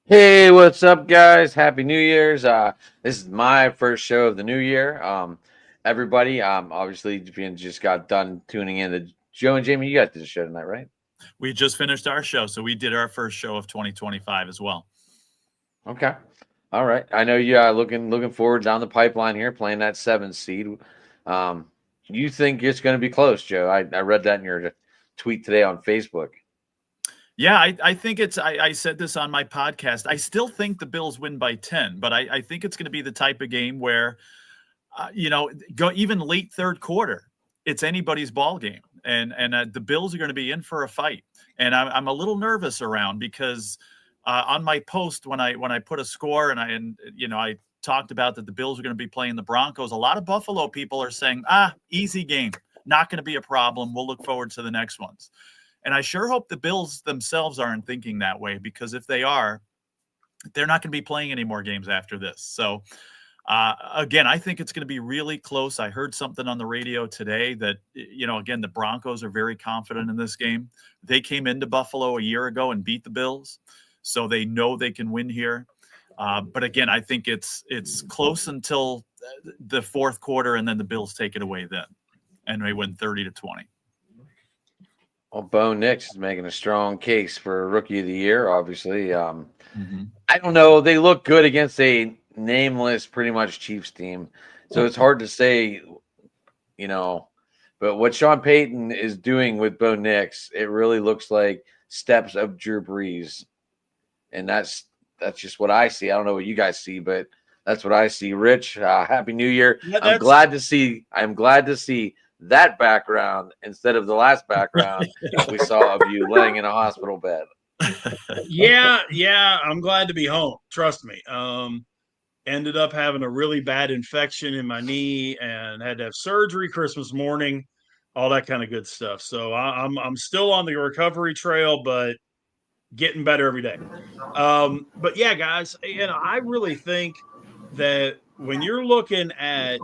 Hey, what's up, guys? Happy New Year's. This is my first show of the new year. Everybody, obviously, being just got done tuning in to Joe and Jamie. You guys did a show tonight, right? We just finished our show, so we did our first show of 2025 as well. Okay. All right. I know you looking forward down the pipeline here, playing that 7 seed. Um, you think it's going to be close, Joe? I read that in your tweet today on Facebook. Yeah, I think I said this on my podcast. I still think the Bills win by 10, but I think it's going to be the type of game where, go even late third quarter, it's anybody's ball game. And the Bills are going to be in for a fight. And I'm a little nervous around because on my post when I put a score and I talked about that the Bills are going to be playing the Broncos, a lot of Buffalo people are saying, easy game, not going to be a problem. We'll look forward to the next ones. And I sure hope the Bills themselves aren't thinking that way, because if they are, they're not going to be playing any more games after this. So, again, I think it's going to be really close. I heard something on the radio today that, again, the Broncos are very confident in this game. They came into Buffalo a year ago and beat the Bills, so they know they can win here. But again, I think it's close until the fourth quarter, and then the Bills take it away then, and they win 30-20. Well, Bo Nix is making a strong case for Rookie of the Year, obviously. Mm-hmm. I don't know. They look good against a nameless, pretty much Chiefs team. So it's hard to say, you know. But what Sean Payton is doing with Bo Nix, it really looks like steps of Drew Brees. And that's just what I see. I don't know what you guys see, but that's what I see. Rich, Happy New Year. Yeah, I'm that's glad to see that background instead of the last background we saw of you laying in a hospital bed. yeah. I'm glad to be home. Trust me. Ended up having a really bad infection in my knee and had to have surgery Christmas morning, all that kind of good stuff. So I'm still on the recovery trail, but getting better every day. But yeah, guys, I really think that when you're looking at,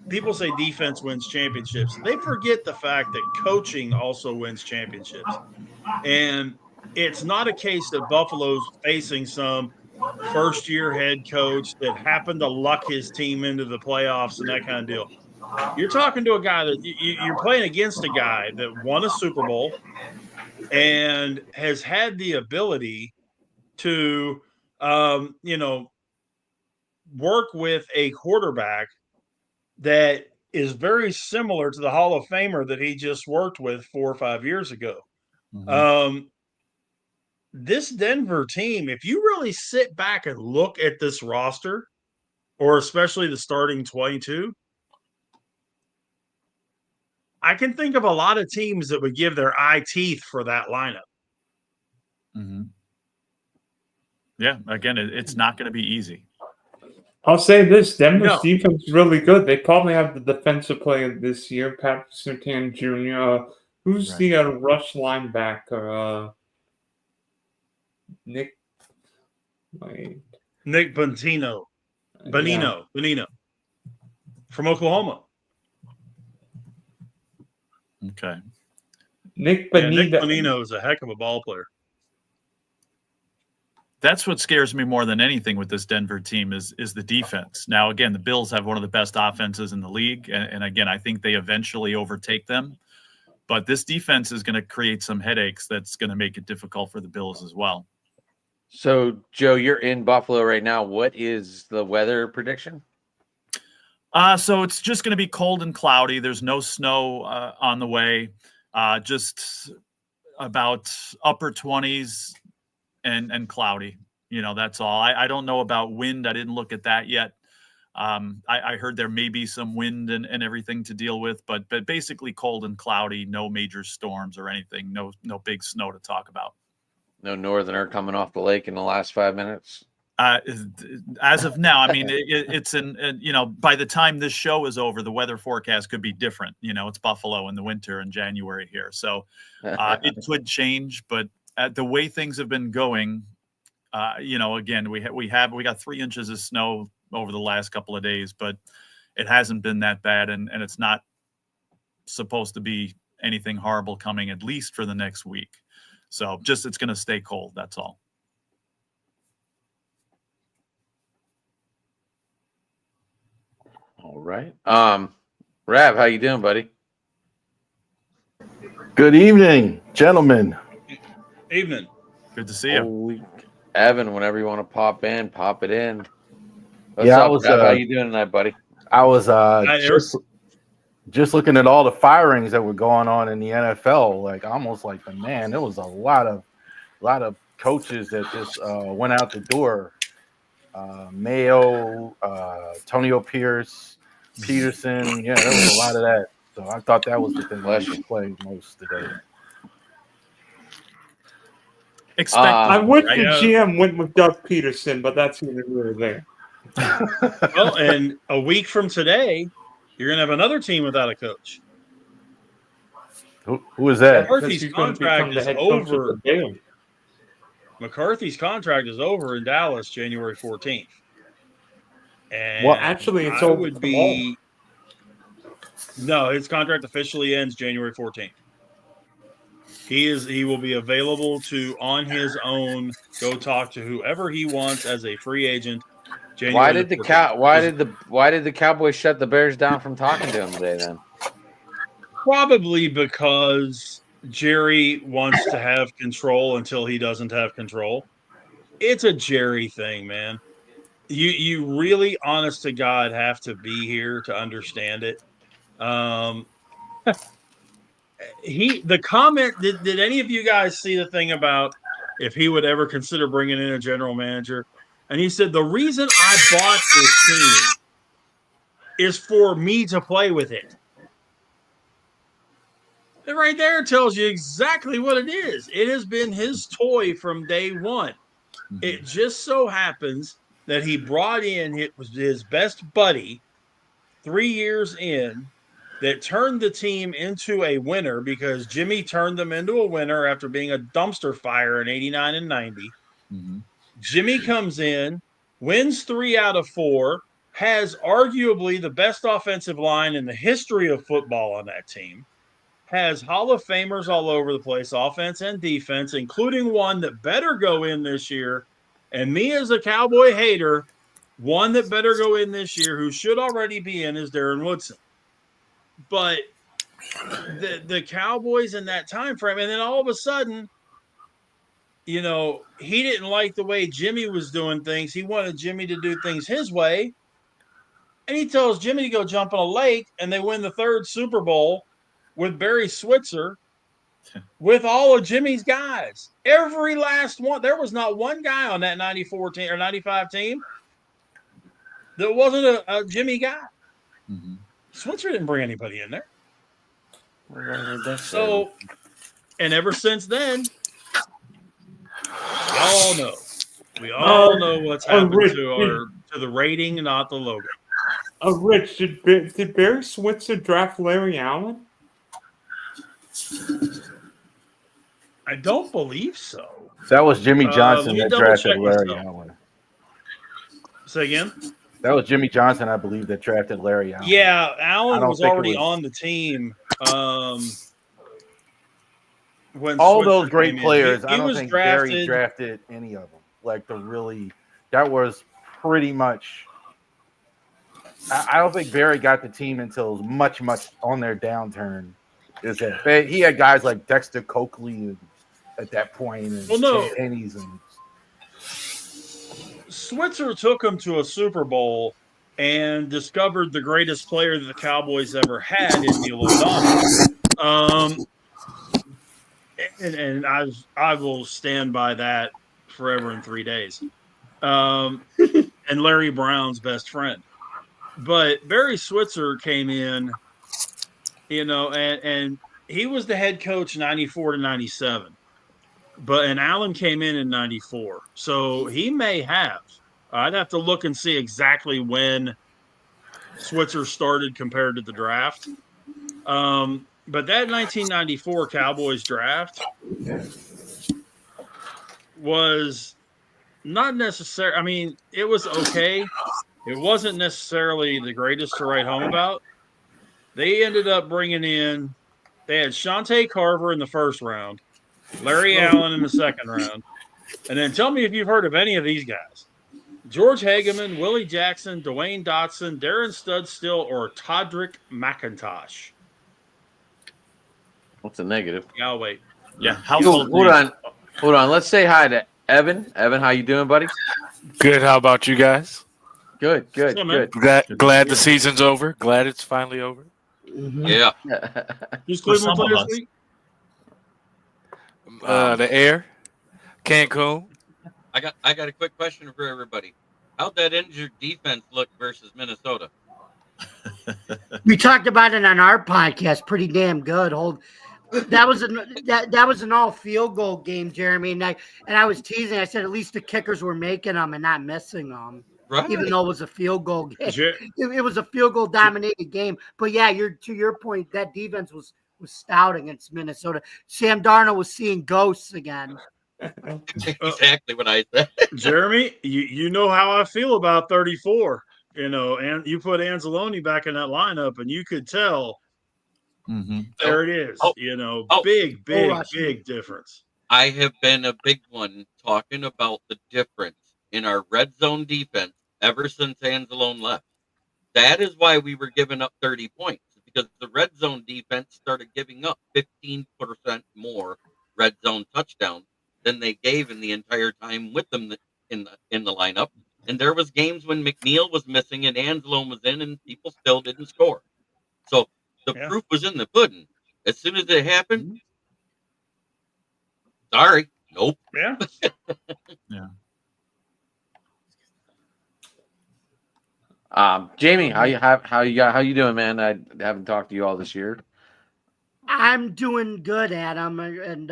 people say defense wins championships. They forget the fact that coaching also wins championships. And it's not a case that Buffalo's facing some first year head coach that happened to luck his team into the playoffs and that kind of deal. You're talking to a guy that you're playing against a guy that won a Super Bowl and has had the ability to, um, you know, work with a quarterback that is very similar to the Hall of Famer that he just worked with 4 or 5 years ago. Mm-hmm. Um, this Denver team, if you really sit back and look at this roster, or especially the starting 22, I can think of a lot of teams that would give their eye teeth for that lineup. Mm-hmm. Yeah, again, it's not going to be easy. I'll say this: Denver's No. defense is really good. They probably have the defensive player this year, Pat Surtain Jr. Who's Right. the rush linebacker? Nick. Wait. Nick Bonino, Yeah. Bonino from Oklahoma. Okay. Nick Yeah, Nick Bonino. Bonino is a heck of a ball player. That's what scares me more than anything with this Denver team is the defense. Now, again, the Bills have one of the best offenses in the league, and again, I think they eventually overtake them. But this defense is going to create some headaches that's going to make it difficult for the Bills as well. So, Joe, you're in Buffalo right now. What is the weather prediction? So it's just going to be cold and cloudy. There's no snow on the way. Just about upper 20s and cloudy. That's all. I don't know about wind. I didn't look at that yet. I heard there may be some wind and everything to deal with, but basically cold and cloudy, no major storms or anything, no big snow to talk about. No northerner coming off the lake in the last 5 minutes. As of now, I mean, it's by the time this show is over, the weather forecast could be different. It's Buffalo in the winter in January here, so it could change. But the way things have been going, again, we got 3 inches of snow over the last couple of days, but it hasn't been that bad, and it's not supposed to be anything horrible coming, at least for the next week. So it's going to stay cold. That's all. All right. Rab, how you doing, buddy? Good evening, gentlemen. Evening. Good to see you. Holy Evan, whenever you want to pop in, pop it in. What's Yeah, I up, was, Rab? How you doing tonight, buddy? I was Eric. just looking at all the firings that were going on in the NFL. Like almost like, man, there was a lot of coaches that just went out the door. Mayo, Antonio Pierce, Peterson. Yeah, there was a lot of that. So I thought that was the thing that should play most today. Expect. I wish right? the GM went with Doug Peterson, but that's neither here nor there. Well, and a week from today, you're going to have another team without a coach. Who is that? McCarthy's He's going to become contract the is head coach of over. the Baylor. McCarthy's contract is over in Dallas January 14th. And Well, actually, it's I over would tomorrow. be. No, his contract officially ends January 14th. He will be available to on his own go talk to whoever he wants as a free agent. January Why did 14th. why did the Cowboys shut the Bears down from talking to him today then? Probably because Jerry wants to have control until he doesn't have control. It's a Jerry thing, man. You really, honest to God, have to be here to understand it. The comment, did any of you guys see the thing about if he would ever consider bringing in a general manager? And he said, the reason I bought this team is for me to play with it. And right there tells you exactly what it is. It has been his toy from day one. It just so happens that he brought in his best buddy 3 years in that turned the team into a winner because Jimmy turned them into a winner after being a dumpster fire in 89 and 90. Mm-hmm. Jimmy comes in, wins 3 out of 4, has arguably the best offensive line in the history of football on that team, has Hall of Famers all over the place, offense and defense, including one that better go in this year. And me as a Cowboy hater, one that better go in this year who should already be in is Darren Woodson. But the Cowboys in that time frame, and then all of a sudden, he didn't like the way Jimmy was doing things. He wanted Jimmy to do things his way. And he tells Jimmy to go jump in a lake, and they win the 3rd Super Bowl with Barry Switzer with all of Jimmy's guys. Every last one. There was not one guy on that 94 team or 95 team that wasn't a Jimmy guy. Mm-hmm. Switzer didn't bring anybody in there. So, and ever since then, we all know. We all know what's happened Rich, to the rating, not the logo. Rich, did Barry Switzer draft Larry Allen? I don't believe so. That was Jimmy Johnson let me that double drafted check Larry myself. Allen. Say again? That was Jimmy Johnson, I believe, that drafted Larry Allen. Yeah, I Allen don't was think it already was- on the team. When All Switzer those great came in. players, He I don't was think drafted. Barry drafted any of them. Like that was pretty much. I don't think Barry got the team until much on their downturn. He had guys like Dexter Coakley at that point, and Well, no. Pennies and Switzer took him to a Super Bowl and discovered the greatest player that the Cowboys ever had in Neil O'Donnell. And I will stand by that forever in 3 days. And Larry Brown's best friend. But Barry Switzer came in, and he was the head coach 94 to 97. And Allen came in 94. So he may have. I'd have to look and see exactly when Switzer started compared to the draft. But that 1994 Cowboys draft was not necessarily – I mean, it was okay. It wasn't necessarily the greatest to write home about. They ended up bringing in – they had Shante Carver in the first round, Larry Allen in the second round. And then tell me if you've heard of any of these guys. George Hageman, Willie Jackson, Dwayne Dotson, Darren Studstill, or Todrick McIntosh? What's a negative? Yeah, I'll wait. Yeah, Hold household names. on. Let's say hi to Evan. Evan, how you doing, buddy? Good. How about you guys? Good. What's up, man? Glad the season's over. Glad it's finally over. Yeah. Who's For Cleveland some of player us. this week? The air, Cancun. I got a quick question for everybody. How'd that injured defense look versus Minnesota? We talked about it on our podcast. Pretty damn good. That was an all field goal game, Jeremy. And I was teasing. I said at least the kickers were making them and not missing them, Right. even though it was a field goal game. Jer- It was a field goal dominated game. But yeah, to your point, that defense was stout against Minnesota. Sam Darnold was seeing ghosts again. Exactly what I said. Jeremy, you know how I feel about 34. And you put Anzalone back in that lineup, and you could tell there it is. Big difference. I have been a big one talking about the difference in our red zone defense ever since Anzalone left. That is why we were giving up 30 points, because the red zone defense started giving up 15% more red zone touchdowns than they gave in the entire time with them in the lineup. And there was games when McNeil was missing and Anzalone was in, and people still didn't score. So the proof was in the pudding. As soon as it happened, sorry, nope. Yeah. Yeah. Jamie, how you doing, man? I haven't talked to you all this year. I'm doing good, Adam, and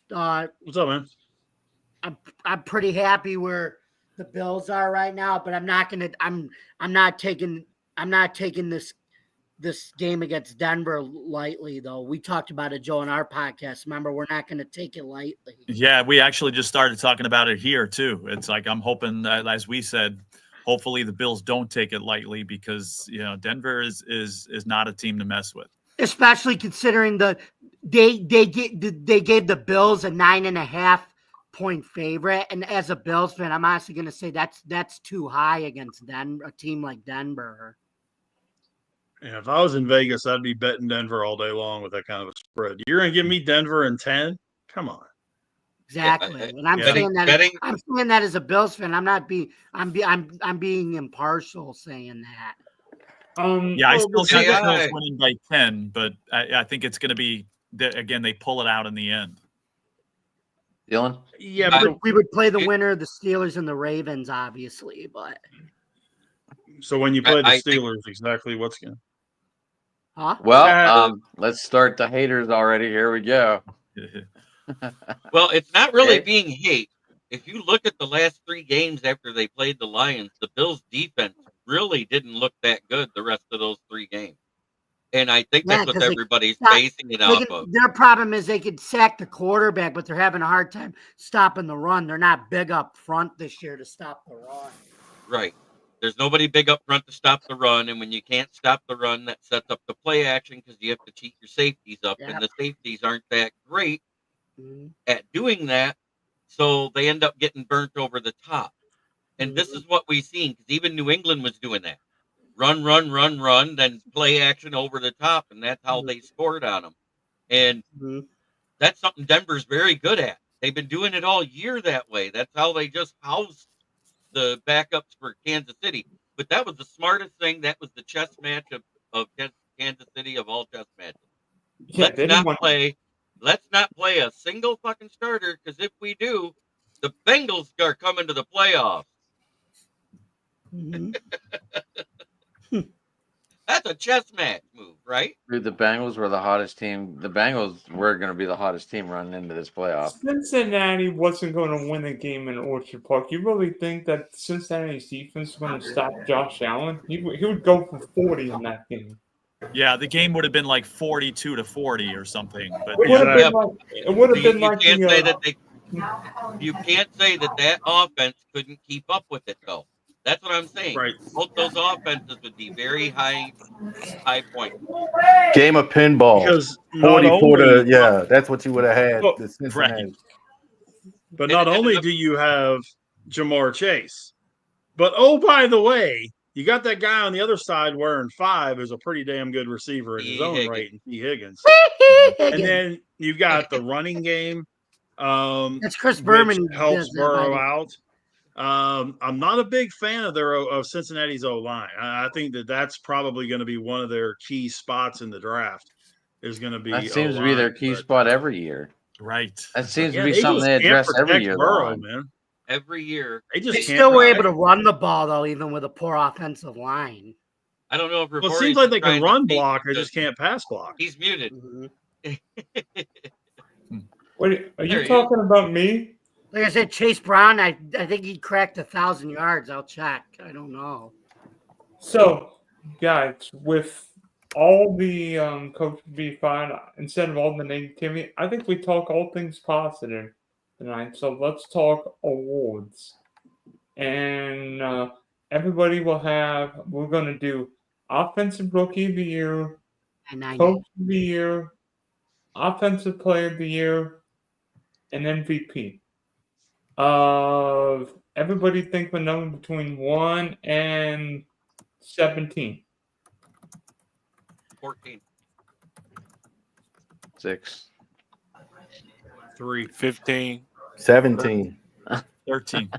What's up, man? I'm pretty happy where the Bills are right now, but I'm not taking this game against Denver lightly, though. We talked about it, Joe, in our podcast. Remember, we're not going to take it lightly. Yeah, we actually just started talking about it here too. It's like I'm hoping, as we said, hopefully the Bills don't take it lightly, because Denver is not a team to mess with. Especially considering they gave the Bills a 9.5 point favorite, and as a Bills fan, I'm honestly going to say that's too high against a team like Denver. Yeah, if I was in Vegas, I'd be betting Denver all day long with that kind of a spread. You're going to give me Denver in 10? Come on. Exactly, and I'm saying that as a Bills fan. I'm being impartial saying that. Yeah, I still see the yeah. Bills winning by 10, but I think it's going to be again they pull it out in the end. Dylan? Yeah, but We would play the winner of the Steelers and the Ravens, obviously, but so when you play the I think- Steelers, exactly what's going to huh? Well, let's start the haters already. Here we go. Well, it's not really Okay. being hate. If you look at the last 3 games after they played the Lions, the Bills' defense really didn't look that good the rest of those 3 games. And I think Yeah, that's what 'cause they- everybody's not- basing it off of. Their problem is they could sack the quarterback, but they're having a hard time stopping the run. They're not big up front this year to stop the run. Right. There's nobody big up front to stop the run. And when you can't stop the run, that sets up the play action because you have to cheat your safeties up. Yep. And the safeties aren't that great Mhm. at doing that. So they end up getting burnt over the top. And this is what we've seen, because even New England was doing that. Run, then play action over the top. And that's how they scored on them. And Mhm. that's something Denver's very good at. They've been doing it all year that way. That's how they just housed the backups for Kansas City. But that was the smartest thing. That was the chess match of Kansas City of all chess matches. Yeah, Let's they didn't want Let's not play a single fucking starter, because if we do, the Bengals are coming to the playoffs. Mhm. That's a chess match move, right? Dude, the Bengals were the hottest team. The Bengals were going to be the hottest team running into this playoff. Cincinnati wasn't going to win a game in Orchard Park. You really think that Cincinnati's defense is going to stop Josh Allen? He would go for 40 in that game. Yeah, the game would have been like 42-40 or something. But It would have been like, it would have You been like can't the, say that you can't say that offense couldn't keep up with it, though. That's what I'm saying. Right. Both those offenses would be very high points. Game of pinball. Because not 44 only, to, that's what you would have had. Well, the Cincinnati. but not only do you have Jamar Chase. But oh, by the way, you got that guy on the other side wearing 5 is a pretty damn good receiver in his T. own Higgins. right, and T. Higgins. And And then you've got the running game. that's Chris Which Berman who helps does that, by Burrow the way. out. I'm not a big fan of Cincinnati's O line. I think that's probably going to be one of their key spots in the draft. Is going to be That seems to be their O-line, key but, spot every year. Right. That seems Yeah, to be they something just they can't address every protect year. Burrow, Though. man. Every year. They just They can't. still were protect- able to run the ball though, even with a poor offensive line. I don't know if Well, it Rivori's seems like they trying can to run speak block. They because just can't pass block. He's muted. Wait, are There you he talking about me? Like I said, Chase Brown, I think he cracked 1,000 yards. I'll check. I don't know. So, guys, with all the Coach B5, instead of all the negativity, I think we talk all things positive tonight. So let's talk awards. And everybody will have, we're going to do Offensive Rookie of the Year, And I Coach of the Year, Offensive Player of the Year, and MVP. Everybody think of a number between 1 and 17. 14. 6. 3. 15. 17. 13.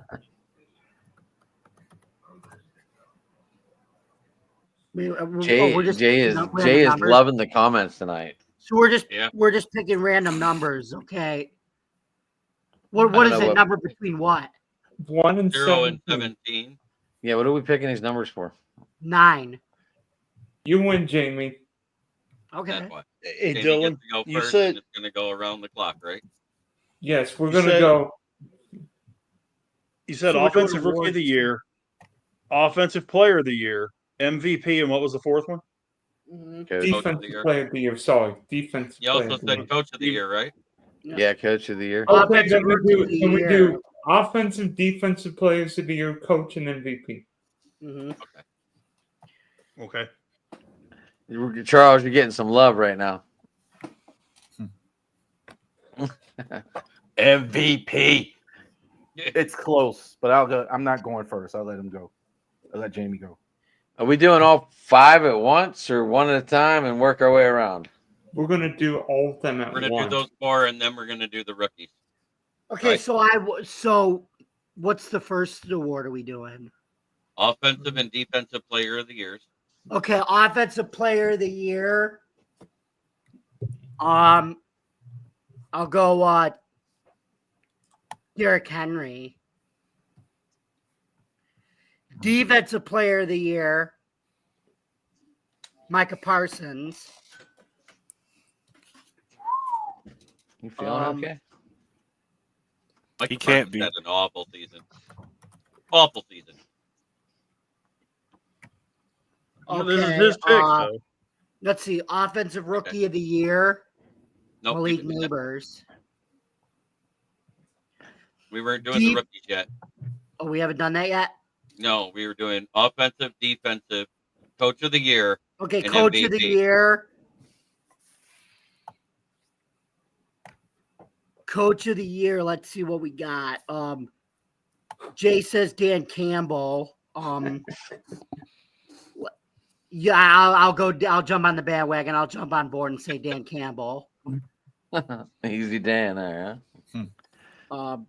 Jay, we're just Jay picking is up Jay random is numbers. loving the comments tonight. So we're just Yeah. picking random numbers, okay? What don't is know it? what- Number between what? 1 and 0 and 17. 17. Yeah, what are we picking these numbers for? 9. You win, Jamie. Okay. That's why. Hey, Jamie Dylan, gets to go you first, said and it's going to go around the clock, right? Yes, we're You going to said- go. you said So we're doing offensive rookie of the awards. year, offensive player of the year, MVP, and what was the fourth one? Mhm. Coach. of the Defensive year. Player of the Year. Sorry, Defensive You Player also of the said Year. coach of the year, right? Yeah, Coach of the Year. Oh, Okay, then we Offensive Rookie do, of the then we Year. do Offensive, Defensive Players of the Year, Coach, and MVP. Mhm. Okay. Charles, you're getting some love right now. MVP. It's close, but I'll go. I'm not going first. I'll let him go. I'll let Jamie go. Are we doing all 5 at once or one at a time and work our way around? We're going to do all of them at We're going to do once. those 4, and then we're going to do the rookies. Okay, Right. so what's the first award are we doing? Offensive and defensive player of the years. Okay, Offensive Player of the Year. I'll go Derrick Henry. Defensive Player of the Year, Micah Parsons. You feeling Um, okay? Mike He can't Parsons be. had an awful season. Awful season. This is Okay, his pick, though. let's see. Offensive Rookie of the Year, Nope. Malik we didn't- Neighbors. We weren't doing Deep- the rookies yet. Oh, we haven't done that yet? No, we were doing offensive, defensive, coach of the year. Okay, And Coach of the MVP. Year. Coach of the Year. Let's see what we got. Jay says Dan Campbell. Yeah, I'll go. I'll jump on the bandwagon. I'll jump on board and say Dan Campbell. Easy Dan there,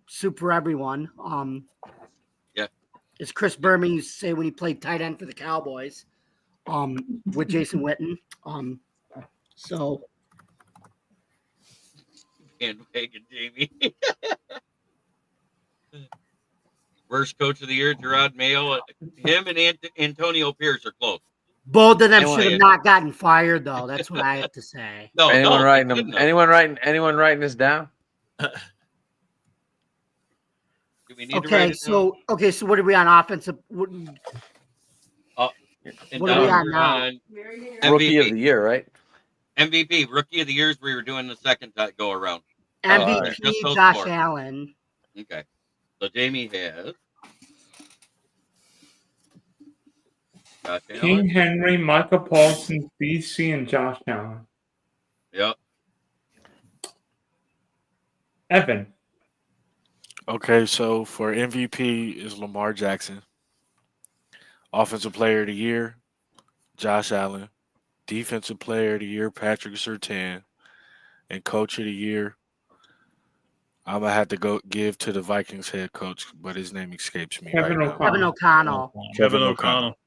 Super everyone. Yeah. As Chris Berman used to say when he played tight end for the Cowboys, with Jason Witten. So Bandwagon Jamie. Worst coach of the year, Gerard Mayo. Him and Antonio Pierce are close. both of them Anyway. should have not gotten fired, though. That's what I have to say. No, Anyone no, writing they them? couldn't have. Anyone writing this down? Do we need to write Okay, it so what are we on offensive? down? And what are we now on we're now? on Rookie of MVP. the Year, right? MVP, rookie of the years. We were doing the second go around. MVP Just those Josh 4. Allen. Okay. So Jamie has. Josh King Allen. Henry, Michael Parsons, BC, and Josh Allen. Yep. Evan. Okay, so for MVP is Lamar Jackson. Offensive Player of the Year, Josh Allen. Defensive Player of the Year, Patrick Surtain. And Coach of the Year, I'm gonna have to go give to the Vikings head coach, but his name escapes me Kevin right now. Kevin O'Connell, Kevin O'Connell.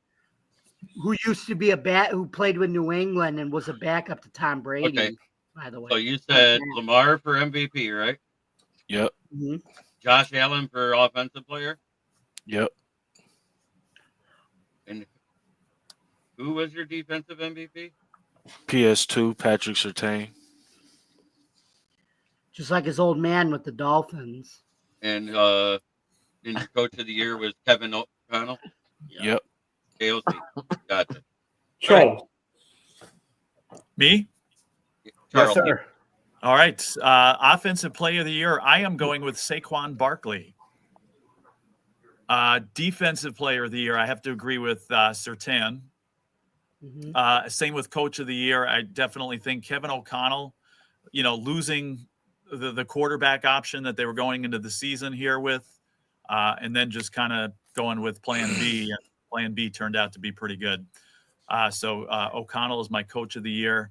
who used to be who played with New England and was a backup to Tom Brady, Okay. by the way. So you said Lamar for MVP, right? Yep, Mhm. Josh Allen for offensive player, yep. and who was your defensive MVP? PS2, Patrick Surtain. Just like his old man with the Dolphins. And your coach of the year was Kevin O'Connell. Yep. KOC. Gotcha. Charles. Me? Charles, Yes, sir. All right. Offensive Player of the Year. I am going with Saquon Barkley. Defensive Player of the Year. I have to agree with Surtain. Mhm. Same with Coach of the Year. I definitely think Kevin O'Connell, losing the quarterback option that they were going into the season here with, and then just kind of going with Plan B. And Plan B turned out to be pretty good. So O'Connell is my Coach of the Year.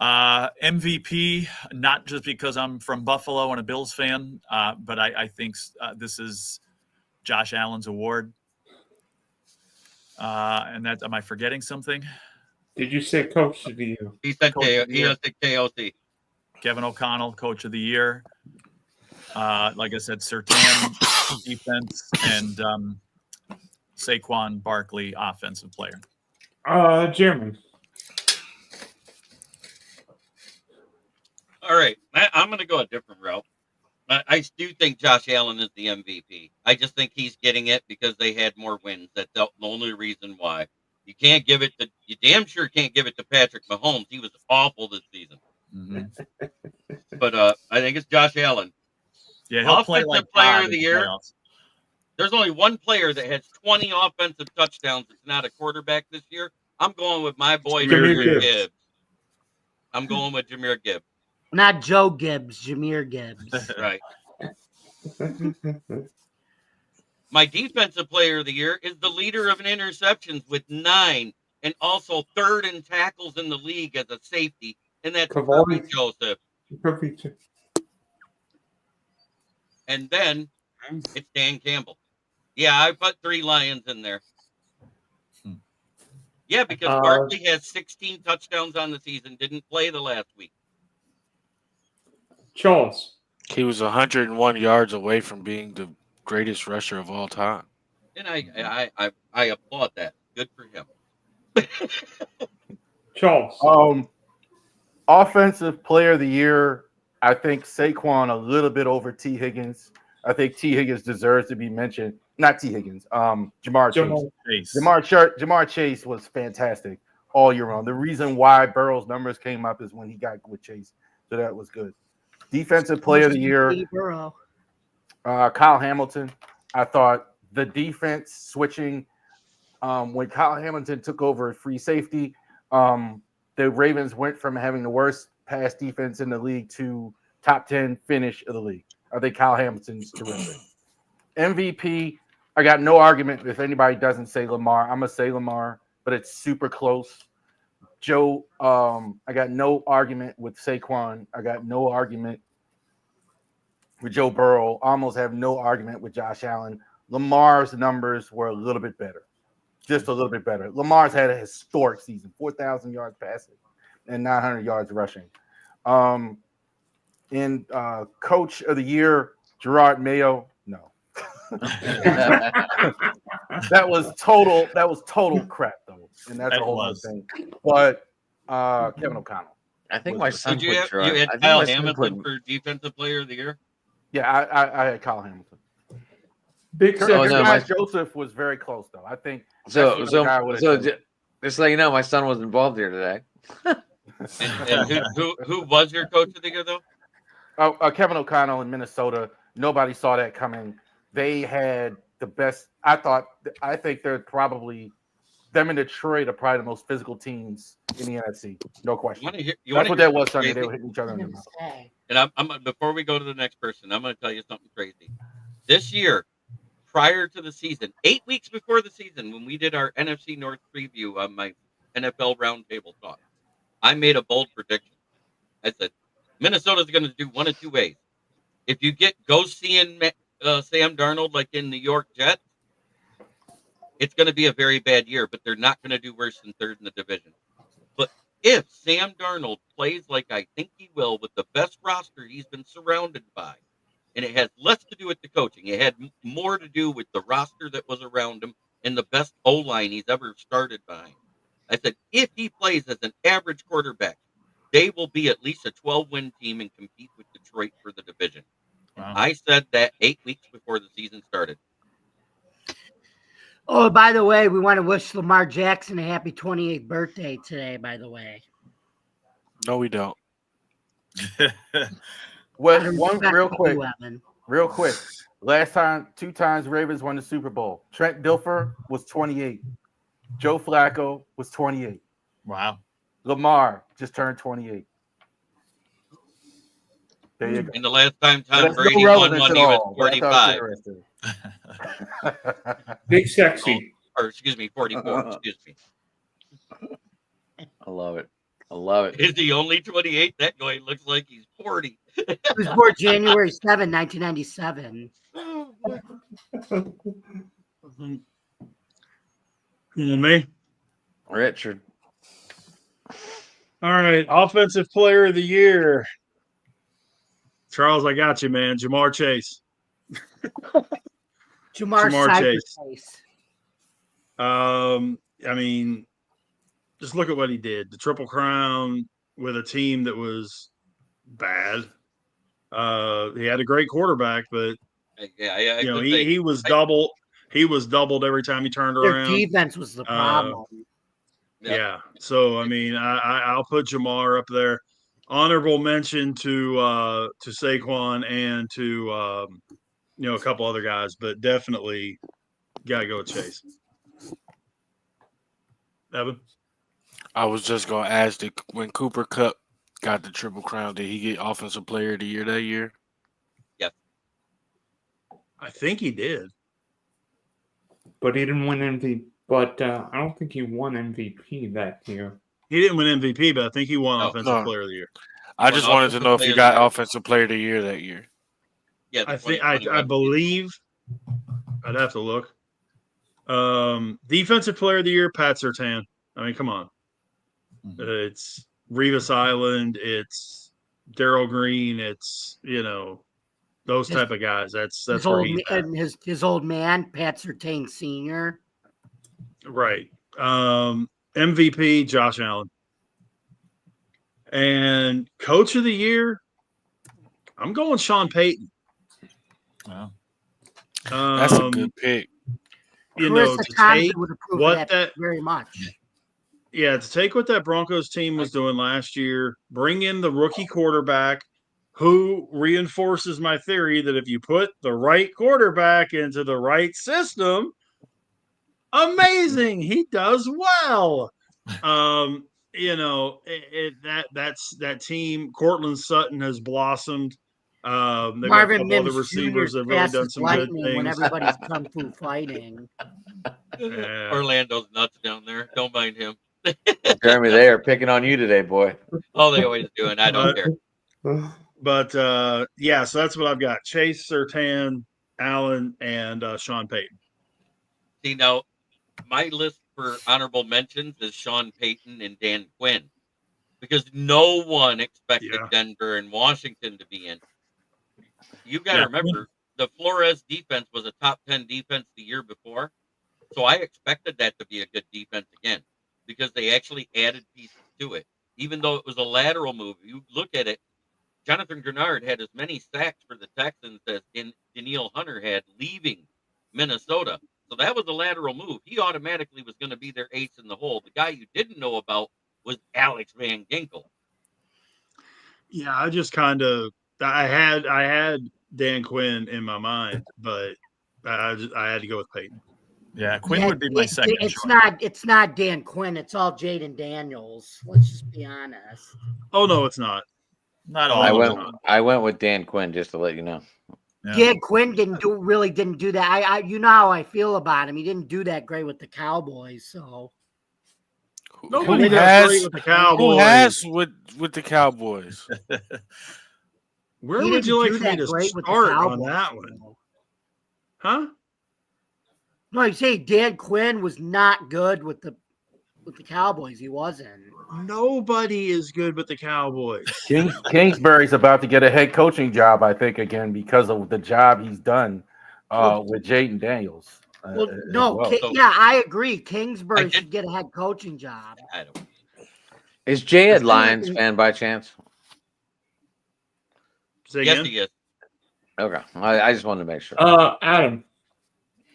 MVP, not just because I'm from Buffalo and a Bills fan, but I think this is Josh Allen's award. And that, am I forgetting something? Did you say Coach of the Year? he said Coach of the year. KOC. Kevin O'Connell, Coach of the Year. Like I said, Surtain, defense, and Saquon Barkley, offensive player. Jeremy. All right, I'm going to go a different route. I do think Josh Allen is the MVP. I just think he's getting it because they had more wins. That's the only reason why. You can't give it to. You damn sure can't give it to Patrick Mahomes. He was awful this season. Mm-hmm. But I think it's Josh Allen. Yeah, he'll play Offensive like player God of the in year. playoffs. There's only one player that has 20 offensive touchdowns that's not a quarterback this year. I'm going with my boy Jahmyr Jahmyr Gibbs. Gibbs. I'm going with Jahmyr Gibbs. Not Joe Gibbs, Jahmyr Gibbs. Right. My defensive player of the year is the leader of interceptions with 9 and also third in tackles in the league as a safety, and that's Cavalry. Kirby Joseph. Perfect. And then it's Dan Campbell. Yeah, I put 3 Lions in there. Yeah, because Barkley has 16 touchdowns on the season, didn't play the last week. Charles. He was 101 yards away from being the greatest rusher of all time. And I applaud that. Good for him. Charles. Offensive Player of the Year, I think Saquon a little bit over T. Higgins. I think T. Higgins deserves to be mentioned. Not T. Higgins. Jamar Chase. Jamar Chase was fantastic all year round. The reason why Burrow's numbers came up is when he got with Chase, so that was good. Defensive Player of the Year, Kyle Hamilton. I thought the defense switching when Kyle Hamilton took over free safety, the Ravens went from having the worst pass defense in the league to top 10 finish of the league. I think Kyle Hamilton's terrific. MVP, I got no argument if anybody doesn't say Lamar. I'm going to say Lamar, but it's super close. Joe, I got no argument with Saquon. I got no argument with Joe Burrow. I almost have no argument with Josh Allen. Lamar's numbers were a little bit better. Just a little bit better. Lamar's had a historic season, 4,000 yards passing and 900 yards rushing. In Coach of the Year, Gerard Mayo, no. That was total crap, though. And that's a whole other thing. But Kevin O'Connell. I think my son You put Gerard. had I think Kyle my son Hamilton put- for defensive player of the year. Yeah, I had Kyle Hamilton. Big Curtis Joseph was very close, though. I think So chosen. just so you know, my son was involved here today. And who was your coach of the year, though? Kevin O'Connell in Minnesota. Nobody saw that coming. They had the best. I think they're probably them in Detroit are probably the most physical teams in the NFC. No question. You That's what hear that was Sunday. crazy? They were hitting each other in the mouth. And I'm before we go to the next person, I'm going to tell you something crazy. This year, prior to the season, 8 weeks before the season, when we did our NFC North preview on my NFL Roundtable talk, I made a bold prediction. I said Minnesota's going to do one of two ways. If you get ghost seeing Sam Darnold like in New York Jets, it's going to be a very bad year, but they're not going to do worse than third in the division. But if Sam Darnold plays like I think he will with the best roster he's been surrounded by, and it has less to do with the coaching, it had more to do with the roster that was around him and the best O-line he's ever started behind. I said, if he plays as an average quarterback, they will be at least a 12-win team and compete with Detroit for the division. Wow. I said that 8 weeks before the season started. Oh, by the way, we want to wish Lamar Jackson a happy 28th birthday today, by the way. No, we don't. Well, Out of one respect real to quick. you, Evan. Real quick. Last time, 2 times Ravens won the Super Bowl. Trent Dilfer was 28. Joe Flacco was 28. Wow. Lamar just turned 28. There you go. And the last time Tom That's no Brady won relevance one, at he was all, but I thought it 45. was interesting. Big sexy. Or excuse me, 44. Excuse me. I love it. I love it. Is he only 28? That guy looks like he's 40. He was born January 7, 1997. And me. Richard. All right, offensive player of the year. Charles, I got you, man. Jamar Chase. Jamar Chase. Chase. I mean, just look at what he did. The Triple Crown with a team that was bad. He had a great quarterback, but Yeah, you know, he was doubled. He was doubled every time he turned Their around. defense was the problem. Yeah. So I mean, I'll put Jamar up there. Honorable mention to Saquon and to a couple other guys, but definitely gotta go with Chase. Evan? I was just going to ask, when Cooper Kupp got the Triple Crown, did he get Offensive Player of the Year that year? I think he did. But he didn't win MVP. But I don't think he won MVP that year. He didn't win MVP, but I think he won No. Offensive Player of the Year. I just wanted to Offensive know if Player you of the got Year. Offensive Player of the Year that year. Yeah, the I think 2021 I believe I'd have to look. Defensive Player of the Year, Pat Surtain. I mean, come on. It's Revis Island. It's Darryl Green. It's those type of guys. That's His where old, he's at. and his old man, Pat Surtain Sr. Right. MVP, Josh Allen. And Coach of the Year, I'm going Sean Payton. Wow. That's a good pick. Carissa To Thompson take would approve what of that that very much. to take what that Broncos team was doing last year, bring in the rookie quarterback who reinforces my theory that if you put the right quarterback into the right system, amazing, he does well. That team, Cortland Sutton has blossomed. They've got a Marvin couple other Mims receivers Jr. that have really done passes some good lightning when things. everybody's kung fu fighting. Yeah. Orlando's nuts down there. Don't mind him. Jeremy, they are picking on you today, boy. Oh, they always do, and I don't care. But so that's what I've got: Chase, Surtain, Allen, and Sean Payton. See, now, my list for honorable mentions is Sean Payton and Dan Quinn, because no one expected Yeah. Denver and Washington to be in. You got to Yeah. remember, the Flores defense was a top 10 defense the year before, so I expected that to be a good defense again, because they actually added pieces to it. Even though it was a lateral move, you look at it, Jonathan Grenard had as many sacks for the Texans as Danielle Hunter had leaving Minnesota. So that was a lateral move. He automatically was going to be their ace in the hole. The guy you didn't know about was Alex Van Ginkel. Yeah, I just kind of I had Dan Quinn in my mind, but I had to go with Payton. Yeah, Quinn Yeah, would be my second It's choice. it's not Dan Quinn. It's all Jaden Daniels. Let's just be honest. Oh no, it's not. Not all I of went. them. I went with Dan Quinn just to let you know. Yeah. Dan Quinn didn't do that. I you know how I feel about him. He didn't do that great with the Cowboys. So Nobody Who does has- great with the Who Cowboys. has with the Cowboys? Where he would you didn't like do for me that to great with the start on Cowboys, that one? though. Huh? No, you say Dan Quinn was not good with the Cowboys. He wasn't. Nobody is good with the Cowboys. Kingsbury's about to get a head coaching job, I think, again because of the job he's done with Jaden Daniels. Well, as no, well. yeah, I agree. Kingsbury did- should get a head coaching job. I don't. Is Jay a That's Lions anything- fan by chance? Say Yes, again? he is. Okay, I just wanted to make sure. Adam.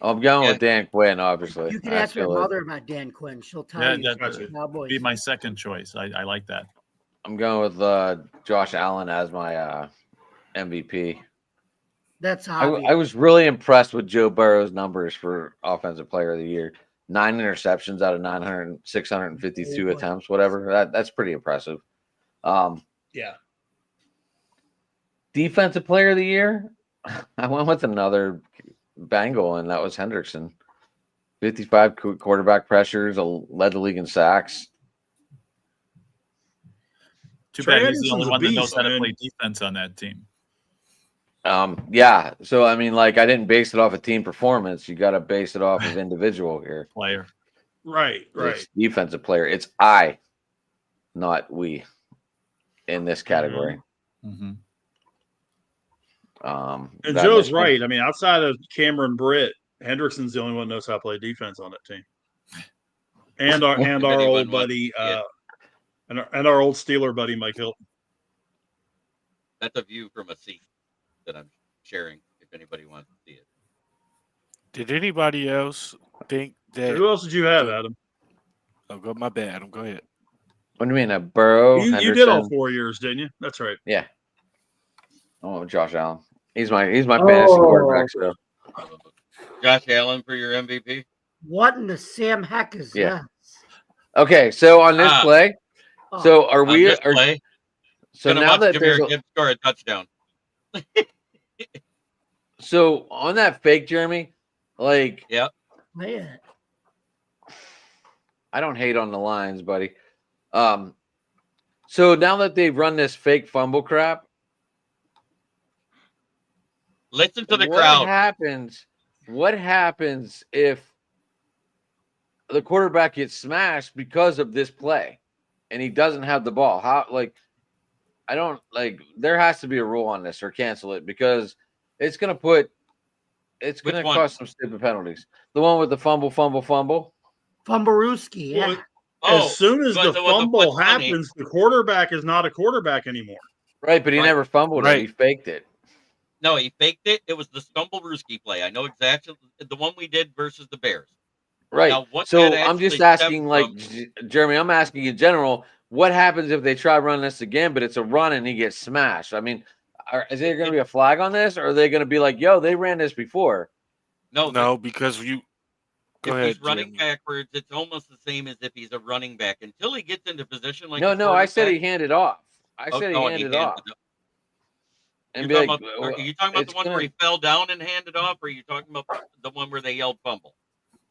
I'm going Yeah. with Dan Quinn, obviously. You can I ask your feel it. mother about Dan Quinn. She'll tell Yeah, you. that- Gotcha. Cowboys. Be my second choice. I like that. I'm going with Josh Allen as my MVP. That's I obvious. was really impressed with Joe Burrow's numbers for Offensive Player of the Year. 9 interceptions out of 652 Oh, boy. attempts, whatever. That's pretty impressive. Yeah. Defensive Player of the Year, I went with another Bengal, and that was Hendrickson. 55 quarterback pressures, led the league in sacks. Too Trey bad he's the only Anderson's a one that knows beast, how to man. play defense on that team. Yeah. So I mean, like, I didn't base it off of team performance. You got to base it off of individual here. Player. Right, right. It's defensive player. It's I, not we, in this category. Mm-hmm. And that Joe's makes- right. I mean, outside of Cameron Britt, Hendrickson's the only one who knows how to play defense on that team. And our If old anyone buddy, wants to and our old Steeler buddy, Mike Hilton. That's a view from a seat that I'm sharing. If anybody wants to see it. Did anybody else think that? Who else did you have, Adam? Oh, go my bad. Adam, go ahead. What do you mean, a Burrow? You did all Henderson? 4 years, didn't you? That's right. Yeah. Oh, Josh Allen. He's my fantasy quarterback. So Josh Allen for your MVP. What in the Sam Heck is Yeah. that? okay. So on this Ah. play, Oh, so are On we? this play, So gonna now watch that Jahmyr there's Gibbs score a touchdown. so on that fake Jeremy, like man. I don't hate on the Lions, buddy. So now that they've run this fake fumble crap, Listen to the what crowd. happens? What happens if the quarterback gets smashed because of this play, and he doesn't have the ball? How? Like, I don't like. There has to be a rule on this, or cancel it, because it's going to put. It's going Which to one? cause some stupid penalties. The one with the fumble. Fumbarooski, yeah. Well, Oh, as soon as but the the one- fumble what's funny- happens, the quarterback is not a quarterback anymore. Right, but he Right. never fumbled it. He Right. faked it. No, he faked it. It was the Stumble-Rooski play. I know exactly the one we did versus the Bears. Right. Now, what So that I'm just actually asking, stemmed like, from- Jeremy, I'm asking in general, what happens if they try running this again, but it's a run and he gets smashed? I mean, is there going to be a flag on this, or are they going to be like, yo, they ran this before? No, because you. Go if ahead. he's running Jimmy. backwards, it's almost the same as if he's a running back until he gets into position. Like no, a I said he quarterback. handed off. I Oh, said he oh, handed handed off. it. And You're be talking like, about- are you talking about it's the one gonna- where he fell down and handed off, or are you talking about the one where they yelled fumble?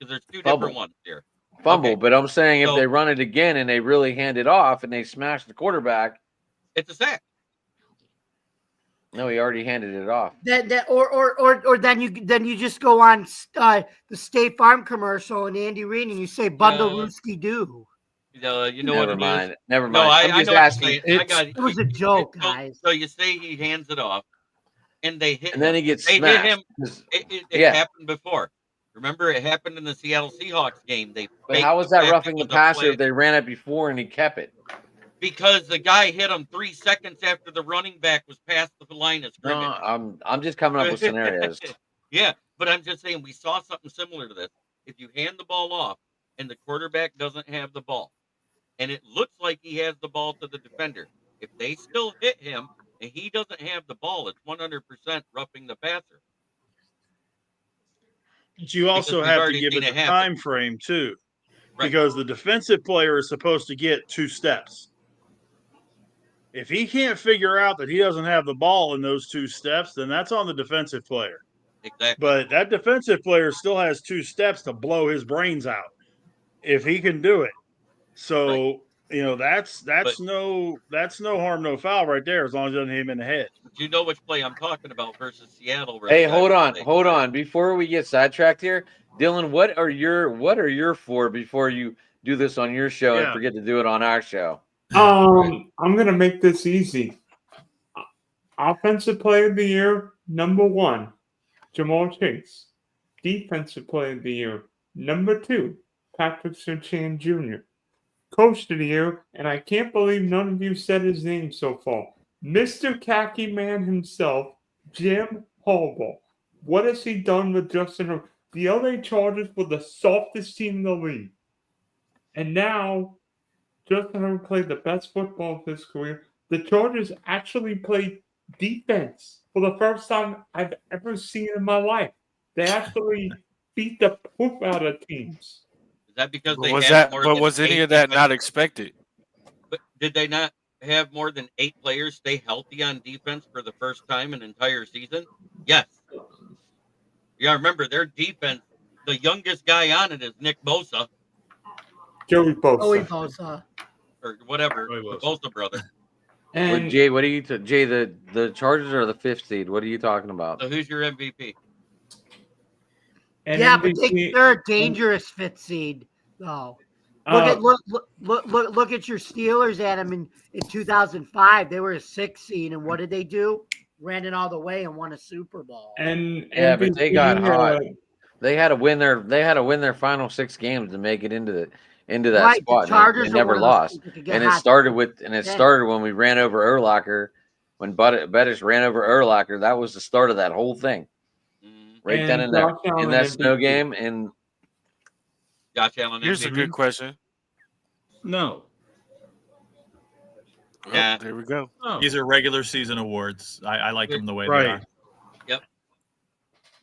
Because there's two Fumble. different ones here. fumble, okay. but I'm saying if So- they run it again and they really hand it off and they smash the quarterback, It's a sack. no, he already handed it off. Or then you just go on the State Farm commercial and Andy Reid and you say Bundle-Rooski do. You know Never what it mind. is? Never No, mind. I I'm know just what you're asking. saying. I got It was a joke, so, guys. So you say he hands it off, and they hit And then him. he gets They hit smashed. him. 'Cause- It Yeah. happened before. Remember, it happened in the Seattle Seahawks game. They But faked how was the that fact roughing it the was a passer play if they ran it before and he kept it? because the guy hit him 3 seconds after the running back was past the line of No, scrimmage. I'm just coming up with scenarios. Yeah, but I'm just saying we saw something similar to this. If you hand the ball off and the quarterback doesn't have the ball, and it looks like he has the ball to the defender, if they still hit him and he doesn't have the ball, it's 100% roughing the passer. But you also we've have to already give seen it it the happen. time frame too, Right. because the defensive player is supposed to get 2 steps. If he can't figure out that he doesn't have the ball in those 2 steps, then that's on the defensive player. Exactly. But that defensive player still has 2 steps to blow his brains out if he can do it. So, that's no harm, no foul right there, as long as it doesn't hit him in the head. But you know which play I'm talking about versus Seattle. where Hey, the hold guy- on. Before we get sidetracked here, Dylan, what are your four before you do this on your show and Yeah. forget to do it on our show? I'm gonna make this easy. Offensive player of the year, number 1, Jamal Chase. Defensive player of the year, number 2, Patrick Surtain Jr. Coach of the year, and I can't believe none of you said his name so far, Mr. Khaki Man himself, Jim Harbaugh. What has he done with Justin Herbert? The LA Chargers were the softest team in the league. And now, Justin Herbert played the best football of his career. The Chargers actually played defense for the first time I've ever seen in my life. They actually beat the poop out of teams. Is that because But they was had that? more But than was any 8 of that not defensive- expected? But did they not have more than 8 players stay healthy on defense for the first time in an entire season? Yes. Yeah, remember their defense. The youngest guy on it is Nick Bosa Joey Bosa. Joey Bosa. or whatever, Joey the Bosa. Bosa brother. And Jay, what are you Jay, the Chargers are the 5th seed. What are you talking about? So who's your MVP? and Yeah, but MVP they're a dangerous 5th seed, though. Look at your Steelers, Adam, in 2005. They were a 6th seed, and what did they do? Ran it all the way and won a Super Bowl. and Yeah, but they got MVP, hot. They had to win their final 6 games to make it into that Right, the spot. and Chargers they are never one of those lost. teams that could get And it hot. started when we ran over Urlacher. When Bettis ran over Urlacher, that was the start of that whole thing. Mm, Right And then and there. Josh Allen In that MVP. snow game. And Josh Allen. Here's a MVP? good question. No. Well, Yeah. there we go. No. These are regular season awards. I like them the way they Right. are.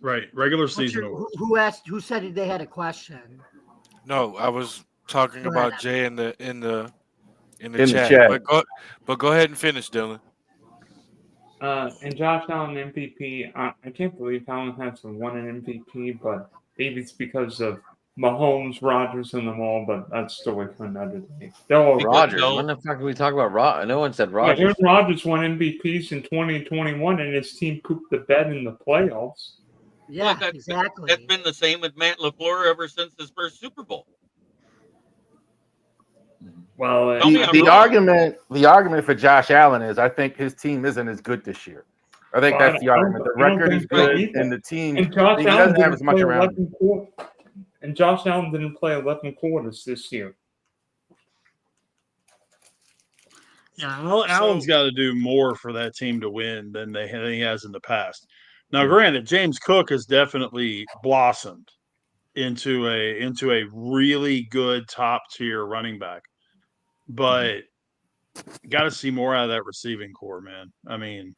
Right. Regular What's season your- awards. who asked? Who said they had a question? No, I was talking Go about ahead. Jay in the In the chat. chat. But go ahead and finish, Dylan. And Josh Allen MVP. I can't believe Allen hasn't won an MVP, but maybe it's because of Mahomes, Rodgers, and them all. But that's story for another day. They're all Because- Rodgers. no. When the fuck did we talk about Rodgers? No one said Yeah, Rodgers. Aaron Rodgers won MVPs in 2021, and his team pooped the bed in the playoffs. Yeah, Well, that's exactly. been the same with Matt LaFleur ever since his first Super Bowl. Well, Tell me I'm The wrong. argument for Josh Allen is I think his team isn't as good this year. I think that's the argument. The I don't record is think so good, either. and the team and Josh he Allen doesn't have didn't as much play around. 11 quarters. And Josh Allen didn't play 11 quarters this year. Yeah, Allen's got to do more for that team to win than he has in the past. Now, granted, James Cook has definitely blossomed into a really good top tier running back, but got to see more out of that receiving core, man. I mean,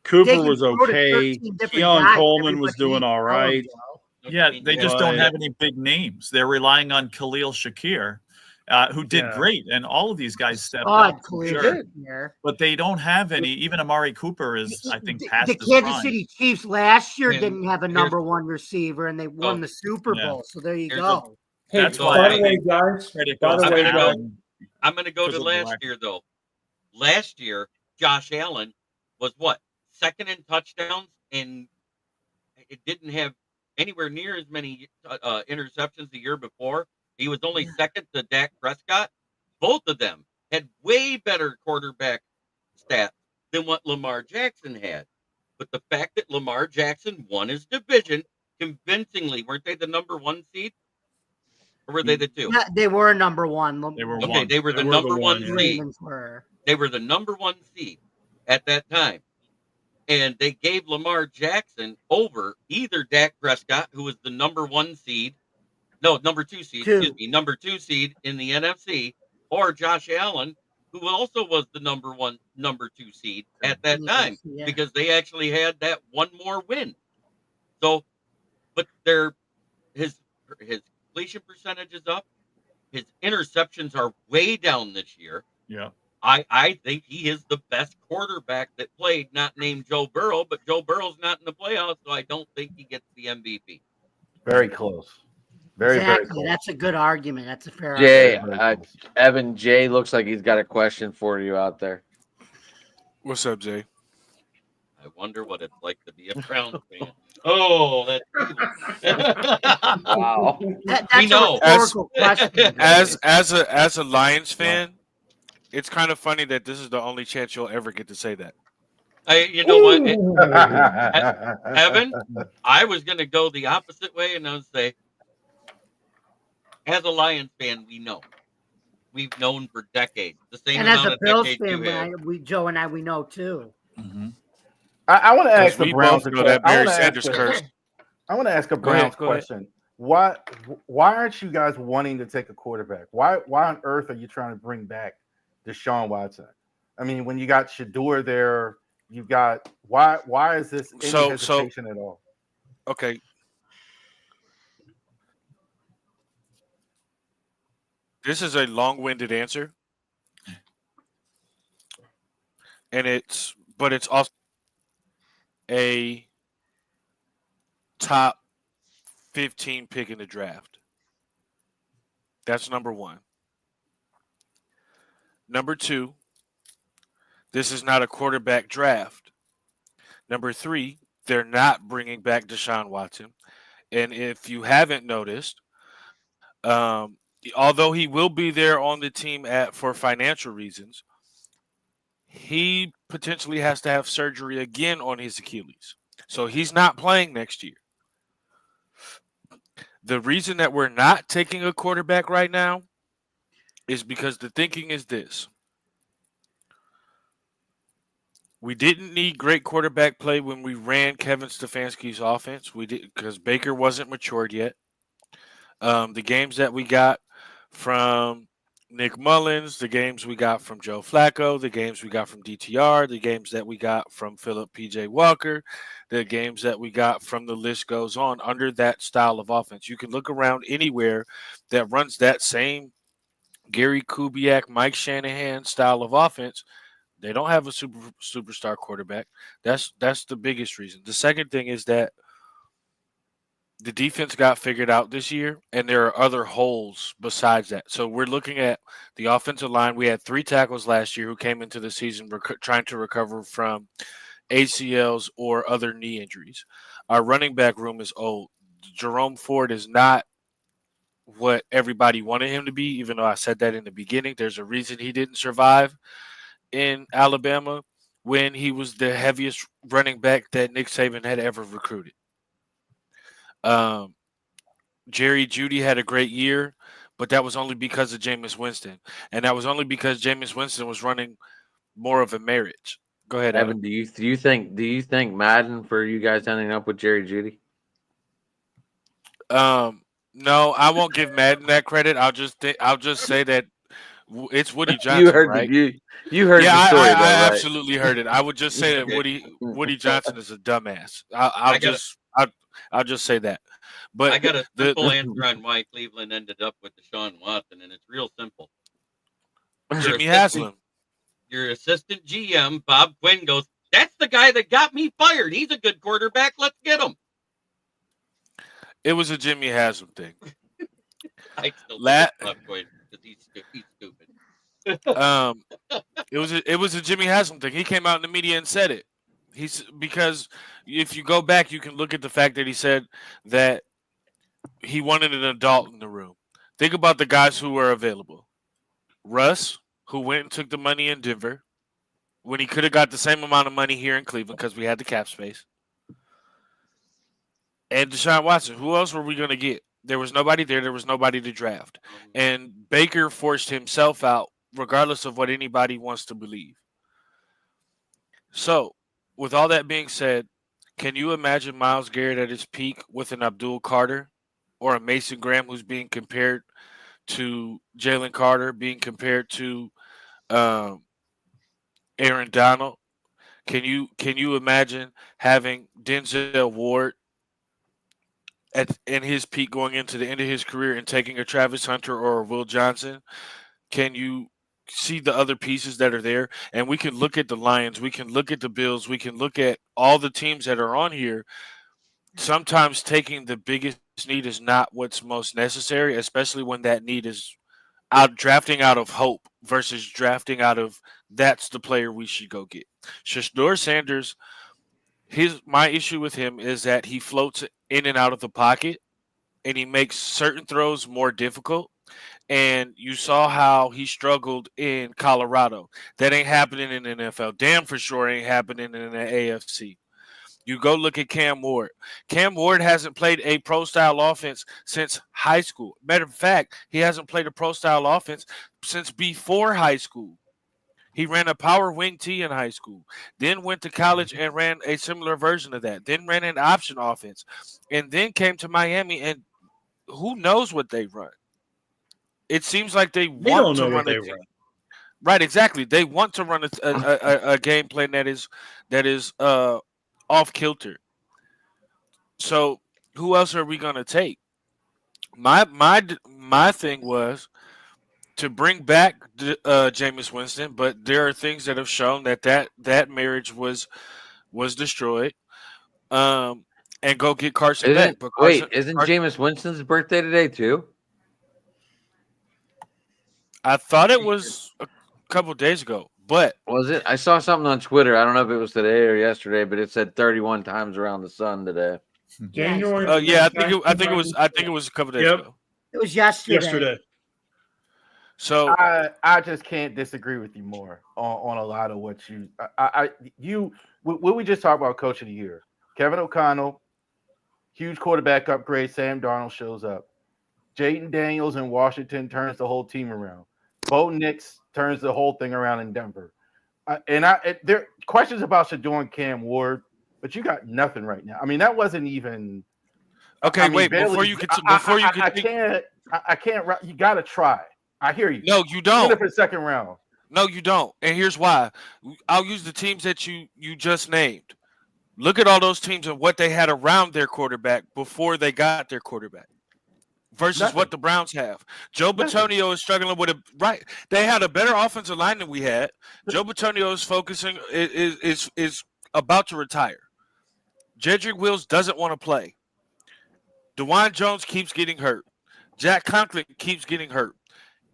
Cooper They can was throw to okay. 13 different Keon guys. Coleman was Everybody doing needs all to right. throw, Yeah, I mean, they just but- don't have any big names. They're relying on Khalil Shakir, who did Yeah. great, and all of these guys stepped Odd, up. for Khalil sure. Shakir. But they don't have any. Even Amari Cooper is, I think, past the his Kansas prime. City Chiefs last year And didn't have a here's- number 1 receiver, and they won Oh, the Super yeah. Bowl. So there you Here's go. Hey, That's by why the way, guys, Credit by goes the to way, I'm guys, Allen. I'm going to go Because to of the last lack- year, though. Last year, Josh Allen was what? Second in touchdowns, and it didn't have anywhere near as many interceptions the year before. He was only second to Dak Prescott. Both of them had way better quarterback stats than what Lamar Jackson had. But the fact that Lamar Jackson won his division convincingly, weren't they the number 1 seed? Or were they the 2? Yeah, they were number 1. They were Okay, one. they were the They were the number one, 1 yeah. seed. Ravens were. They were the number 1 seed at that time. And they gave Lamar Jackson over either Dak Prescott, who was the number 1 seed, number 2 seed, number 2 seed in the NFC, or Josh Allen, who also was the number 2 seed at that time, Yeah. because they actually had that one more win. So, but his completion percentage is up. His interceptions are way down this year. Yeah. I think he is the best quarterback that played, not named Joe Burrow, but Joe Burrow's not in the playoffs, so I don't think he gets the MVP. Very close. Very Exactly. close. That's a good argument. That's a fair Jay, argument. Very close. Evan Jay looks like he's got a question for you out there. What's up, Jay? I wonder what it's like to be a Browns fan. Oh, that's Wow. That's We know. a rhetorical question. As a Lions fan, it's kind of funny that this is the only chance you'll ever get to say that. You know what, Evan? I was going to go the opposite way, and I would say, as a Lions fan, we know. We've known for decades. The same And as amount a of Bills decades you fan, have. Joe and I, we know too. Mm-hmm. I want to ask the We Browns. both know that I Barry wanna ask Sanders the- cursed. I want to ask a Go ahead, Browns go ahead. question. Why aren't you guys wanting to take a quarterback? Why on earth are you trying to bring back Deshaun Watson? I mean, when you got Shador there, you got why is this any So- hesitation at all? Okay. This is a long-winded answer. And it's also a top 15 pick in the draft. That's number one. Number two, this is not a quarterback draft. Number three, they're not bringing back Deshaun Watson. And if you haven't noticed, although he will be there on the team for financial reasons, he potentially has to have surgery again on his Achilles. So he's not playing next year. The reason that we're not taking a quarterback right now is because the thinking is this. We didn't need great quarterback play when we ran Kevin Stefanski's offense. We did because Baker wasn't matured yet. The games that we got from Nick Mullins, the games we got from Joe Flacco, the games we got from DTR, the games that we got from Philip P.J. Walker, the games that we got from the list goes on under that style of offense. You can look around anywhere that runs that same Gary Kubiak, Mike Shanahan style of offense. They don't have a superstar quarterback. That's the biggest reason. The second thing is that the defense got figured out this year, and there are other holes besides that. So we're looking at the offensive line. We had 3 tackles last year who came into the season trying to recover from ACLs or other knee injuries. Our running back room is old. Jerome Ford is not what everybody wanted him to be, even though I said that in the beginning. There's a reason he didn't survive in Alabama when he was the heaviest running back that Nick Saban had ever recruited. Jerry Jeudy had a great year, but that was only because of Jameis Winston. And that was only because Jameis Winston was running more of a marriage. Go ahead, Adam. Evan, do you think Madden for you guys ending up with Jerry Jeudy? No, I won't give Madden that credit. I'll just say that it's Woody Johnson. You heard right? you heard Yeah, the story, I though, right? absolutely heard it. I would just say that Woody Johnson is a dumbass. I'll just say that. But I got a simple answer on why Cleveland ended up with Deshaun Watson, and it's real simple. Jimmy Haslam. Your assistant GM, Bob Quinn, goes, "That's the guy that got me fired. He's a good quarterback. Let's get him." It was a Jimmy Haslam thing. I still think it's Bob Quinn because he's stupid. It was a Jimmy Haslam thing. He came out in the media and said it. Because if you go back, you can look at the fact that he said that he wanted an adult in the room. Think about the guys who were available. Russ, who went and took the money in Denver when he could have got the same amount of money here in Cleveland because we had the cap space. And Deshaun Watson. Who else were we going to get? There was nobody there. There was nobody to draft. And Baker forced himself out, regardless of what anybody wants to believe. So, with all that being said, can you imagine Myles Garrett at his peak with an Abdul Carter or a Mason Graham who's being compared to Jalen Carter, being compared to Aaron Donald? Can you imagine having Denzel Ward in his peak going into the end of his career and taking a Travis Hunter or a Will Johnson? Can you see the other pieces that are there, and we can look at the Lions, we can look at the Bills, we can look at all the teams that are on here. Sometimes taking the biggest need is not what's most necessary, especially when that need is drafting out of hope versus drafting out of that's the player we should go get. Shedeur Sanders, my issue with him is that he floats in and out of the pocket and he makes certain throws more difficult. And you saw how he struggled in Colorado. That ain't happening in the NFL. Damn for sure ain't happening in the AFC. You go look at Cam Ward. Cam Ward hasn't played a pro-style offense since high school. Matter of fact, he hasn't played a pro-style offense since before high school. He ran a power wing T in high school, then went to college and ran a similar version of that, then ran an option offense, and then came to Miami, and who knows what they run. It seems like they They want don't to know run what they a run. right, exactly. They want to run a game plan that is off kilter. So who else are we gonna take? My thing was to bring back Jameis Winston, but there are things that have shown that marriage was destroyed. And go get Carson back. But Isn't Jameis Winston's birthday today too? I thought it was a couple days ago, but Was it? I saw something on Twitter. I don't know if it was today or yesterday, but it said 31 times around the sun today. January. yeah, I think it was a couple days Yep. ago. It was yesterday. So I just can't disagree with you more on a lot of what what we just talked about coach of the year. Kevin O'Connell, huge quarterback upgrade. Sam Darnold shows up. Jayden Daniels in Washington turns the whole team around. Bo Nix turns the whole thing around in Denver. There are questions about Shedeur and Cam Ward, but you got nothing right now. I mean, that wasn't even okay. Wait, before you continue, I can't. You got to try. I hear you. No, you don't. Even for the second round. No, you don't. And here's why. I'll use the teams that you just named. Look at all those teams and what they had around their quarterback before they got their quarterback versus what the Browns have. Joe Bitonio is struggling with right. They had a better offensive line than we had. Joe Bitonio is focusing is about to retire. Jedrick Wills doesn't want to play. DeJuan Jones keeps getting hurt. Jack Conklin keeps getting hurt.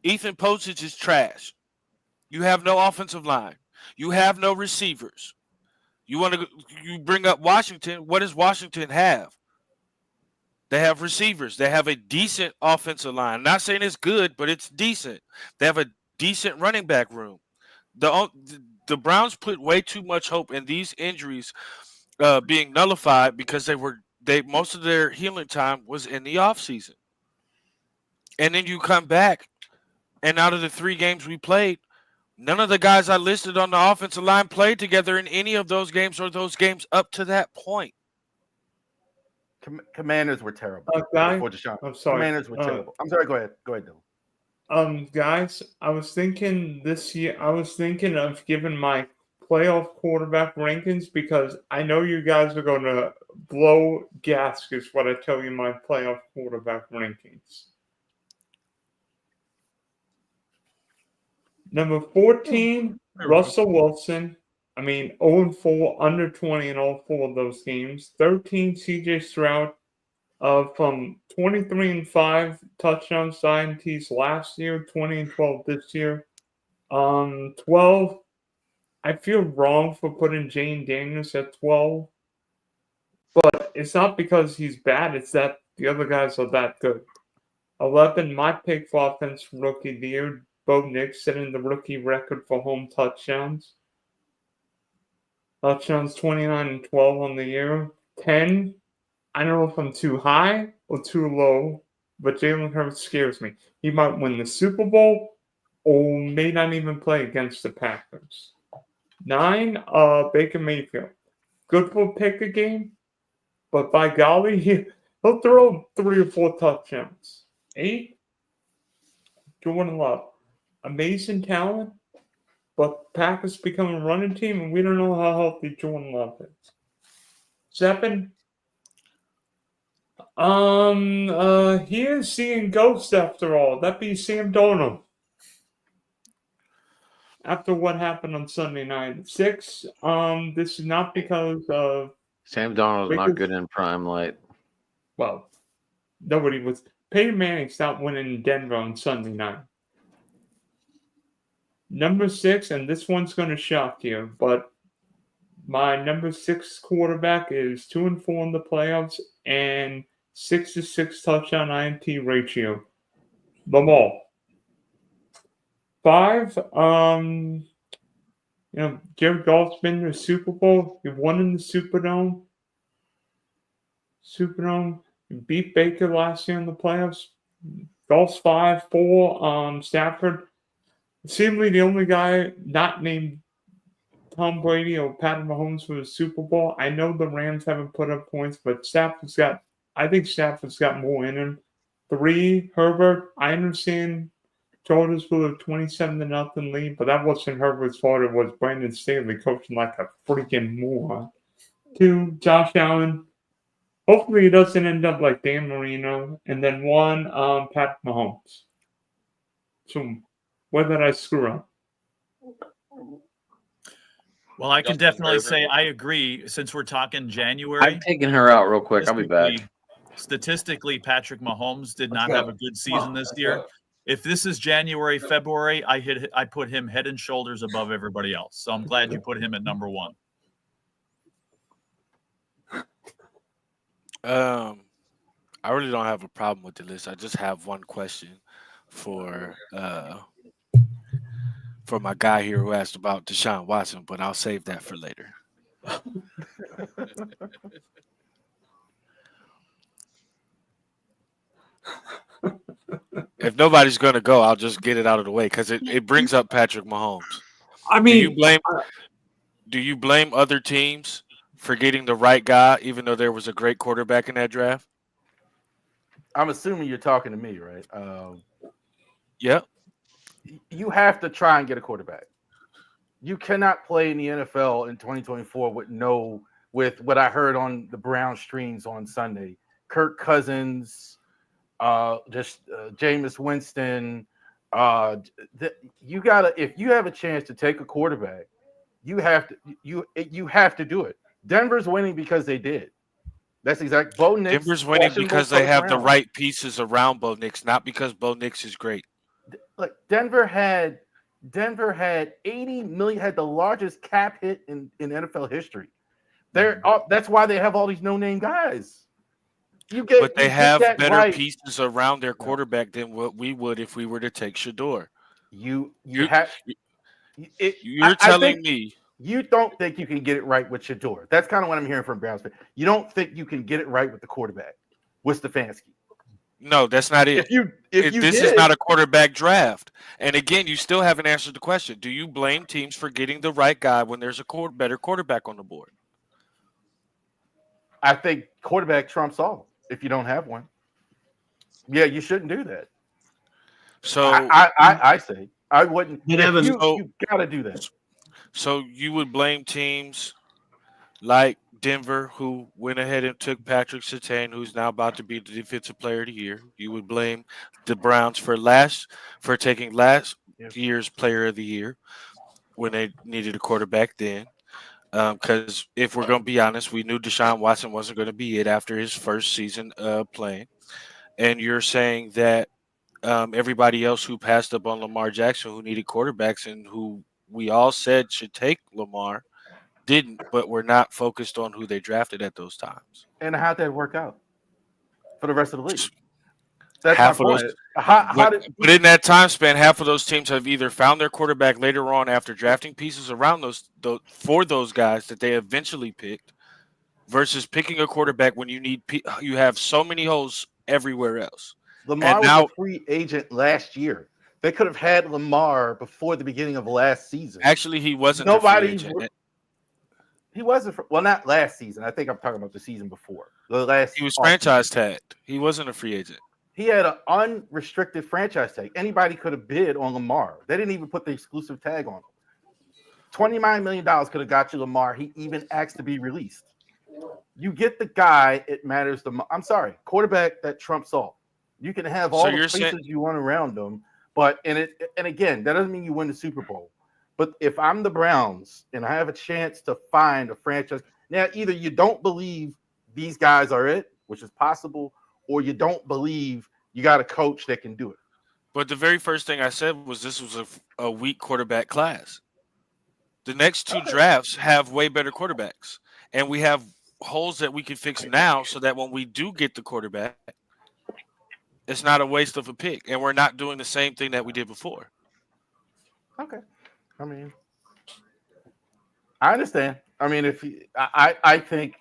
Ethan Postage is trash. You have no offensive line. You have no receivers. You bring up Washington. What does Washington have? They have receivers. They have a decent offensive line. I'm not saying it's good, but it's decent. They have a decent running back room. The Browns put way too much hope in these injuries being nullified because most of their healing time was in the offseason. And then you come back, and out of the 3 games we played, none of the guys I listed on the offensive line played together in any of those games or those games up to that point. Commanders were terrible. Guys, I'm sorry. Commanders were terrible. I'm sorry. Go ahead. Go ahead, Dylan. Guys, I was thinking this year. I was thinking of giving my playoff quarterback rankings because I know you guys are going to blow gaskets when I tell you my playoff quarterback rankings. Number 14, Russell Wilson. 0-4, under 20 in all 4 of those games. 13, CJ Stroud. From 23-5 touchdowns to INTs last year, 20-12 this year. 12, I feel wrong for putting Jayden Daniels at 12. But it's not because he's bad, it's that the other guys are that good. 11, my pick for offensive rookie of the year, Bo Nix, setting the rookie record for home touchdowns. Touchdowns 29-12 on the year. 10, I don't know if I'm too high or too low, but Jalen Hurts scares me. He might win the Super Bowl or may not even play against the Packers. 9, Baker Mayfield. Good for pick a game, but by golly, he'll throw 3 or 4 touchdowns. 8, Jordan Love. Amazing talent, but Packers become a running team, and we don't know how healthy Jordan Love is. 7, he is seeing ghosts after all. That'd be Sam Darnold. after what happened on Sunday night. 6, this is not because of, Sam Darnold's not Because- good in prime light. well, nobody was. Peyton Manning stopped winning in Denver on Sunday night. Number 6, and this one's going to shock you, but my number 6 quarterback is 2-4 in the playoffs and 6-6 touchdown INT ratio. Lamar. 5, Jared Goff's been to the Super Bowl. He won in the Superdome. He beat Baker last year in the playoffs. Goff's 5-4. Stafford. Seemingly the only guy not named Tom Brady or Patrick Mahomes for the Super Bowl. I know the Rams haven't put up points, but I think Stafford's got more in him. 3, Herbert. I understand Chargers with a 27-0 lead, but that wasn't Herbert's fault. It was Brandon Staley coaching like a freaking moron. 2, Josh Allen. Hopefully he doesn't end up like Dan Marino. And then 1, Patrick Mahomes. So where did I screw up? Well, I can Justin definitely Herbert. say I agree. Since we're talking January, I'm taking her out real quick. I'll be back. Statistically, Patrick Mahomes did not have a good season this year. If this is January, February, I put him head and shoulders above everybody else. So I'm glad you put him at number 1. I really don't have a problem with the list. I just have one question for my guy here who asked about Deshaun Watson, but I'll save that for later. If nobody's going to go, I'll just get it out of the way because it brings up Patrick Mahomes. I Do you blame other teams for getting the right guy, even though there was a great quarterback in that draft? I'm assuming you're talking to me, right? Yep. You have to try and get a quarterback. You cannot play in the NFL in 2024 with what I heard on the Brown streams on Sunday. Kirk Cousins, Jameis Winston. You gotta, if you have a chance to take a quarterback, you have to do it. Denver's winning because they did. That's exact. Bo Nix. Denver's winning because they have the right pieces around Bo Nix, not because Bo Nix is great. Like Denver had 80 million, had the largest cap hit in NFL history. That's why they have all these no-name guys. But they have better right. pieces around their quarterback than what we would if we were to take Shador. You're telling me you don't think you can get it right with Shador. That's kind of what I'm hearing from Browns fans. You don't think you can get it right with the quarterback, with Stefanski. No, that's not it. This is not a quarterback draft. And again, you still haven't answered the question. Do you blame teams for getting the right guy when there's a better quarterback on the board? I think quarterback trumps all if you don't have one. Yeah, you shouldn't do that. So I say I wouldn't. But Evan, you got to do that. So you would blame teams like Denver, who went ahead and took Patrick Surtain, who's now about to be the Defensive Player of the Year. You would blame the Browns for taking last year's Player of the Year when they needed a quarterback then. Because if we're going to be honest, we knew Deshaun Watson wasn't going to be it after his first season playing. And you're saying that everybody else who passed up on Lamar Jackson, who needed quarterbacks and who we all said should take Lamar, didn't, but we're not focused on who they drafted at those times. And how'd that work out for the rest of the league? That's half my of point. those, but in that time span, half of those teams have either found their quarterback later on after drafting pieces around those guys that they eventually picked, versus picking a quarterback when you have so many holes everywhere else. Lamar was a free agent last year. They could have had Lamar before the beginning of last season. Actually, he wasn't. He wasn't. Not last season. I think I'm talking about the season before. He was franchise tagged. He wasn't a free agent. He had an unrestricted franchise tag. Anybody could have bid on Lamar. They didn't even put the exclusive tag on him. $29 million could have got you Lamar. He even asked to be released. You get the guy, it matters the most. I'm sorry, quarterback that trumps all. You can have all the pieces you want around them, but and again, that doesn't mean you win the Super Bowl. But if I'm the Browns and I have a chance to find a franchise, now either you don't believe these guys are it, which is possible, or you don't believe you got a coach that can do it. But the very first thing I said was this was a weak quarterback class. The next two drafts have way better quarterbacks, and we have holes that we can fix now so that when we do get the quarterback, it's not a waste of a pick, and we're not doing the same thing that we did before. Okay. I mean, I understand. I mean, I think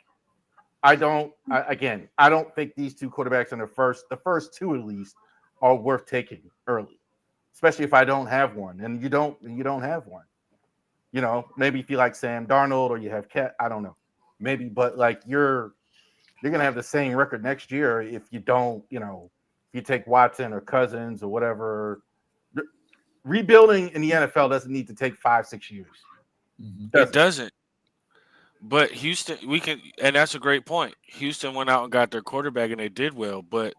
I don't think these two quarterbacks in the first two at least are worth taking early, especially if I don't have one, and you don't have one. You know, maybe if you like Sam Darnold or you have Cat, I don't know, maybe, but like you're gonna have the same record next year if you don't, you know, if you take Watson or Cousins or whatever. Rebuilding in the NFL doesn't need to take 5-6 years. It doesn't. But Houston, and that's a great point. Houston went out and got their quarterback, and they did well. But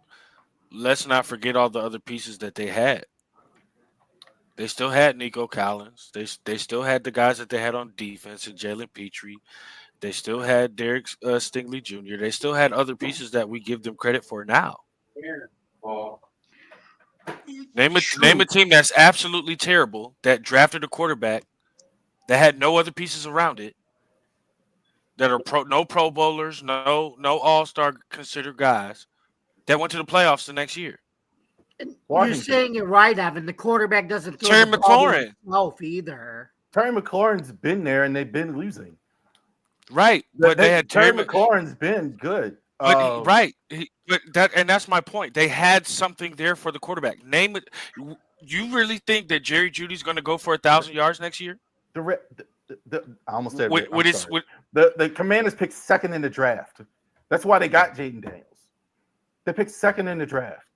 let's not forget all the other pieces that they had. They still had Nico Collins. They still had the guys that they had on defense, and Jalen Petrie. They still had Derek Stingley Jr. They still had other pieces that we give them credit for now. Name a team that's absolutely terrible that drafted a quarterback that had no other pieces around it, that are no Pro Bowlers, no All-Star considered guys that went to the playoffs the next year. You're saying it right, Evan. The quarterback doesn't throw Terry the ball to McLaurin. himself either. Terry McLaurin's been there and they've been losing. Right, but they had Terry McLaurin's been good. But right, that's my point. They had something there for the quarterback. Name it. You really think that Jerry Jeudy's going to go for 1,000 yards next year? I almost said the Commanders picked second in the draft. That's why they got Jaden Daniels. They picked second in the draft.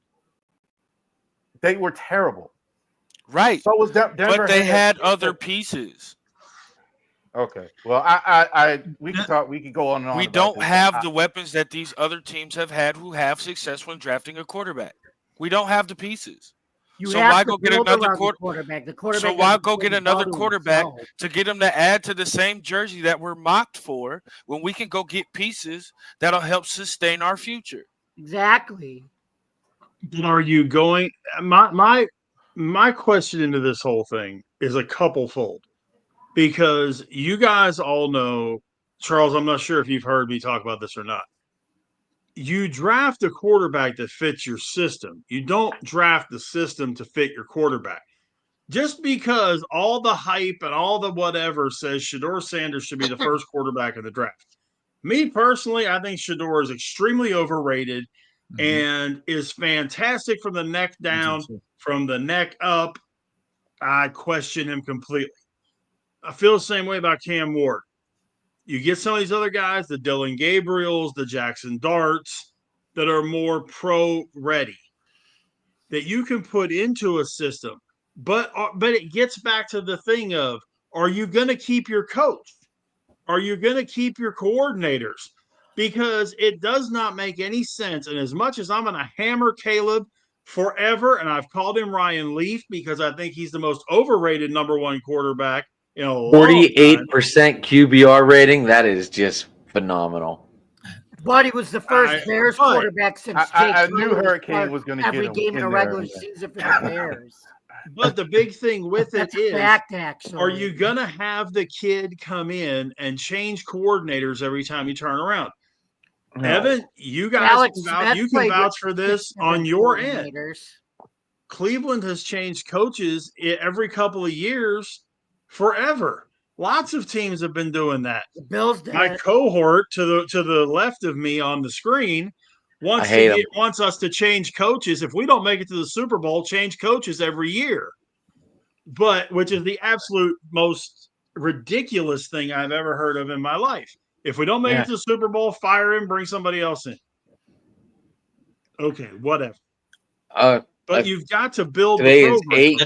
They were terrible. Right. So was Denver. But they had other pieces. Okay. Well, we can talk. We can go on and on. We don't have the weapons that these other teams have had who have success when drafting a quarterback. We don't have the pieces. So why go get another quarterback? So why go get another quarterback to get them to add to the same jersey that we're mocked for when we can go get pieces that'll help sustain our future? Exactly. But are you going? My question into this whole thing is a couple fold, because you guys all know, Charles, I'm not sure if you've heard me talk about this or not. You draft a quarterback that fits your system. You don't draft the system to fit your quarterback. Just because all the hype and all the whatever says Shedeur Sanders should be the first quarterback in the draft. Me personally, I think Shedeur is extremely overrated and is fantastic from the neck down, from the neck up. I question him completely. I feel the same way about Cam Ward. You get some of these other guys, the Dylan Gabriels, the Jackson Darts, that are more pro-ready, that you can put into a system. But it gets back to the thing of, are you going to keep your coach? Are you going to keep your coordinators? Because it does not make any sense. And as much as I'm going to hammer Caleb forever, and I've called him Ryan Leaf because I think he's the most overrated number one quarterback in a long 48% QBR rating. That is just phenomenal. But he was the first Bears quarterback since I knew Hurricane was going to get every game in a regular season for the Bears. But the big thing with it is, actually, are you going to have the kid come in and change coordinators every time you turn around? No. Evan, you guys can vouch for this on your end. Cleveland has changed coaches every couple of years forever. Lots of teams have been doing that. The Bills did. My cohort to the left of me on the screen wants us to change coaches. If we don't make it to the Super Bowl, change coaches every year. Which is the absolute most ridiculous thing I've ever heard of in my life. If we don't make it to the Super Bowl, fire him, bring somebody else in. Okay, whatever. But you've got to build today the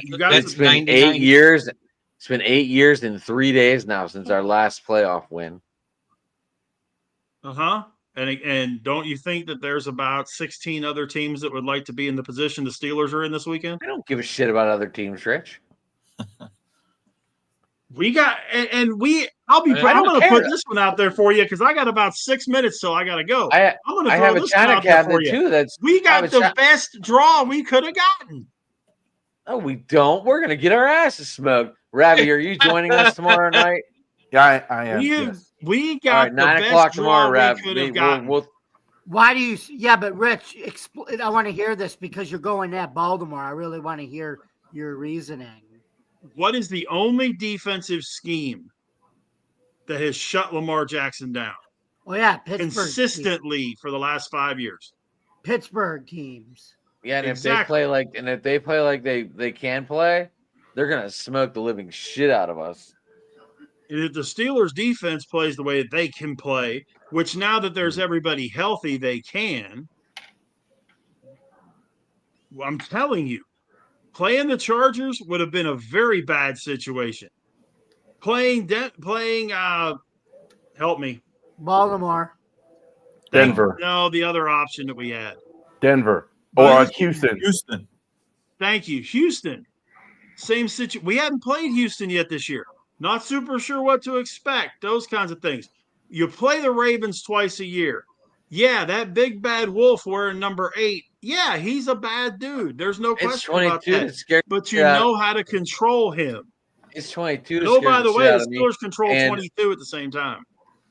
program. It's been 8 years. It's been 8 years and 3 days now since our last playoff win. And don't you think that there's about 16 other teams that would like to be in the position the Steelers are in this weekend? I don't give a shit about other teams, Rich. We got and we. I'm I don't going to care. put this one out there for you because I got about 6 minutes till I got to go. I'm going to I throw have a this one China out there for cabinet you. too. We got the best draw we could have gotten. No, we don't. We're gonna get our asses smoked. Ravi, are you joining us tomorrow night? Yeah, I am. Yes. We got All right, the 9 best o'clock draw tomorrow, we Rav. could have gotten. Why do you? Yeah, but Rich, I want to hear this because you're going at Baltimore. I really want to hear your reasoning. What is the only defensive scheme that has shut Lamar Jackson down Well, yeah, Pittsburgh consistently for the last 5 years? Pittsburgh teams. Yeah, and Exactly. if they play like they can play, they're gonna smoke the living shit out of us. And if the Steelers defense plays the way that they can play, which now that there's everybody healthy, they can. Well, I'm telling you, playing the Chargers would have been a very bad situation. Playing help me. Baltimore. Denver. No, the other option that we had. Denver. Or Houston. Houston. Thank you. Houston. Same situation. We haven't played Houston yet this year. Not super sure what to expect. Those kinds of things. You play the Ravens twice a year. Yeah, that big bad wolf wearing number 8. Yeah, he's a bad dude. There's no It's question about 22 that. to scare But you the shit out of- know how to control him. It's 22 to Oh, scare by the shit way, out the of me. Steelers control And- 22 at the same time.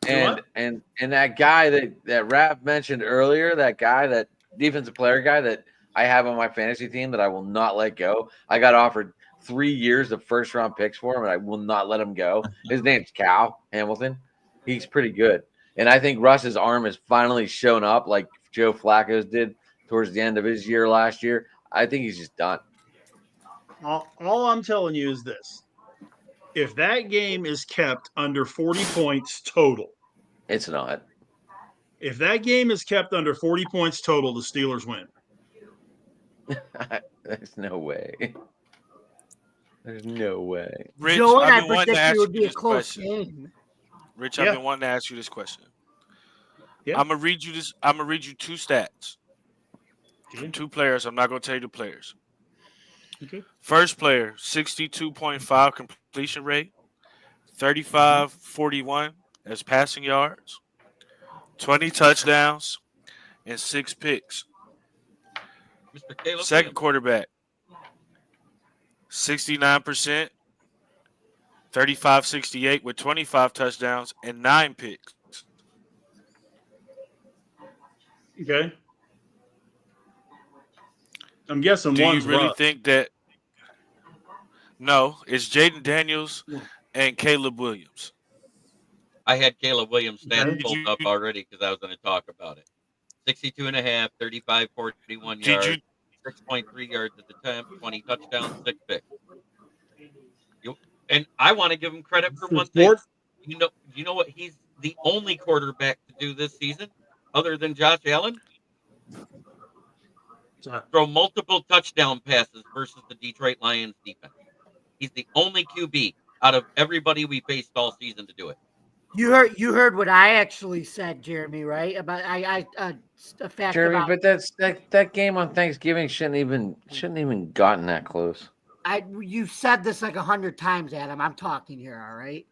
And that guy that Rav mentioned earlier, that guy, that defensive player guy that I have on my fantasy team that I will not let go. I got offered 3 years of first round picks for him, and I will not let him go. His name's Cal Hamilton. He's pretty good. And I think Russ's arm has finally shown up like Joe Flacco's did towards the end of his year last year. I think he's just done. All I'm telling you is this. If that game is kept under 40 points total, It's not. if that game is kept under 40 points total, the Steelers win. There's no way. There's no way. Rich, Joe and I I've been wanting to predicted ask it would you be a this close question. game. Rich, Yeah. I've been wanting to ask you this question. Yeah. I'm gonna read you this. I'm gonna read you 2 stats from 2 players. I'm not gonna tell you the players. Okay. First player, 62.5 completion rate, 35-41 as passing yards, 20 touchdowns, and 6 picks. Mr. Caleb. Second quarterback, 69%, 35-68 with 25 touchdowns and 9 picks. Okay. I'm guessing Do you one's really Russ. think that? No, it's Jaden Daniels and Caleb Williams. I had Caleb Williams stats Did pulled up already because I was going to talk about it. 62.5, 35, 41 Did yards, you? 6.3 yards at the time, 20 touchdowns, 6 picks. And I want to give him credit for one thing. You know what? He's the only quarterback to do this season, other than Josh Allen, throw multiple touchdown passes versus the Detroit Lions defense. He's the only QB out of everybody we faced all season to do it. You heard what I actually said, Jeremy, right? About a fact Jeremy, about but that game on Thanksgiving shouldn't even gotten that close. you said this like 100 times, Adam. I'm talking here, all right?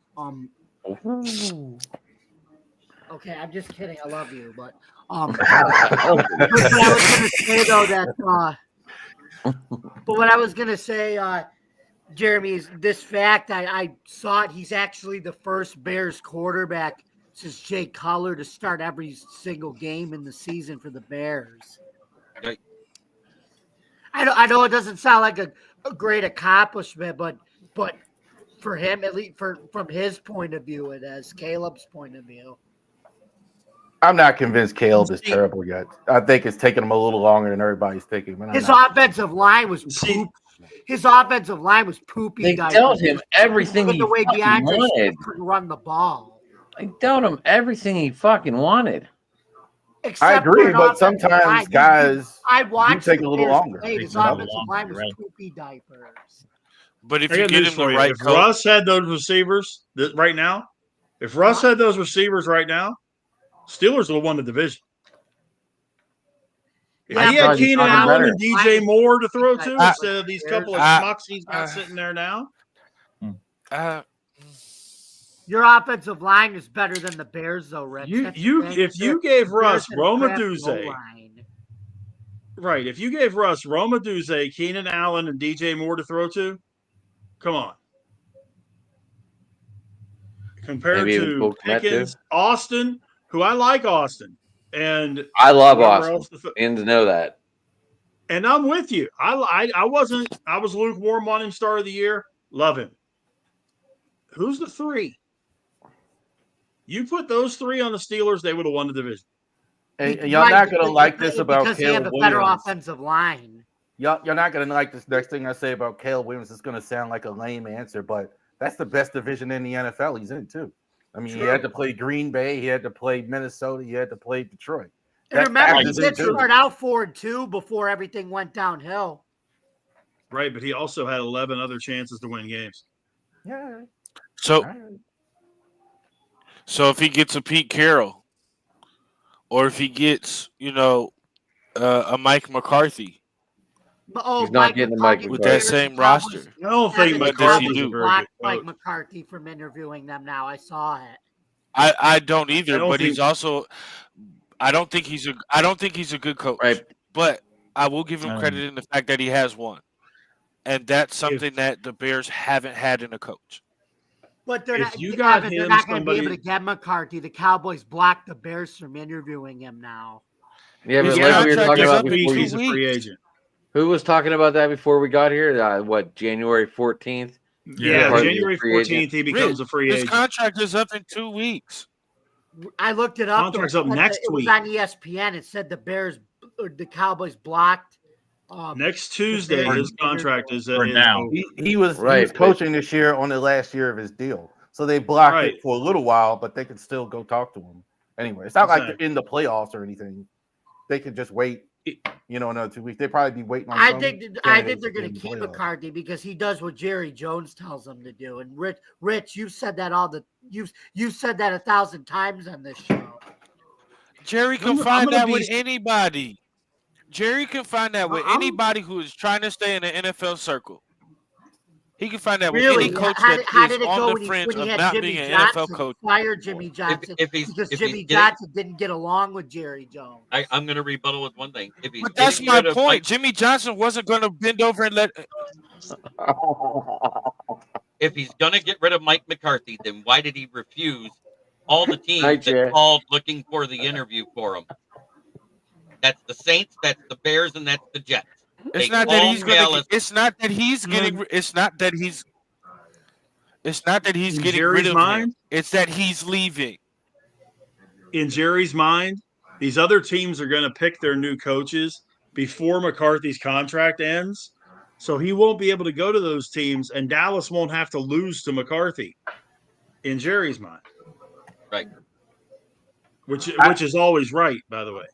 Okay, I'm just kidding. I love you, but but what I was gonna say though that but what I was gonna say, Jeremy, is this fact I saw it. He's actually the first Bears quarterback since Jay Cutler to start every single game in the season for the Bears. Right. I know it doesn't sound like a great accomplishment, but for him, at least from his point of view, it is Caleb's point of view. I'm not convinced Caleb is terrible yet. I think it's taking him a little longer than everybody's thinking. But His offensive line was His offensive line was poopy. They dealt him everything Look at he the way fucking DeAndre wanted. Swift couldn't run the ball. They dealt him everything he fucking wanted. I Except for agree, an but offensive sometimes line. guys I watched take the a little Bears longer. play. His Takes a little offensive longer, line was right. poopy diapers. But if I you got get news him for the you. right If coach, Russ had those receivers right now, if Russ had those receivers right now, Steelers would have won the division. If Yeah, he had but he's Keenan talking Allen better. and DJ Moore to throw to I- instead of these couple of I- schmucks he's got sitting there now, Your offensive line is better than the Bears, though, Rich. That's the thing. If you gave The Russ Bears had a crappy Romaduzzi, O-line. right? If you gave Russ Romaduzzi, Keenan Allen, and DJ Moore to throw to, come on. Compared Maybe even to Cole Kmet, too. Pickens, Austin, who I like Austin, and I love whoever Austin. else And to know that. and I'm with you. I was lukewarm on him start of the year. Love him. Who's the three? You put those three on the Steelers, they would have won the division. And y'all not gonna like this about because they have Caleb a better Williams. offensive line. You're not gonna like this next thing I say about Caleb Williams. It's gonna sound like a lame answer, but that's the best division in the NFL he's in too. I mean, he had to play Green Bay, he had to play Minnesota, he had to play Detroit. And remember, he is did it, too. start out 4-2 before everything went downhill. Right, but he also had 11 other chances to win games. Yeah. So, all right. so if he gets a Pete Carroll, or if he gets, a Mike McCarthy But, oh, He's not getting the Mike with McCarthy. that same roster, I don't think What does he McCarthy's do? a very blocked good Mike coach. McCarthy from interviewing them now. I saw it. I don't either. I don't But he's think- also, I don't think he's a good coach. Right. But I will give him credit in the fact that he has won, and that's something that the Bears haven't had in a coach. But they're If not, you got Evan, they're him, not going to be able somebody- to get McCarthy. The Cowboys blocked the Bears from interviewing him now. Yeah, His but like we were contract talking is about up in before, 2 He's a free weeks. agent. who was talking about that before we got here? January 14th? Yeah, Part of the January free agent. 14th, he becomes a free His agent. contract is up in 2 weeks. I looked it up. Contract's though. up next It was week. on ESPN. It said the Bears or the Cowboys blocked. Next Tuesday, For- his contract is for is now. over. He was Right, but- coaching this year on the last year of his deal. So they blocked Right. it for a little while, but they could still go talk to him. Anyway, it's not like Exactly. they're in the playoffs or anything. They could just wait, another 2 weeks. They'd probably be waiting on I some think candidates they're going in to the keep playoffs. McCarthy because he does what Jerry Jones tells him to do. And Rich, you've said that you've said that 1,000 times on this show. Jerry can I'm find gonna that be- with anybody. Jerry can find that with I'm- anybody who is trying to stay in the NFL circle. He can find that with Really? any coach How that did is it on go the when he fringe of had not Jimmy being an Johnson? NFL coach. Fired Jimmy Johnson if he's because if Jimmy he's getting, Johnson didn't get along with Jerry Jones. I'm going to rebuttal with one thing. If he's But that's getting my rid of point. Mike- Jimmy Johnson wasn't going to bend over and let. if he's going to get rid of Mike McCarthy, then why did he refuse all the teams Hi, Jay. that called looking for the interview for him? That's the Saints, that's the Bears, and that's the Jets. It's They not that called he's going Dallas. to. It's not that he's getting. It's not that he's. It's not that he's In getting Jerry's rid of mind? him. It's that he's leaving. In Jerry's mind, these other teams are going to pick their new coaches before McCarthy's contract ends. So he won't be able to go to those teams, and Dallas won't have to lose to McCarthy. In Jerry's mind, Right. which is always right, by the way.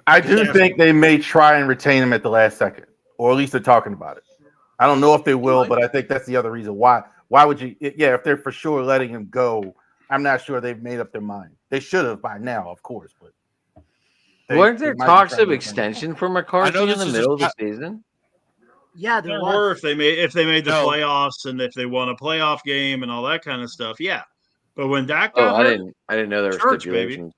I do Yeah. think they may try and retain him at the last second, or at least they're talking about it. I don't know if they will, but I think that's the other reason why. Why would you? Yeah, if they're for sure letting him go, I'm not sure they've made up their mind. They should have by now, of course. But Weren't there might be talks trying of to- extension for McCarthy in this the is middle of the a- season? Yeah, there There was. were if they made the No. playoffs and if they won a playoff game and all that kind of stuff. Yeah, but when Dak Oh, got I hurt, didn't know there were Church, baby. stipulations.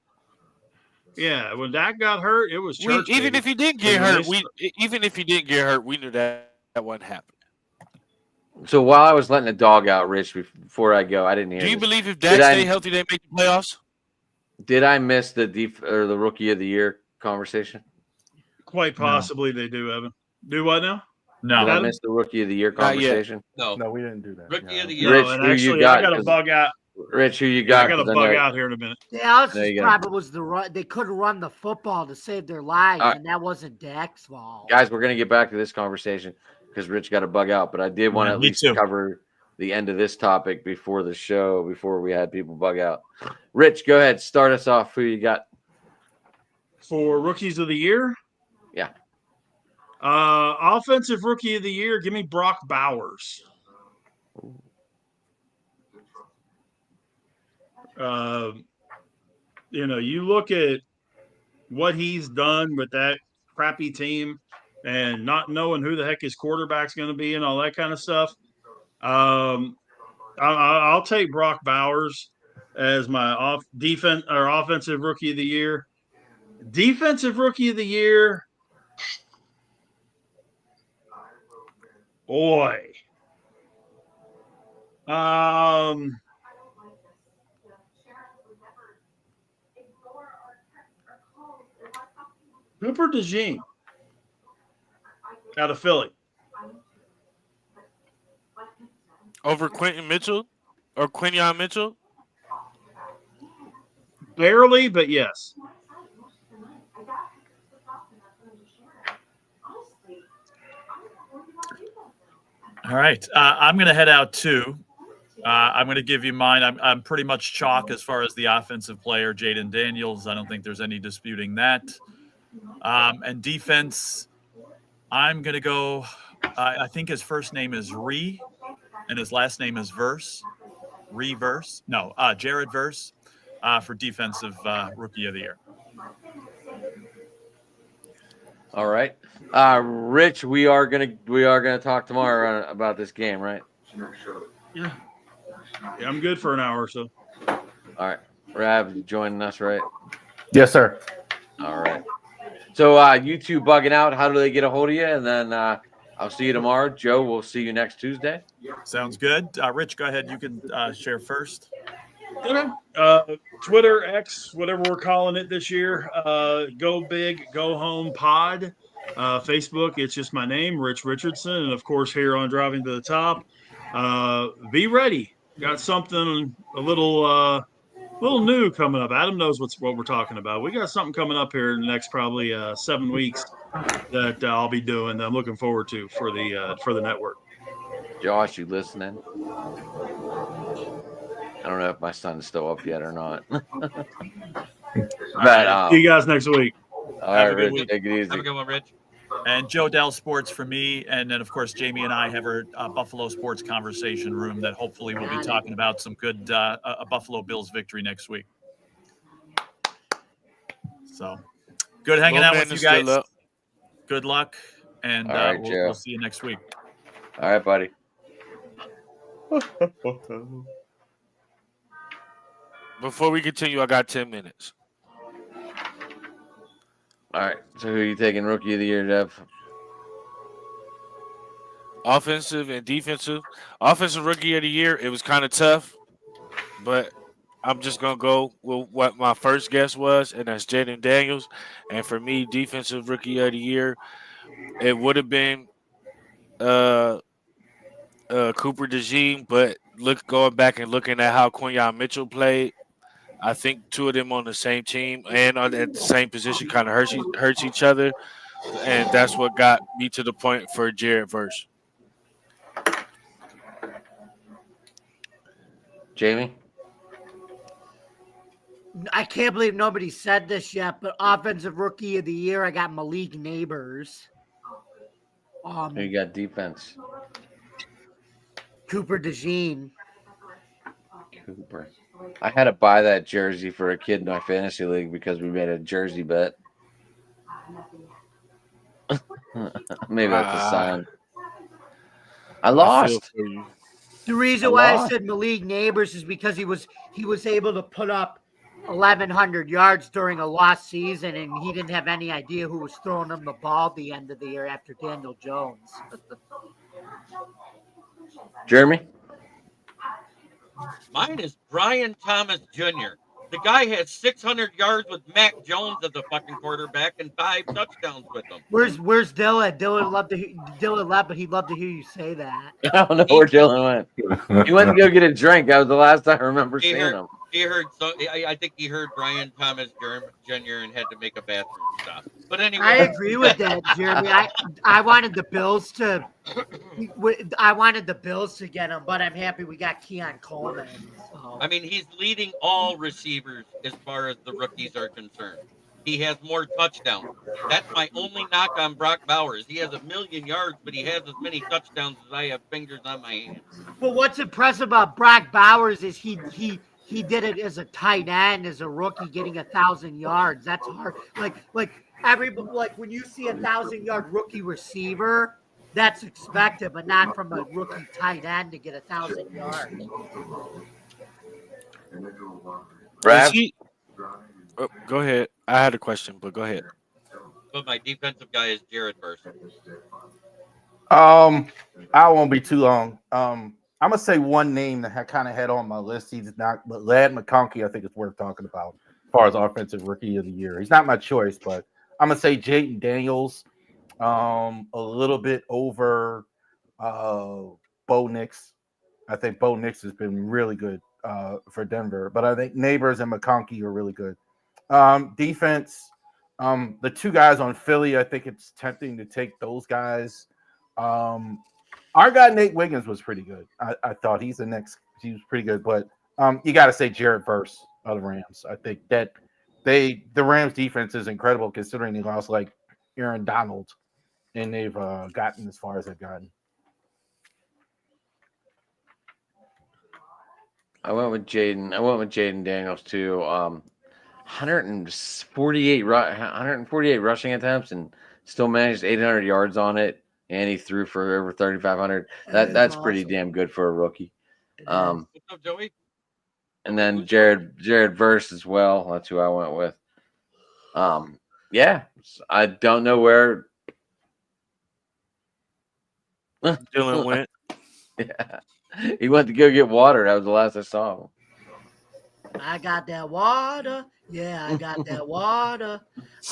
yeah, when Dak got hurt, it was church. Even baby. if he didn't get When hurt, they we knew that wasn't happening. So while I was letting the dog out, Rich, before I go, I didn't hear. Do you this. believe if Did Dak I- stay healthy, they make the playoffs? Did I miss the the rookie of the year conversation? Quite possibly they do, Evan. Do what now? Did I No, Adam? miss the rookie of the year Not yet. conversation? No. No, we didn't do that. Rookie Yeah. of the year. Rich, No, and who you actually, got? I got to 'Cause- bug out. Rich, who you I got? got to 'Cause I bug know- out here in a minute. Dallas' There you go. problem was the run. They couldn't run the football to save their lives, All right. and that wasn't Dak's fault. Guys, we're gonna get back to this conversation because Rich got to bug out, but I did want to Yeah, at me least too. cover the end of this topic before the show, before we had people bug out. Rich, go ahead, start us off. Who you got? For rookies of the year? Yeah. Offensive rookie of the year, give me Brock Bowers. You look at what he's done with that crappy team and not knowing who the heck his quarterback's going to be and all that kind of stuff. I'll take Brock Bowers. as my offensive rookie of the year. Defensive rookie of the year. Boy. Cooper DeJean out of Philly. Over Quentin Mitchell or Quinion Mitchell? Barely, but yes. All right. I'm going to head out too. I'm going to give you mine. I'm pretty much chalk as far as the offensive player, Jaden Daniels. I don't think there's any disputing that. And defense, I'm going to go. I think his first name is Ree, and his last name is Verse. Reverse. No, Jared Verse for defensive rookie of the year. All right. Rich, we are gonna talk tomorrow about this game, right? Yeah, I'm good for an hour or so. All right. Rav, you joining us, right? Yes, sir. All right. So you two bugging out, how do they get a hold of you? And then I'll see you tomorrow. Joe, we'll see you next Tuesday. Sounds good. Rich, go ahead. You can share first. Okay. Twitter, X, whatever we're calling it this year. Go Big, Go Home Pod. Facebook, it's just my name, Rich Richardson. And of course, here on Driving to the Top, be ready. Got something a little new coming up. Adam knows what we're talking about. We got something coming up here in the next probably 7 weeks that I'll be doing. That I'm looking forward to for the network. Josh, you listening? I don't know if my son's still up yet or not. But see you guys next week. All right, Have a good Rich, week. take it easy. Have a good one, Rich. And Joe Dell Sports for me. And then, of course, Jamie and I have our Buffalo Sports Conversation Room that hopefully we'll be talking about some good a Buffalo Bills victory next week. So good hanging out with you guys. Good luck. And All right, we'll see you next week. All right, buddy. Before we continue, I got 10 minutes. All right. So who are you taking rookie of the year, Jeff? Offensive and defensive. Offensive rookie of the year, it was kind of tough, but I'm just going to go with what my first guess was, and that's Jaden Daniels. And for me, defensive rookie of the year, it would have been Cooper DeJean, but going back and looking at how Quinion Mitchell played, I think two of them on the same team and at the same position kind of hurts each other, and that's what got me to the point for Jared Verse. Jamie? I can't believe nobody said this yet, but offensive rookie of the year, I got Malik Neighbors. Who you got defense? Cooper DeJean. Cooper. I had to buy that jersey for a kid in my fantasy league because we made a jersey bet. Maybe that's a sign. I lost. The reason why I said Malik Neighbors is because he was able to put up 1,100 yards during a lost season, and he didn't have any idea who was throwing him the ball at the end of the year after Daniel Jones. Jeremy? Mine is Brian Thomas Jr. The guy had 600 yards with Mac Jones as a fucking quarterback and 5 touchdowns with him. Where's Dylan? Dylan left, but he'd love to hear you say that. I don't know where Dylan went. He went to go get a drink. That was the last time I remember seeing him. I think he heard Brian Thomas Jr. and had to make a bathroom stop. But anyway, I agree with that, Jeremy. I wanted the Bills to get him, but I'm happy we got Keon Coleman. So. I mean, he's leading all receivers as far as the rookies are concerned. He has more touchdowns. That's my only knock on Brock Bowers. He has 1,000,000 yards, but he has as many touchdowns as I have fingers on my hands. But what's impressive about Brock Bowers is he did it as a tight end, as a rookie, getting 1,000 yards. That's hard. Like when you see 1,000-yard rookie receiver, that's expected, but not from a rookie tight end to get 1,000 yards. Brad? Go ahead. I had a question, but go ahead. But my defensive guy is Jared Verse. I won't be too long. I'm gonna say one name that I kind of had on my list. He's not, but Ladd McConkey, I think it's worth talking about as far as offensive rookie of the year. He's not my choice, but I'm gonna say Jaden Daniels, a little bit over Bo Nix. I think Bo Nix has been really good for Denver, but I think Neighbors and McConkey are really good. Defense, the two guys on Philly, I think it's tempting to take those guys. Our guy Nate Wiggins was pretty good. I thought he was pretty good, but you got to say Jared Verse of the Rams. I think that the Rams defense is incredible considering they lost like Aaron Donald, and they've gotten as far as they've gotten. I went with Jaden Daniels too. 148 rushing attempts and still managed 800 yards on it. And he threw for over 3,500. That's pretty awesome. damn good for a rookie. What's up, Joey? And then Jared Verse as well. That's who I went with. Yeah, I don't know where Dylan went. Yeah, he went to go get water. That was the last I saw him. I got that water. Yeah, I got that water.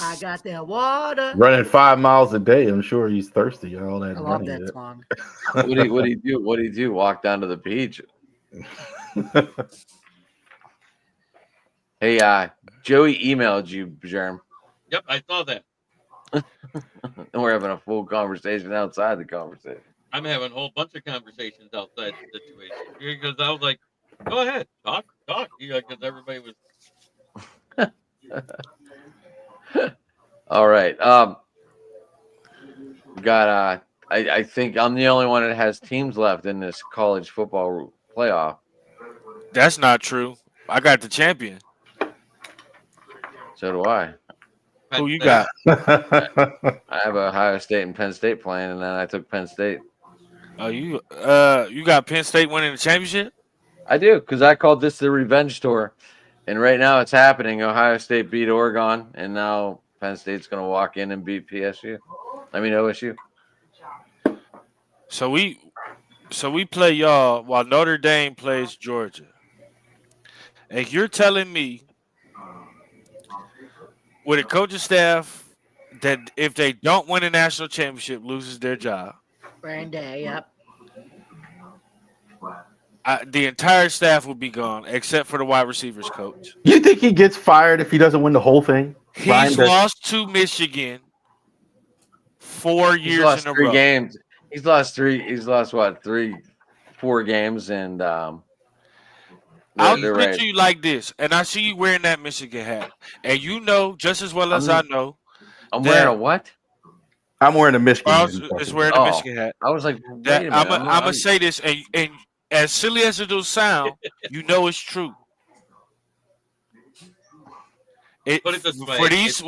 I got that water. Running 5 miles a day, I'm sure he's thirsty. All that I love money. that song. What do he do? What do he do? Walk down to the beach. Hey, Joey emailed you, Jerm. Yep, I saw that. And we're having a full conversation outside the conversation. I'm having a whole bunch of conversations outside the situation because I was like, "Go ahead, talk." Because everybody was. All right. Got I think I'm the only one that has teams left in this college football playoff. That's not true. I got the champion. So do I. Who you got? I have Ohio State and Penn State playing, and then I took Penn State. Oh, you got Penn State winning the championship? I do, because I called this the revenge tour. And right now it's happening. Ohio State beat Oregon, and now Penn State's going to walk in and beat OSU. So we play y'all while Notre Dame plays Georgia. And you're telling me with a coaching staff that if they don't win a national championship, loses their job. Brandy, yep. The entire staff will be gone except for the wide receivers coach. You think he gets fired if he doesn't win the whole thing? He's lost to Michigan 4 He's years lost in a 3 row. games. He's lost 4 games, and I'll they're put right. to you like this, and I see you wearing that Michigan hat, and you know just as well as I know. I'm wearing a what? I'm wearing a Michigan. Charles is wearing a Oh. Michigan hat. I was like, wait a That, minute. I'm gonna say this, and as silly as it do sound, you know it's true. Put it this way, For these,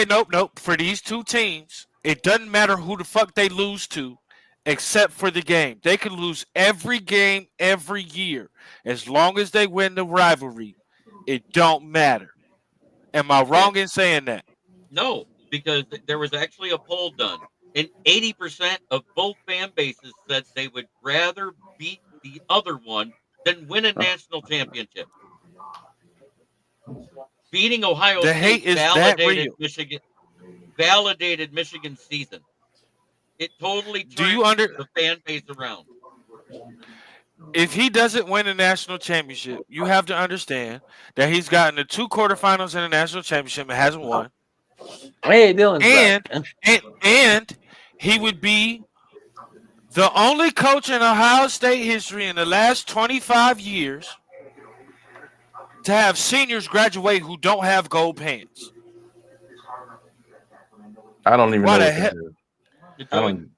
nope. For these two teams, it doesn't matter who the fuck they lose to, except for the game. They can lose every game every year as long as they win the rivalry. It don't matter. Am I wrong in saying that? No, because there was actually a poll done, and 80% of both fan bases said they would rather beat the other one than win a national championship. Beating Ohio The State hate is that real. validated Michigan's season. It totally turned the fan base around. If he doesn't win a national championship, you have to understand that he's gotten the 2 quarterfinals in a national championship and hasn't won. Hey, Dylan. And he would be the only coach in Ohio State history in the last 25 years to have seniors graduate who don't have gold pants. I don't even know. What the What heck?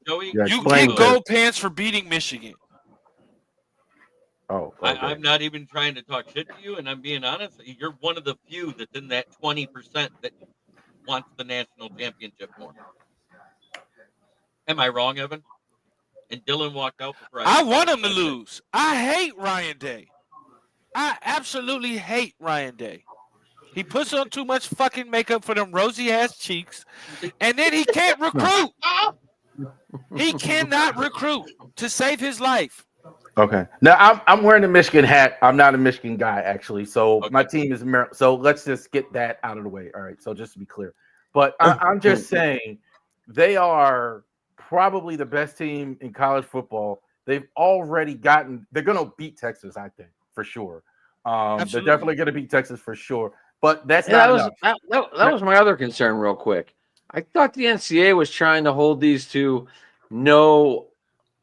Joey, You get gold pants for beating Michigan. Oh, okay. I'm not even trying to talk shit to you, and I'm being honest. You're one of the few that's in that 20% that wants the national championship more. Am I wrong, Evan? And Dylan walked out before I want him to lose. I hate Ryan Day. I absolutely hate Ryan Day. He puts on too much fucking makeup for them rosy ass cheeks, and then he can't recruit. He cannot recruit to save his life. Okay. Now I'm wearing a Michigan hat. I'm not a Michigan guy actually. So my Okay. team is Maryland. So let's just get that out of the way. All right. So just to be clear, but I'm just saying they are probably the best team in college football. They've already gotten. They're going to beat Texas, I think, for sure. They're Absolutely. definitely going to beat Texas for sure. But that's Yeah, not that was enough. that was my other concern, real quick. I thought the NCAA was trying to hold these to no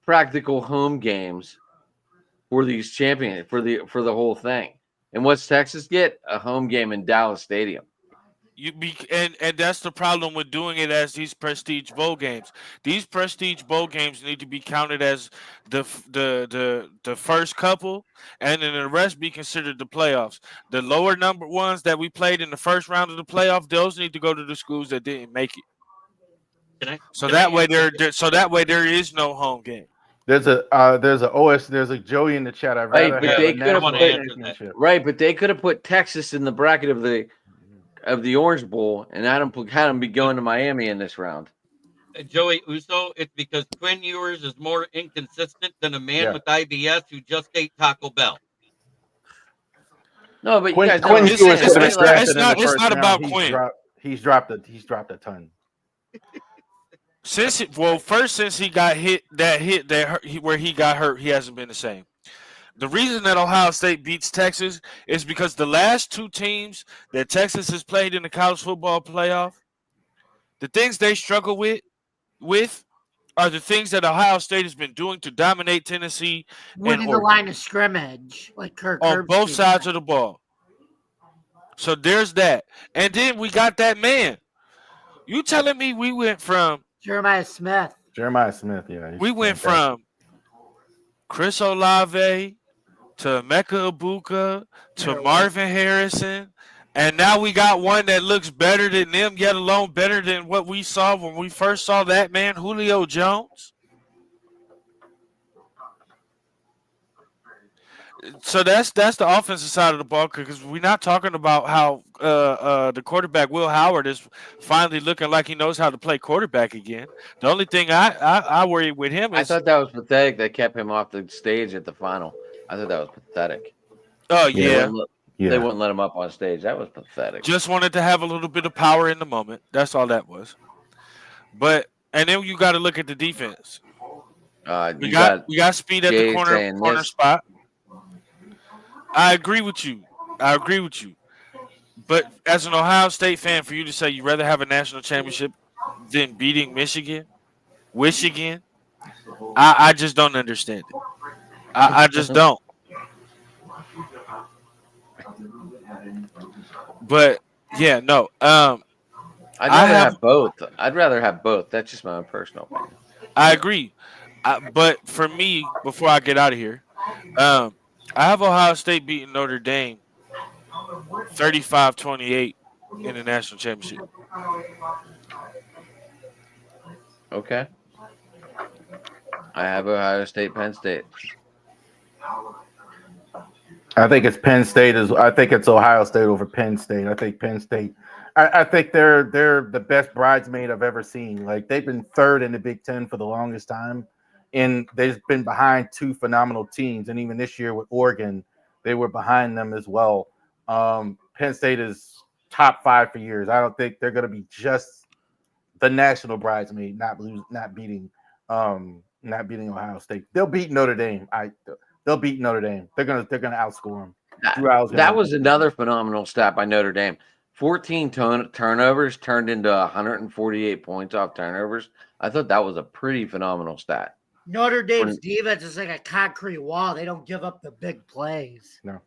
practical home games for these champions for the whole thing. And what's Texas get? A home game in Dallas Stadium. And that's the problem with doing it as these prestige bowl games. These prestige bowl games need to be counted as the first couple, and then the rest be considered the playoffs. The lower number ones that we played in the first round of the playoff, those need to go to the schools that didn't make it. So that way there is no home game. There's a Joey in the chat. I'd Right, rather but have they a could have national put- championship. Right, but they could have put Texas in the bracket of the Orange Bowl and had them be going to Miami in this round. Joey Uso, it's because Quinn Ewers is more inconsistent than a man Yeah. with IBS who just ate Taco Bell. No, but you Quinn guys know what I'm Ewers saying. could have been it's drafted in not- the it's first not round. about Quinn. He's dropped a ton. Since he got hit where he got hurt, he hasn't been the same. The reason that Ohio State beats Texas is because the last two teams that Texas has played in the college football playoff, the things they struggle with are the things that Ohio State has been doing to dominate Tennessee Winning the Oregon. line of scrimmage, like Kirk On both Herbstreit. sides of the ball. So there's that. And then we got that man. You telling me we went from Jeremiah Smith. Jeremiah Smith, yeah. we went from Chris Olave to Emeka Ibuka to Yeah. Marvin Harrison, and now we got one that looks better than them, yet alone better than what we saw when we first saw that man, Julio Jones. So that's the offensive side of the ball, because we're not talking about how the quarterback Will Howard is finally looking like he knows how to play quarterback again. The only thing I worry with him I is thought that was pathetic. They kept him off the stage at the final. I thought that was pathetic. oh They yeah, wouldn't let him up on stage. That was pathetic. just wanted to have a little bit of power in the moment. That's all that was. And then you got to look at the defense. We You got speed at the Jay corner saying this. spot. I agree with you. But as an Ohio State fan, for you to say you'd rather have a national championship than beating Michigan, I just don't understand it. I just don't. But yeah, no. I'd I rather have- have both. I'd rather have both. That's just my own personal opinion. I agree. But for me, before I get out of here, I have Ohio State beating Notre Dame 35-28 in the national championship. Okay. I have Ohio State, Penn State. I think it's Penn State. I think it's Ohio State over Penn State. I think Penn State. I think they're the best bridesmaid I've ever seen. Like, they've been third in the Big Ten for the longest time, and they've been behind two phenomenal teams. And even this year with Oregon, they were behind them as well. Penn State is top 5 for years. I don't think they're going to be just the national bridesmaid, not beating Ohio State. They'll beat Notre Dame. They'll beat Notre Dame. They're gonna outscore them. That was another phenomenal stat by Notre Dame. 14 turnovers turned into 148 points off turnovers. I thought that was a pretty phenomenal stat. Notre Dame's defense is like a concrete wall. They don't give up the big plays. No.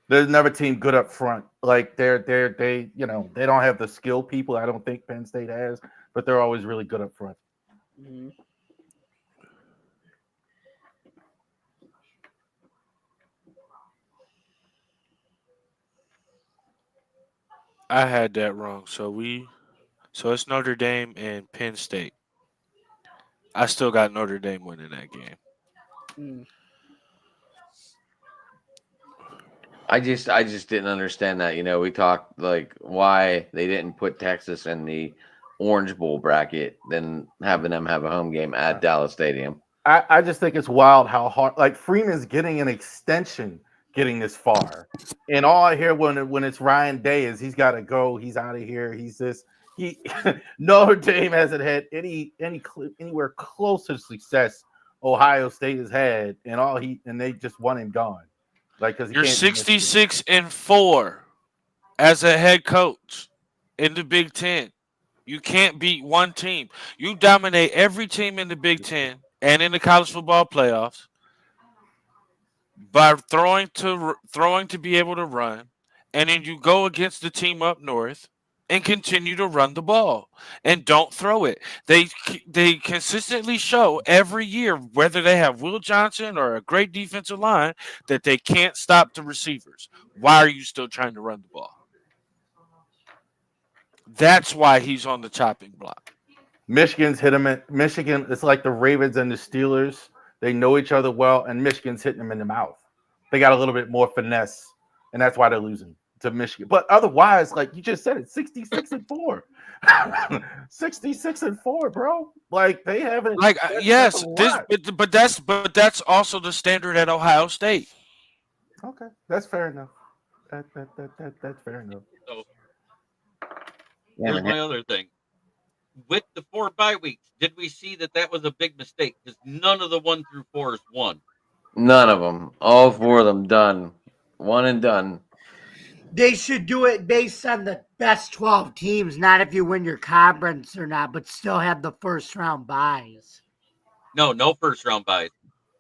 There's another team good up front. Like they don't have the skill people. I don't think Penn State has, but they're always really good up front. Mhm. I had that wrong. So it's Notre Dame and Penn State. I still got Notre Dame winning that game. Mm. I just didn't understand that. We talked like why they didn't put Texas in the Orange Bowl bracket, then having them have a home game at Dallas Stadium. I just think it's wild how hard, like, Freeman's getting an extension, getting this far, and all I hear when it's Ryan Day is he's got to go, he's out of here, he's this. He Notre Dame hasn't had anywhere close to success Ohio State has had, and they just want him gone. Like, because You're 66-4 as a head coach in the Big Ten. You can't beat one team. You dominate every team in the Big Ten and in the college football playoffs by throwing to be able to run, and then you go against the team up north and continue to run the ball and don't throw it. They consistently show every year, whether they have Will Johnson or a great defensive line, that they can't stop the receivers. Why are you still trying to run the ball? That's why he's on the chopping block. Michigan's hit him at Michigan. It's like the Ravens and the Steelers. They know each other well, and Michigan's hitting them in the mouth. They got a little bit more finesse, and that's why they're losing to Michigan. But otherwise, like you just said, it's 66-4. 66-4, bro. Like they haven't. Like yes, that's but that's also the standard at Ohio State. okay. That's fair enough. That's fair enough. So Yeah, here's man. my other thing. With the 4 bye weeks, did we see that was a big mistake? Because none of the 1 through 4s won. None of them. All 4 of them done. One and done. They should do it based on the best 12 teams, not if you win your conference or not, but still have the first round buys. No first round buys.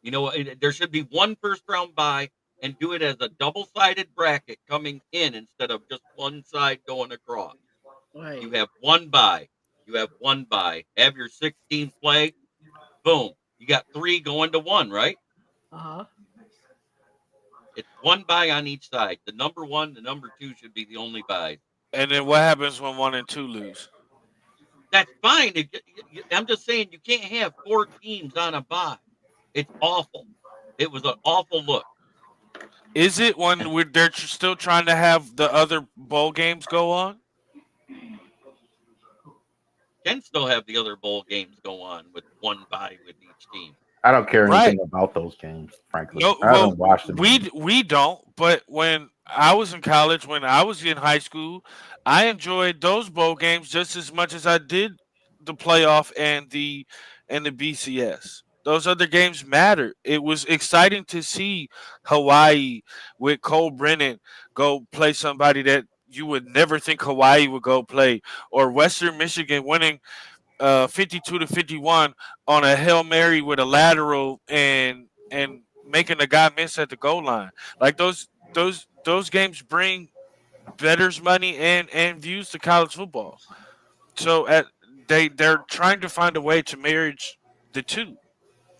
You know what? There should be 1 first round bye and do it as a double-sided bracket coming in instead of just one side going across. Right. You have 1 bye. You have 1 bye. Have your 16 play. Boom. You got 3 going to 1, right? Uh-huh. It's 1 bye on each side. The number 1, the number 2 should be the only bye. And then what happens when 1 and 2 lose? That's fine. I'm just saying you can't have 4 teams on a bye. It's awful. It was an awful look. Is it when they're still trying to have the other bowl games go on? Can still have the other bowl games go on with 1 bye with each team. I don't care Right. anything about those games, frankly. No, I well, don't watch them. we don't. But when I was in college, when I was in high school, I enjoyed those bowl games just as much as I did the playoff and the BCS. Those other games mattered. It was exciting to see Hawaii with Cole Brennan go play somebody that you would never think Hawaii would go play, or Western Michigan winning 52-51 on a Hail Mary with a lateral and making a guy miss at the goal line. Like those games bring bettors money and views to college football. So they're trying to find a way to marriage the two.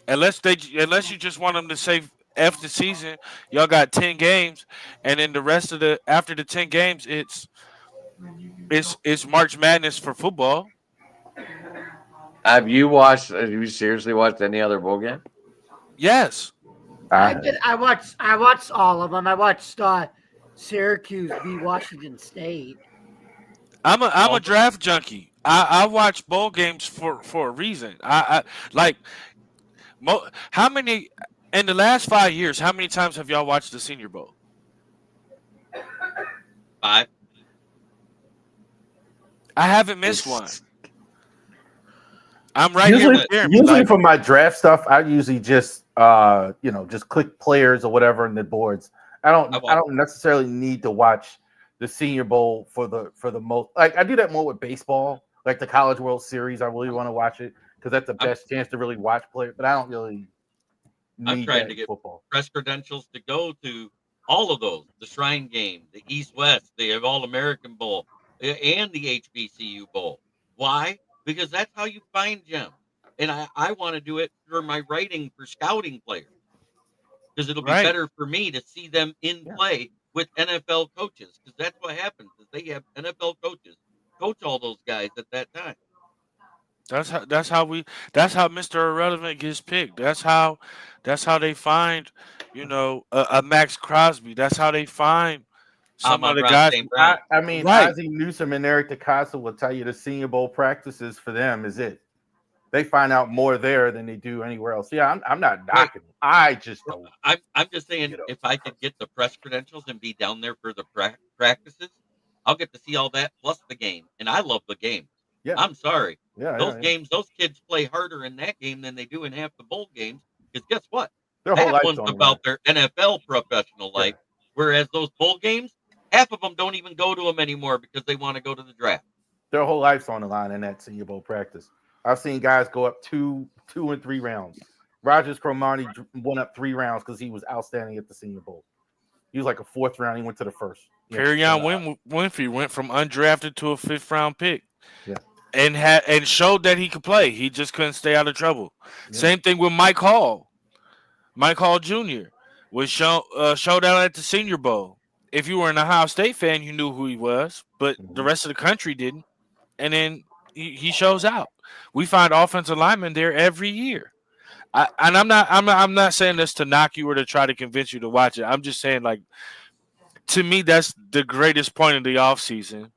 Unless you just want them to say F the season, y'all got 10 games, and then the rest of after the 10 games, it's March Madness for football. Have you seriously watched any other bowl game? Yes. I did. I watched all of them. I watched Syracuse beat Washington State. I'm a draft junkie. I watch bowl games for a reason. How many in the last 5 years? How many times have y'all watched the Senior Bowl? 5. I haven't missed one. I'm right here with Jeremy. Usually for my draft stuff, I usually just just click players or whatever in the boards. I don't necessarily need to watch the Senior Bowl for the most. Like I do that more with baseball, like the College World Series. I really want to watch it because that's the best chance to really watch players. But I don't really need I'm trying that to get football. press credentials to go to all of those: the Shrine Game, the East-West, the All-American Bowl, and the HBCU Bowl. Why? Because that's how you find gems. And I want to do it for my writing for scouting players. Because it'll be better for me to see them in play with NFL coaches. Because that's what happens is they have NFL coaches coach all those guys at that time. That's how Mr. Irrelevant gets picked. That's how they find, a Max Crosby. That's how they find some of the Amon-Ra guys. St. Brown. I mean, Right. Ozzie Newsome and Eric DeCosta will tell you the Senior Bowl practices for them is it. They find out more there than they do anywhere else. Yeah, I'm not knocking it. I just don't. I'm just saying, if I could get the press credentials and be down there for the practices, I'll get to see all that plus the game. And I love the game. Yeah. I'm sorry. Yeah, Those yeah. games, those kids play harder in that game than they do in half the bowl games. Because guess what? Their whole That life's one's on the about line. their NFL professional life. Whereas those bowl games, half of them don't even go to them anymore because they want to go to the draft. Their whole life's on the line in that Senior Bowl practice. I've seen guys go up 2 and 3 rounds. Rogers Cromartie went up 3 rounds because he was outstanding at the Senior Bowl. He was like a 4th round. He went to the 1st. Perrion Winfrey went from undrafted to a 5th round pick. Yeah. And showed that he could play. He just couldn't stay out of trouble. Yeah. Same thing with Mike Hall. Mike Hall Jr. was showed out at the Senior Bowl. If you were an Ohio State fan, you knew who he was, but the rest of the country didn't. And then he shows out. We find offensive linemen there every year. I'm not saying this to knock you or to try to convince you to watch it. I'm just saying, like, to me, that's the greatest point of the offseason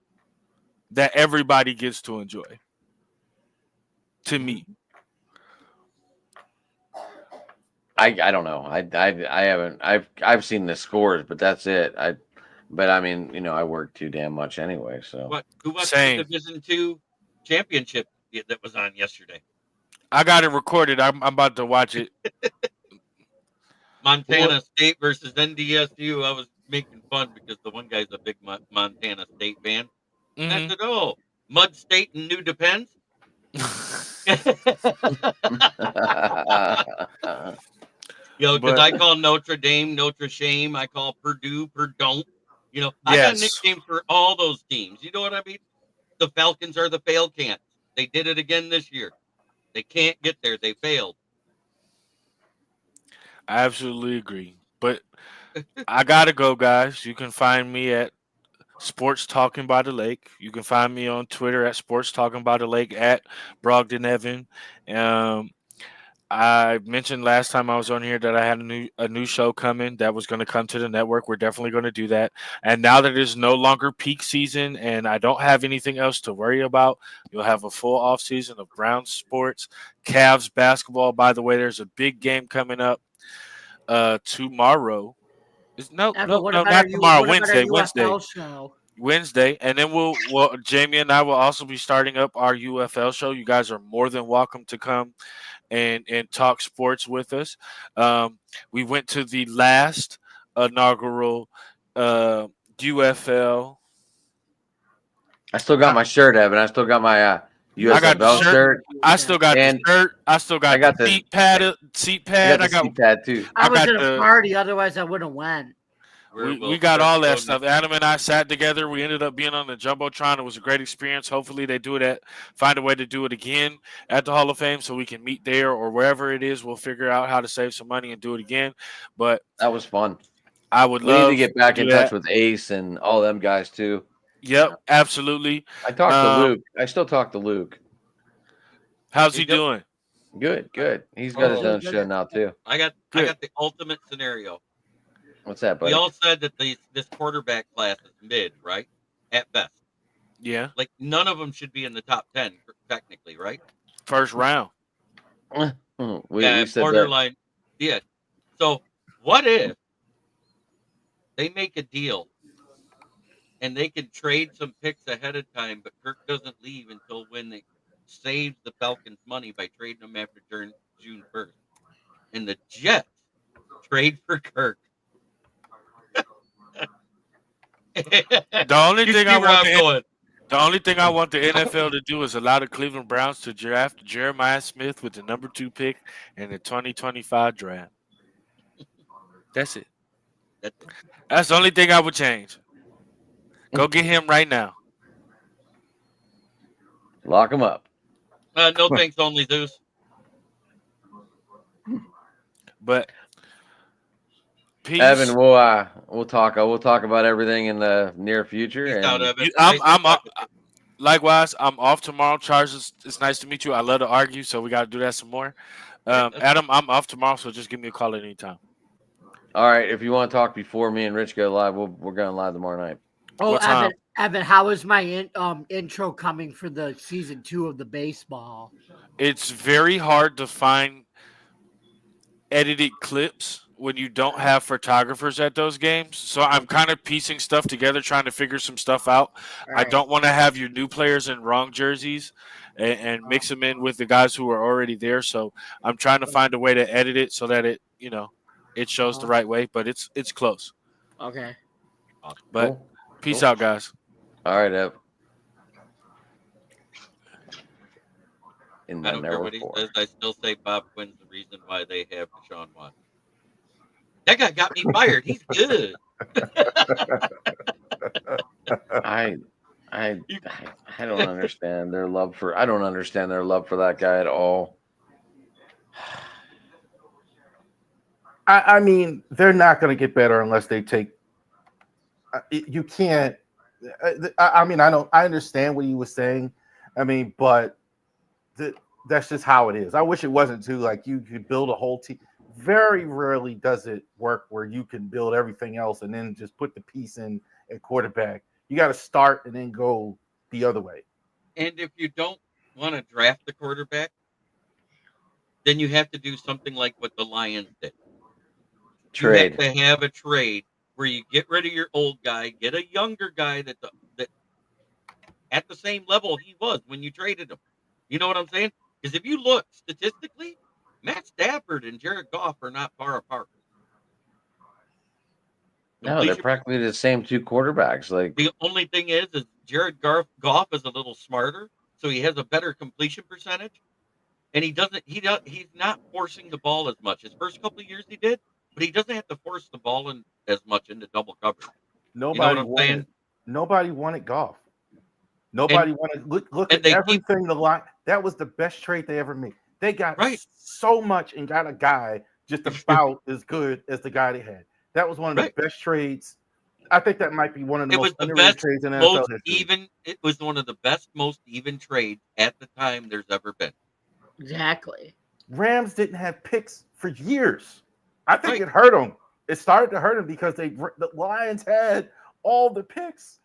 that everybody gets to enjoy. To me. I don't know. I haven't. I've seen the scores, but that's it. But I mean, I work too damn much anyway. So Who watched Same. the Division II championship that was on yesterday? I got it recorded. I'm about to watch it. Montana State versus NDSU. I was making fun because the one guy's a big Montana State fan. Mhm. I said, "Oh, Mud State and New Depends." Because I call Notre Dame Notre Shame. I call Purdue Perdon't. I got Yes. nicknames for all those teams. You know what I mean? The Falcons are the fail cans. They did it again this year. They can't get there. They failed. I absolutely agree. But I gotta go, guys. You can find me at Sports Talking by the Lake. You can find me on Twitter at Sports Talking by the Lake at Brogdon Evan. I mentioned last time I was on here that I had a new show coming that was going to come to the network. We're definitely going to do that. And now that it's no longer peak season and I don't have anything else to worry about, you'll have a full off season of Browns sports, Cavs basketball. By the way, there's a big game coming up tomorrow. Not tomorrow. Wednesday, and then Jamie and I will also be starting up our UFL show. You guys are more than welcome to come and talk sports with us. We went to the last inaugural UFL. I still got my shirt, Evan. I still got my USFL shirt. I still got the shirt. I still got the seat pad. I got the seat pad too. I was at a party, otherwise I wouldn't have went. We got all that stuff. Adam and I sat together. We ended up being on the Jumbotron. It was a great experience. Hopefully they find a way to do it again at the Hall of Fame so we can meet there or wherever it is. We'll figure out how to save some money and do it again. But that was fun. I would We love need to get back in touch with Ace and all them guys too. Yep, absolutely. I talked to Luke. I still talk to Luke. How's he doing? Good. He's got his own show now too. I got the ultimate scenario. What's that, buddy? We all said that this quarterback class is mid, right? At best. Yeah. Like none of them should be in the top 10 technically, right? First round. We said borderline. That. Yeah. So what if they make a deal and they can trade some picks ahead of time, but Kirk doesn't leave until when they save the Falcons money by trading them after June 1st. And the Jets trade for Kirk. The only thing I want the NFL to do is allow the Cleveland Browns to draft Jeremiah Smith with the number 2 pick in the 2025 draft. That's it. That's the only thing I would change. Go get him right now. Lock him up. No thanks, only Zeus. But peace. Evan, we'll talk. We'll talk about everything in the near future. Peace and out, Evan. Likewise, I'm off tomorrow. Charles, it's nice to meet you. I love to argue, so we got to do that some more. Adam, I'm off tomorrow, so just give me a call at any time. All right. If you want to talk before me and Rich go live, we're going live tomorrow night. Oh, What time? Evan, how is my intro coming for the season 2 of the baseball? It's very hard to find edited clips when you don't have photographers at those games. So I'm kind of piecing stuff together, trying to figure some stuff out. I don't want to have your new players in wrong jerseys and mix them in with the guys who are already there. So I'm trying to find a way to edit it so that it, it shows the right way, but it's close. Okay. But Cool. peace Cool. out, guys. All right, Ev. In I the don't care what network he four. says. I still say Bob Quinn's the reason why they have Deshaun Watson. That guy got me fired. He's good. I don't understand their love for. I don't understand their love for that guy at all. I mean, they're not going to get better unless they take. You can't. I mean, I understand what he was saying. I mean, but that's just how it is. I wish it wasn't too. Like you could build a whole team. Very rarely does it work where you can build everything else and then just put the piece in at quarterback. You got to start and then go the other way. And if you don't want to draft the quarterback, then you have to do something like what the Lions did. Trade. You have to have a trade where you get rid of your old guy, get a younger guy that at the same level he was when you traded him. You know what I'm saying? Because if you look statistically, Matt Stafford and Jared Goff are not far apart. No, they're Completion- practically the same two quarterbacks. Like The only thing is Jared Goff is a little smarter, so he has a better completion percentage, and he's not forcing the ball as much. His first couple of years he did, but he doesn't have to force the ball in as much into double coverage. Nobody what I'm saying? wanted Goff. Nobody wanted look and at they everything the line. That was the best trade they ever made. They got Right. so much and got a guy just about as good as the guy they had. That was one of the Right. best trades. I think that might be one of the It was most the underrated best, trades in NFL most history. even. It was one of the best, most even trades at the time there's ever been. Exactly. Rams didn't have picks for years. I think Right. it hurt them. It started to hurt them because the Lions had all the picks.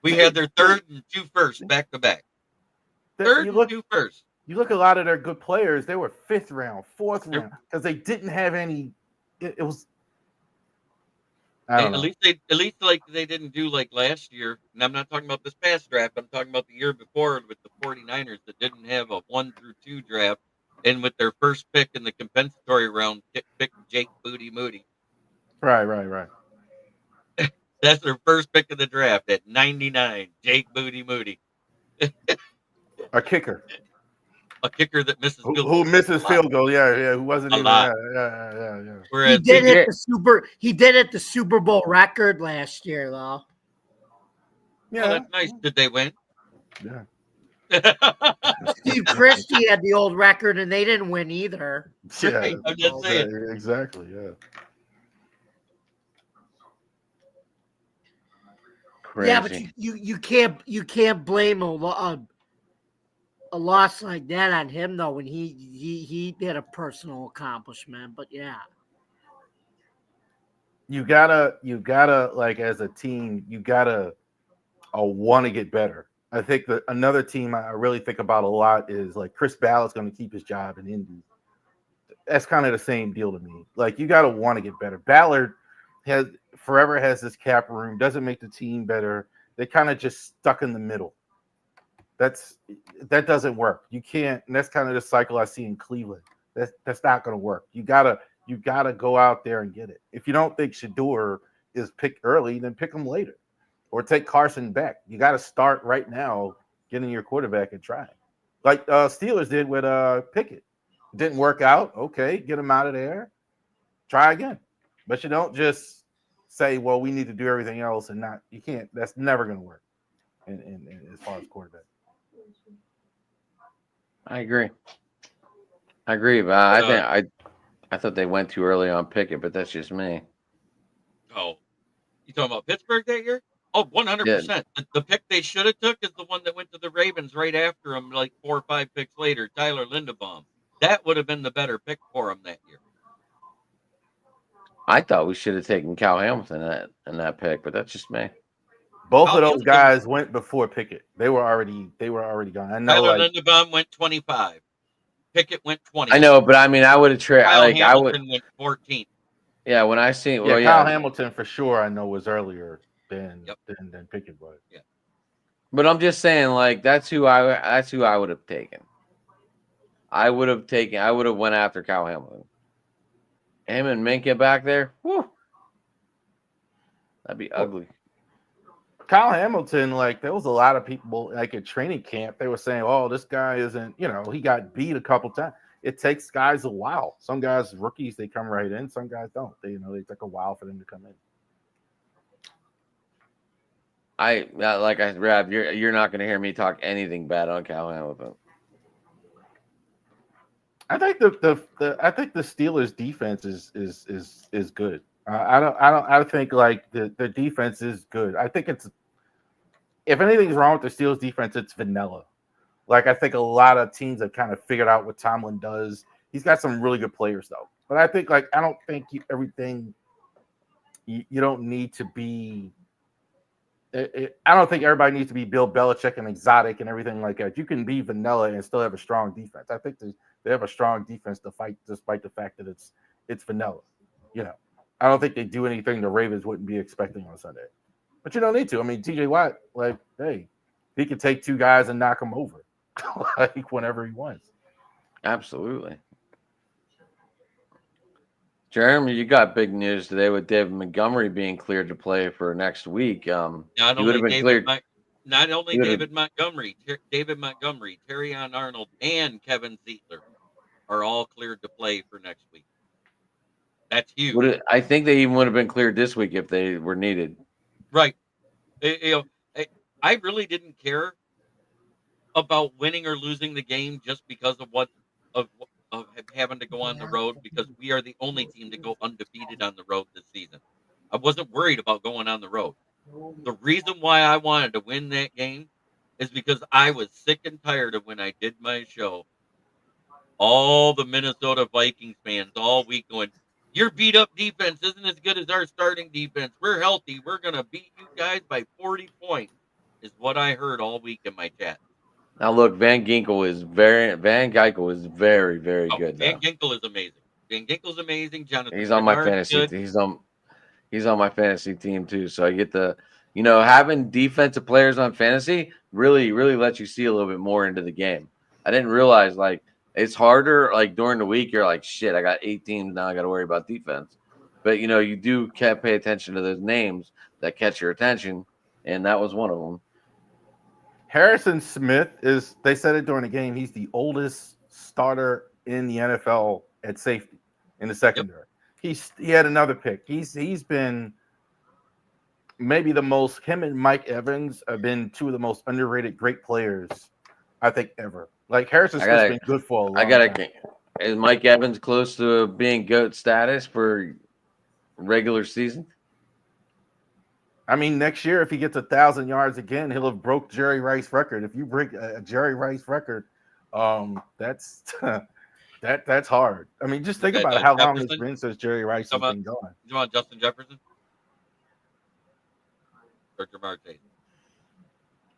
We had their third and two first back to back. Third you and look, two first. you look at a lot of their good players, they were fifth round, fourth They're- round, because they didn't have any. It was. I don't At know. least like they didn't do like last year. And I'm not talking about this past draft. I'm talking about the year before with the 49ers that didn't have a 1 through 2 draft. And with their first pick in the compensatory round, picked Jake Booty Moody. Right. That's their first pick of the draft at 99. Jake Booty Moody. A kicker A kicker that misses field who goals misses a lot. field goal. Yeah. Who wasn't A even. lot. Yeah. He Whereas did did- hit the Super Bowl record last year, though. oh, Yeah. that's nice. Did they win? Yeah. Steve Christie had the old record, and they didn't win either. Yeah. Right, I'm just saying. Exactly. Yeah. crazy. Yeah, but you can't blame a loss like that on him though when he did a personal accomplishment. But yeah, You gotta like as a team, you gotta want to get better. I think that another team I really think about a lot is like Chris Ballard's going to keep his job in Indy. That's kind of the same deal to me. Like you got to want to get better. Ballard forever has this cap room, doesn't make the team better. They kind of just stuck in the middle. That doesn't work. You can't. And that's kind of the cycle I see in Cleveland. That's not going to work. You gotta go out there and get it. If you don't think Shador is picked early, then pick him later. Or take Carson back. You got to start right now getting your quarterback and trying. Like Steelers did with Pickett. Didn't work out. Okay, get him out of there. Try again. But you don't just say, well, we need to do everything else and not. You can't. That's never going to work in as far as quarterback. I agree, but I thought they went too early on Pickett, but that's just me. Oh, you talking about Pittsburgh that year? Oh, 100%. The pick they should have took is the one that went to the Ravens right after him, like 4 or 5 picks later, Tyler Linderbaum. That would have been the better pick for him that year. I thought we should have taken Cal Hamilton in that pick, but that's just me. Both Kyle of those Hamilton- guys went before Pickett. They were already gone. I know, Tyler like, Linderbaum went 25. Pickett went 20. I know, but I mean, I would have traded. Kyle Like I would, Hamilton went 14. yeah. When I seen, yeah, well, Kyle yeah, Hamilton for sure. I know was earlier than Yep. than Pickett was. but I'm just saying, like that's who I would have taken. I would have went after Kyle Hamilton. Him and Minka back there, whew, that'd be ugly. Kyle Hamilton, like there was a lot of people like at training camp. They were saying, "Oh, this guy isn't." You know, he got beat a couple times. It takes guys a while. Some guys, rookies, they come right in. Some guys don't. They take a while for them to come in. Rab, you're not going to hear me talk anything bad on Kyle Hamilton. I think I think the Steelers defense is good. I think like the defense is good. I think it's, if anything's wrong with the Steelers defense, it's vanilla. Like I think a lot of teams have kind of figured out what Tomlin does. He's got some really good players though. But I think like I don't think you don't need to be. I don't think everybody needs to be Bill Belichick and exotic and everything like that. You can be vanilla and still have a strong defense. I think they have a strong defense to fight, despite the fact that it's vanilla. You know, I don't think they do anything the Ravens wouldn't be expecting on Sunday. But you don't need to. I mean, TJ Watt, like, hey, he can take two guys and knock them over, like whenever he wants. Absolutely. Jeremy, you got big news today with David Montgomery being cleared to play for next week. Not he would only have been David, cleared. not only He would've- David Montgomery, Terrion Arnold, and Kevin Zietler are all cleared to play for next week. That's huge. I think they even would have been cleared this week if they were needed. Right. I really didn't care about winning or losing the game just because of having to go on the road, because we are the only team to go undefeated on the road this season. I wasn't worried about going on the road. The reason why I wanted to win that game is because I was sick and tired of when I did my show, all the Minnesota Vikings fans all week going, "Your beat up defense isn't as good as our starting defense. We're healthy. We're going to beat you guys by 40 points," is what I heard all week in my chat. Now look, Van Ginkel is very, very good. Van Now. Ginkel is amazing. Van Ginkel's amazing. Jonathan He's on my Bernard's fantasy. good. He's on my fantasy team too. So I get having defensive players on fantasy really lets you see a little bit more into the game. I didn't realize like it's harder. Like during the week, you're like, shit, I got 8 teams now. I got to worry about defense. But you do pay attention to those names that catch your attention, and that was one of them. Harrison Smith they said it during the game, he's the oldest starter in the NFL at safety in the secondary. Yep. He had another pick. He's been maybe him and Mike Evans have been two of the most underrated great players I think ever. Like Harrison Smith's been good for a long time. Is Mike Evans close to being GOAT status for regular season? I mean, next year, if he gets 1,000 yards again, he'll have broke Jerry Rice's record. If you break a Jerry Rice record, that's that's hard. I mean, just think about how long it's been since Jerry Rice has been gone. You want Justin Jefferson or Jamar Chase?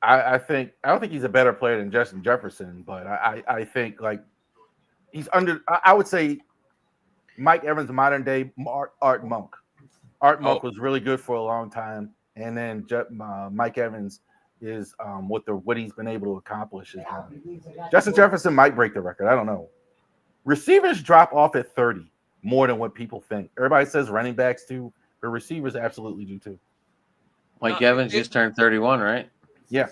I don't think he's a better player than Justin Jefferson, but I think like he's under. I would say Mike Evans, modern day Art Monk. Art Monk was really good for a long time, and then Mike Evans is what he's been able to accomplish. Justin Jefferson might break the record. I don't know. Receivers drop off at 30 more than what people think. Everybody says running backs do, but receivers absolutely do too. Mike Evans just turned 31, right? Yeah.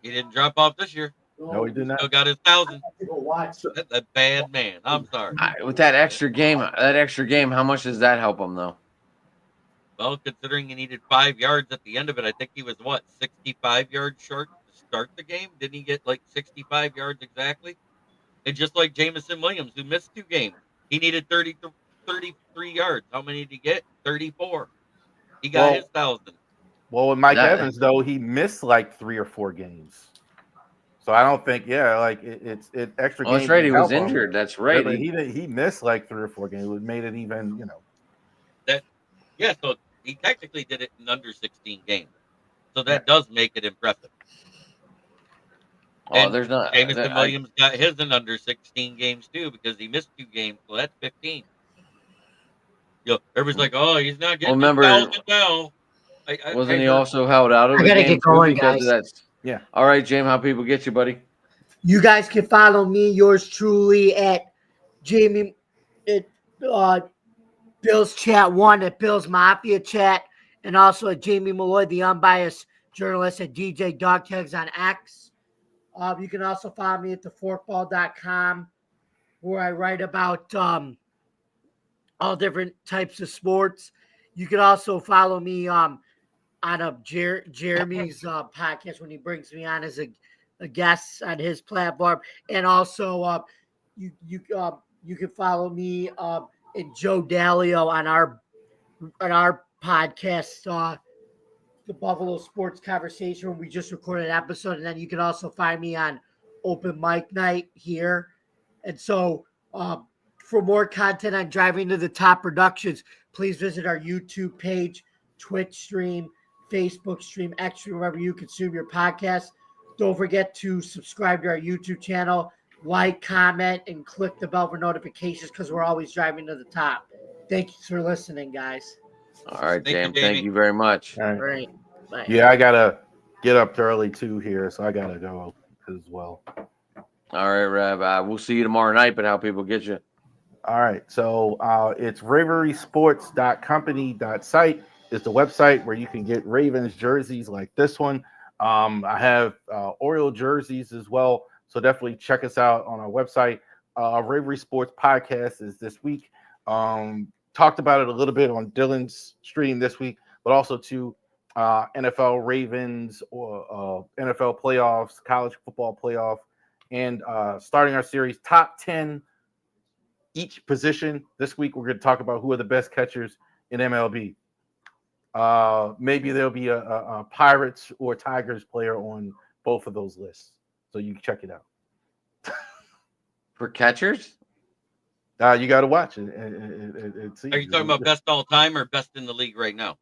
He didn't drop off this year. No, he did not. Still got his 1,000. That's a bad man. I'm sorry. With that extra game, how much does that help him though? Well, considering he needed 5 yards at the end of it, I think he was 65 yards short to start the game. Didn't he get like 65 yards exactly? And just like Jameson Williams, who missed 2 games, he needed 33 yards. How many did he get? 34. He got his 1,000. Well, with Mike That- Evans though, he missed like 3 or 4 games. So I don't think, like it's extra Oh, games. that's right. He didn't was help him. injured. That's Yeah, right. but he missed like 3 or 4 games. It made it even, Yeah, so he technically did it in under 16 games. So that does make it impressive. Oh, And there's not. Jameson Williams got his in under 16 games too because he missed 2 games, so that's 15. Everybody's like, "Oh, he's not getting remember- 1,000 now." Wasn't I he heard- also held out of I the gotta game get going, too because guys. of that? Yeah. All right, James, how people get you, buddy? You guys can follow me, yours truly, at Jamie at Bill's Chat 1 at Bill's Mafia Chat, and also at Jamie Malloy, the unbiased journalist at DJ Dogtags on X. You can also follow me at theforkball.com, where I write about all different types of sports. You can also follow me on Jeremy's podcast when he brings me on as a guest on his platform, and also you can follow me and Joe Dalio on our podcast, the Buffalo Sports Conversation, where we just recorded an episode, and then you can also find me on Open Mic Night here. And so, for more content on Driving to the Top Productions, please visit our YouTube page, Twitch stream, Facebook stream, X stream, wherever you consume your podcast. Don't forget to subscribe to our YouTube channel, like, comment, and click the bell for notifications because we're always driving to the top. Thank you for listening, guys. All right, Thank you, James. Jamie. Thank you very much. all right. All right. Bye. Yeah, I gotta get up early too here, so I gotta go as well. All right, Rev. We'll see you tomorrow night, but how people get you? All right, so it's raverysports.company.site is the website where you can get Ravens jerseys like this one. I have Oriole jerseys as well, so definitely check us out on our website. Ravery Sports Podcast is this week. Talked about it a little bit on Dylan's stream this week, but also to NFL Ravens or NFL playoffs, college football playoff, and starting our series top 10 each position. This week, we're going to talk about who are the best catchers in MLB. Maybe there'll be a Pirates or Tigers player on both of those lists, so you can check it out. For catchers? You got to watch it. And see. Are you talking about best all time or best in the league right now?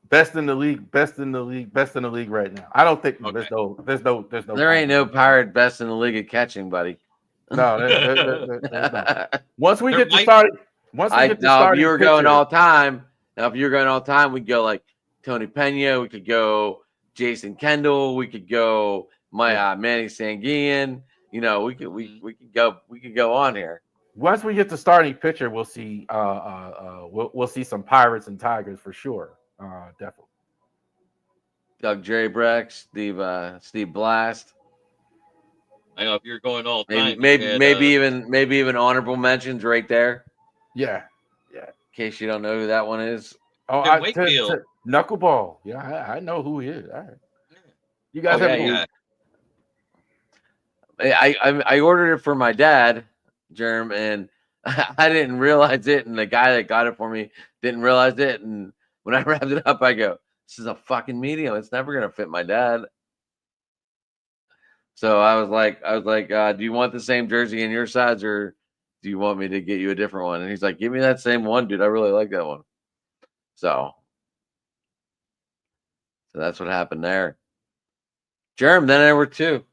Best in the league right now? I don't think Okay. there's no. There ain't no pirate best in the league at catching, buddy. No, there's not. Once we There get to might- starting, once we Now, get to if starting you were going pitcher- all time, we'd go like Tony Pena. We could go Jason Kendall. We could go Manny Sanguian. You know, we could go on here. once we get to starting pitcher, we'll see. We'll see some Pirates and Tigers for sure. Definitely. Jerry Breck, Steve Blast. I know if you're going all time, Maybe even honorable mentions right there. Yeah. In case you don't know who that one is. Oh, Tim Wakefield. Knuckleball. Yeah, I know who he is. All right. You guys Oh, have yeah, yeah. I ordered it for my dad, Jerm, and I didn't realize it, and the guy that got it for me didn't realize it. And when I wrapped it up, I go, "This is a fucking medium. It's never gonna fit my dad." So I was like, "Do you want the same jersey in your size, or do you want me to get you a different one?" And he's like, "Give me that same one, dude. I really like that one." So that's what happened there. Jerm, then there were two.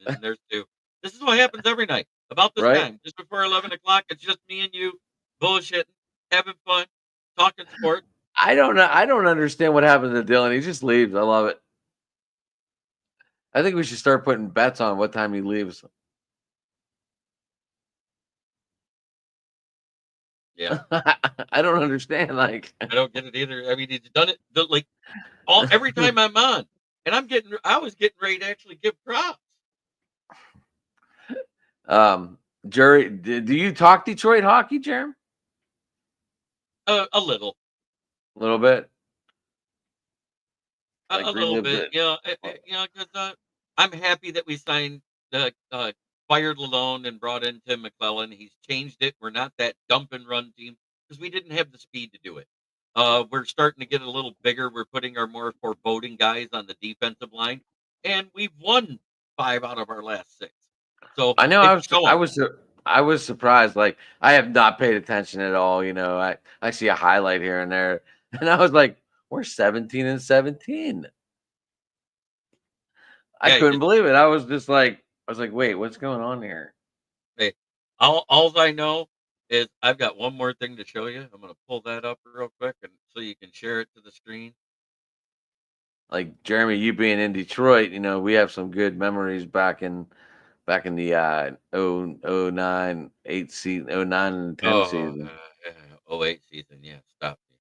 And there's 2. This is what happens every night. About this Right. time, just before 11 o'clock, it's just me and you bullshitting, having fun, talking sports. I don't know. I don't understand what happened to Dylan. He just leaves. I love it. I think we should start putting bets on what time he leaves. Yeah, I don't understand. Like, I don't get it either. I mean, he's done it like every time I'm on, and I was getting ready to actually give props. Jerry, do you talk Detroit hockey, Jerem? A little. A little bit. A Like little relive bit, it. because I'm happy that we signed fired Lalone and brought in Tim McClellan. He's changed it. We're not that dump and run team because we didn't have the speed to do it. We're starting to get a little bigger. We're putting our more foreboding guys on the defensive line, and we've won 5 out of our last 6. So I know it's showing. I was surprised. Like I have not paid attention at all. You know, I see a highlight here and there, and I was like, we're 17-17. I Yeah, couldn't believe it. I was like, wait, what's going on here? hey, all I know is I've got one more thing to show you. I'm going to pull that up real quick, and so you can share it to the screen. Like Jeremy, you being in Detroit, you know, we have some good memories back in the 09, 8 season, 09 and 10 Oh, season. 08 season. Yeah, stop me.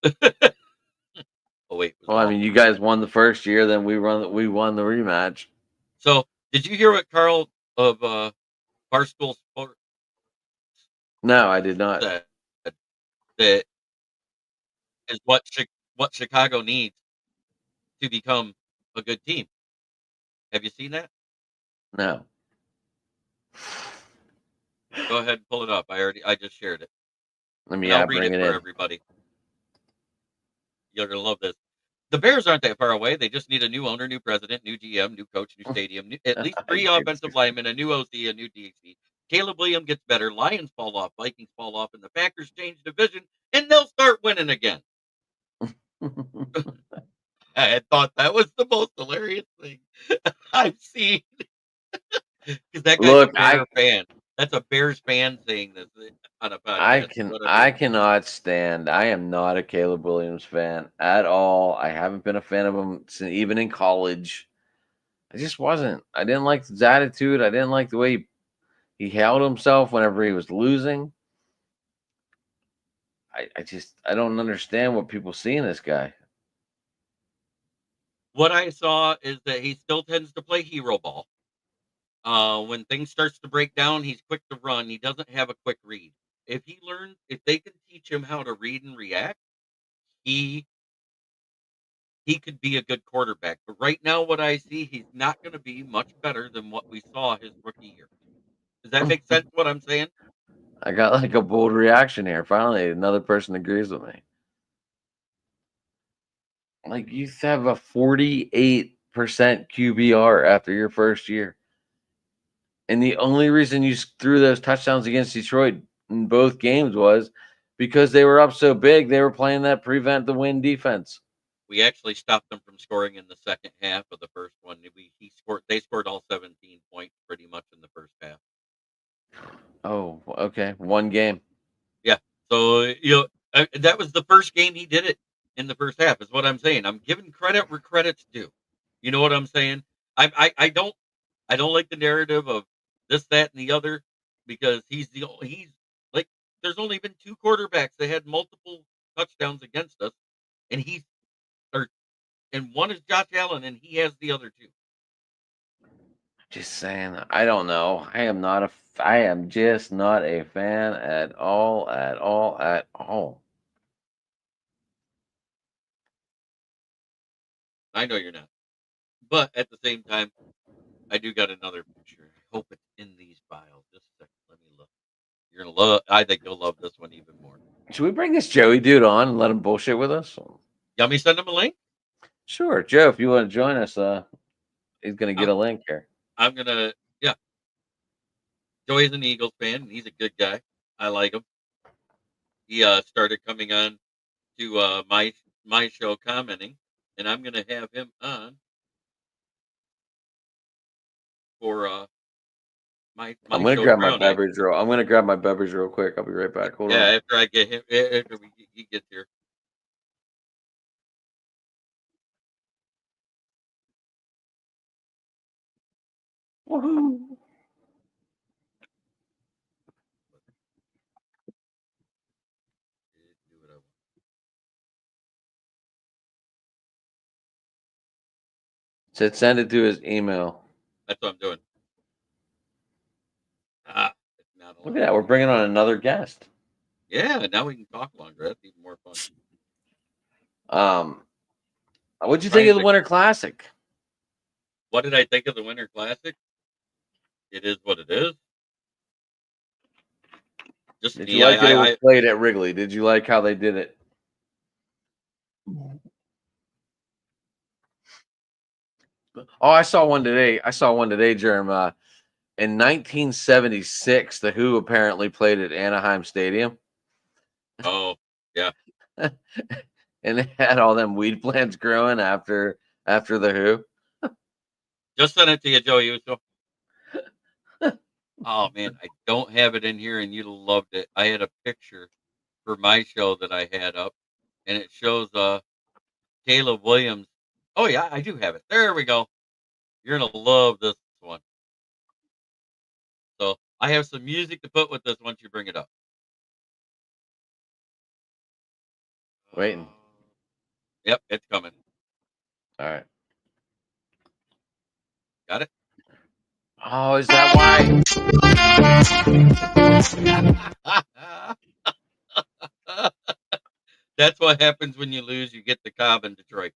Yeah. Oh wait. Well, I mean, you guys won the first year, then we won the rematch. So, did you hear what Carl of Barstool Sports No, I did not. said? That is what Chicago needs to become a good team. Have you seen that? No. Go ahead and pull it up. I just shared it. Let me And I'll read bring it it for in. everybody. You're gonna love this. The Bears aren't that far away. They just need a new owner, new president, new GM, new coach, new stadium, at least 3 offensive linemen, a new OC, a new DHC. Caleb Williams gets better. Lions fall off. Vikings fall off. And the Packers change division. And they'll start winning again. I thought that was the most hilarious thing I've seen. Because that guy's Look, a Bear fan. That's a Bears fan saying this on a podcast. I cannot stand. I am not a Caleb Williams fan at all. I haven't been a fan of him since even in college. I just wasn't. I didn't like his attitude. I didn't like the way he held himself whenever he was losing. I don't understand what people see in this guy. What I saw is that he still tends to play hero ball. When things starts to break down, he's quick to run. He doesn't have a quick read. If they can teach him how to read and react, he could be a good quarterback. But right now, what I see, he's not going to be much better than what we saw his rookie year. Does that make sense? What I'm saying? I got like a bold reaction here. Finally, another person agrees with me. Like you have a 48% QBR after your first year. And the only reason you threw those touchdowns against Detroit in both games was because they were up so big. They were playing that prevent the win defense. We actually stopped them from scoring in the second half of the first one. They scored all 17 points pretty much in the first half. Oh, okay. One game. Yeah. So, that was the first game he did it in the first half, is what I'm saying. I'm giving credit where credit's due. You know what I'm saying? I don't like the narrative of this, that, and the other, because he's like, there's only been 2 quarterbacks that had multiple touchdowns against us, and one is Josh Allen, and he has the other 2. Just saying. I don't know. I am just not a fan at all. I know you're not. But at the same time, I do got another picture. I hope it's in these files. Just a second. Let me look. I think you'll love this one even more. Should we bring this Joey dude on and let him bullshit with us? You want me to send him a link? Sure, Joe. If you want to join us, he's gonna get a link here. I'm gonna, yeah. Joey's an Eagles fan, and he's a good guy. I like him. He started coming on to my show commenting, and I'm gonna have him on for my I'm gonna show grab my tomorrow night. beverage real. I'm gonna grab my beverage real quick. I'll be right back. Hold on. Yeah, after I get him, after he gets here. Woohoo. Do what I want. Said send it to his email. That's what I'm doing. It's not Look at that. We're bringing on another guest. Yeah, now we can talk longer. That's even more fun. What'd you think of the Winter Classic? What did I think of the Winter Classic? It is what it is. Just Did me. you like that it was played at Wrigley? Did you like how they did it? Oh, I saw one today. Jerem. In 1976, the Who apparently played at Anaheim Stadium, Oh, yeah. and they had all them weed plants growing after the Who. Just sent it to you, Joe Uso. Oh man, I don't have it in here, and you loved it. I had a picture for my show that I had up, and it shows Caleb Williams. Oh yeah, I do have it. There we go. You're gonna love this one. So I have some music to put with this once you bring it up. Waiting. Yep, it's coming. All right. Got it? Oh, is that why? That's what happens when you lose. You get the Cobb in Detroit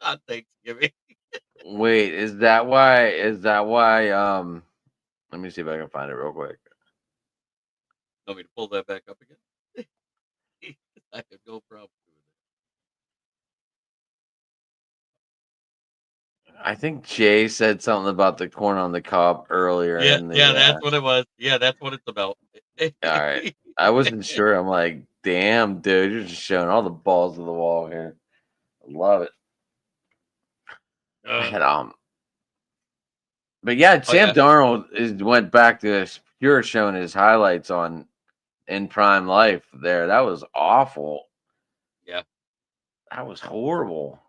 on Thanksgiving. Wait, is that why? Let me see if I can find it real quick. Want me to pull that back up again? I have no problem doing I think Jay said something about the corn on the cob earlier. it. in the, Yeah, that's what it was. Yeah, that's what it's about. All right. I wasn't sure. I'm like, damn, dude, you're just showing all the balls of the wall here. I love it. And, but yeah, Sam yeah. Darnold went back to pure showing his highlights on In Prime Life there. That was awful. Yeah. That was horrible.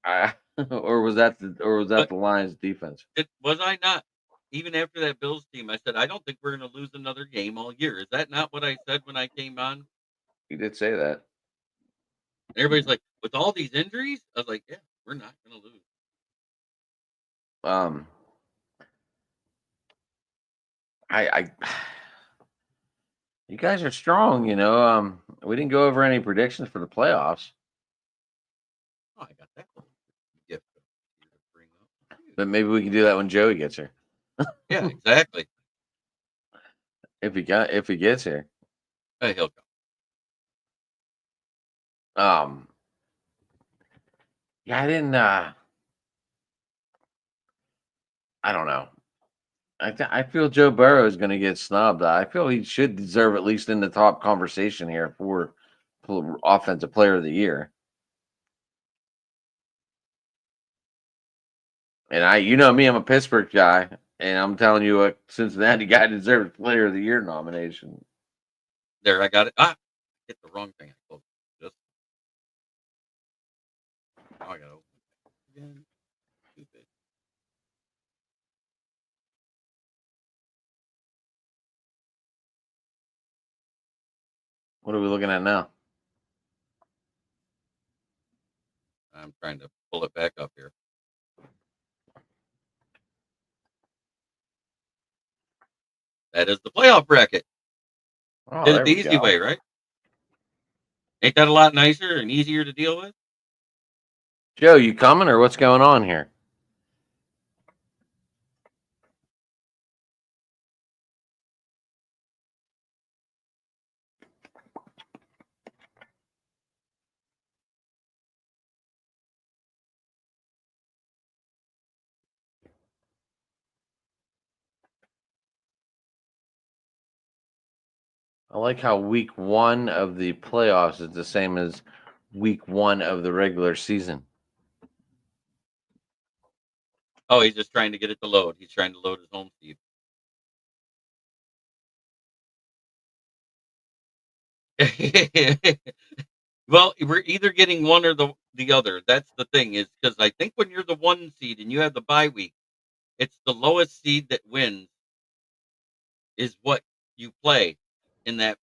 Or was that the Lions defense? Was I not? Even after that Bills team, I said, I don't think we're going to lose another game all year. Is that not what I said when I came on? You did say that. And everybody's like, with all these injuries? I was like, yeah, we're not going to lose. You guys are strong, you know. We didn't go over any predictions for the playoffs, Oh, I got that little gift to bring up. but maybe we can do that when Joey gets here. Yeah, exactly. If he gets here. Hey, he'll come. Yeah, I didn't. I don't know. I feel Joe Burrow is going to get snubbed. I feel he should deserve at least in the top conversation here for offensive player of the year. And you know me, I'm a Pittsburgh guy, and I'm telling you, a Cincinnati guy deserves player of the year nomination. There, I got it. Ah, hit the wrong thing. Just now I got to open it again. Stupid. What are we looking at now? I'm trying to pull it back up here. That is the playoff bracket. Oh, Did there it the we easy go. way, right? Ain't that a lot nicer and easier to deal with? Joe, you coming or what's going on here? I like how week 1 of the playoffs is the same as week 1 of the regular season. Oh, he's just trying to get it to load. He's trying to load his home feed. Well, we're either getting one or the other. That's the thing, is because I think when you're the 1 seed and you have the bye week, it's the lowest seed that wins is what you play in that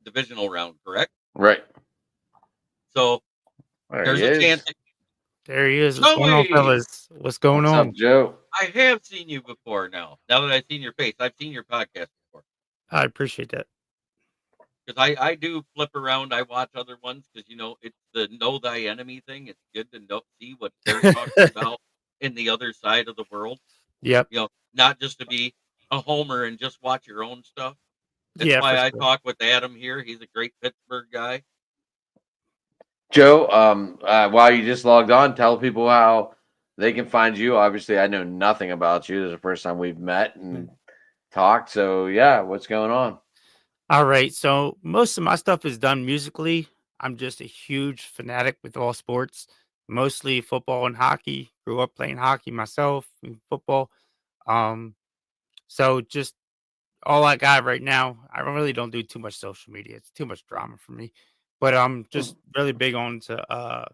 divisional round, correct? Right. So There there's he a is. chance. There he is. What's going on, Joey! fellas? What's going What's on? up, Joe? I have seen you before now. Now that I've seen your face, I've seen your podcast before. I appreciate that. Because I do flip around. I watch other ones because, it's the know thy enemy thing. It's good to see what they're talking about in the other side of the world. Yep. Not just to be a homer and just watch your own stuff. That's Yeah, why for I sure. talk with Adam here. He's a great Pittsburgh guy. Joe, while you just logged on, tell people how they can find you. Obviously, I know nothing about you. This is the first time we've met and talked. So, yeah, what's going on? All right. So most of my stuff is done musically. I'm just a huge fanatic with all sports, mostly football and hockey. Grew up playing hockey myself and football. Um, so just all I got right now. I really don't do too much social media. It's too much drama for me. But I'm just really big on to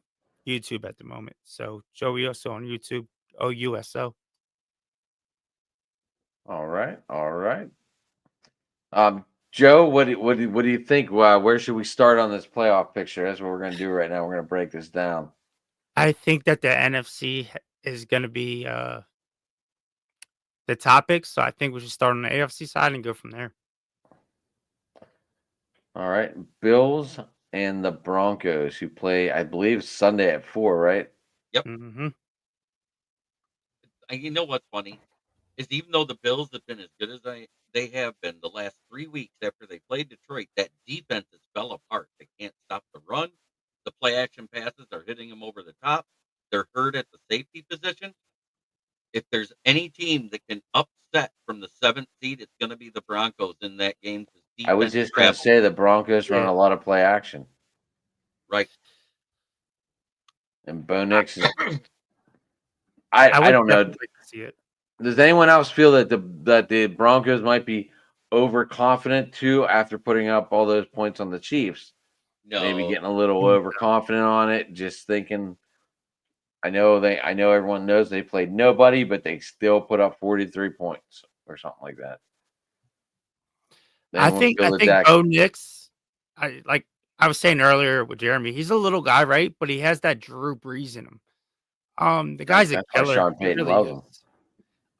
YouTube at the moment. So Joey also on YouTube, OUSO. All right. All right. Joe, what do you think? Where should we start on this playoff picture? That's what we're going to do right now. We're going to break this down. I think that the NFC is going to be the topic. So I think we should start on the AFC side and go from there. All right. Bills and the Broncos, who play, I believe, Sunday at 4, right? Mm-hmm. And you know what's funny is even though the Bills have been as good as they have been the last 3 weeks after they played Detroit, that defense has fell apart. They can't stop the run. The play action passes are hitting them over the top. They're hurt at the safety position. If there's any team that can upset from the 7th seed, it's going to be the Broncos in that game. I was just going to say the Broncos run Yeah. a lot of play action. Right. And Bo Nix is. I don't know. Like to see it. Does anyone else feel that the Broncos might be overconfident too after putting up all those points on the Chiefs? No. Maybe getting a little No. overconfident on it, just thinking. I know everyone knows they played nobody, but they still put up 43 points or something like that. I Anyone think feel that that- Bo Nix, I was saying earlier with Jeremy, he's a little guy, right? But he has that Drew Brees in him. The guy's a That's why killer. Sean He Payton really loves is. him.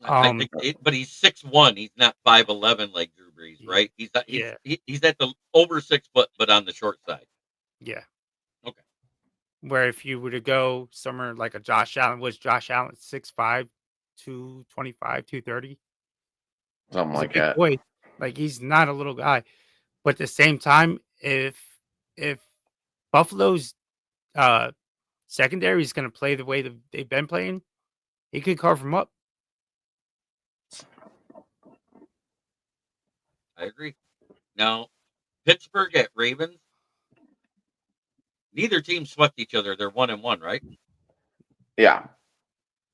I think but he's 6'1". He's not 5'11" like Drew Brees, right? He's Yeah. he's at the over 6 foot, but on the short side. Yeah. Okay. Where if you were to go somewhere like a Josh Allen, was Josh Allen 6'5", 225, 230? Something He's a like big that. boy. Like he's not a little guy. But at the same time, if Buffalo's secondary is going to play the way that they've been playing, he could carve them up. I agree. Now, Pittsburgh at Ravens. Neither team swept each other. They're 1-1, right? Yeah.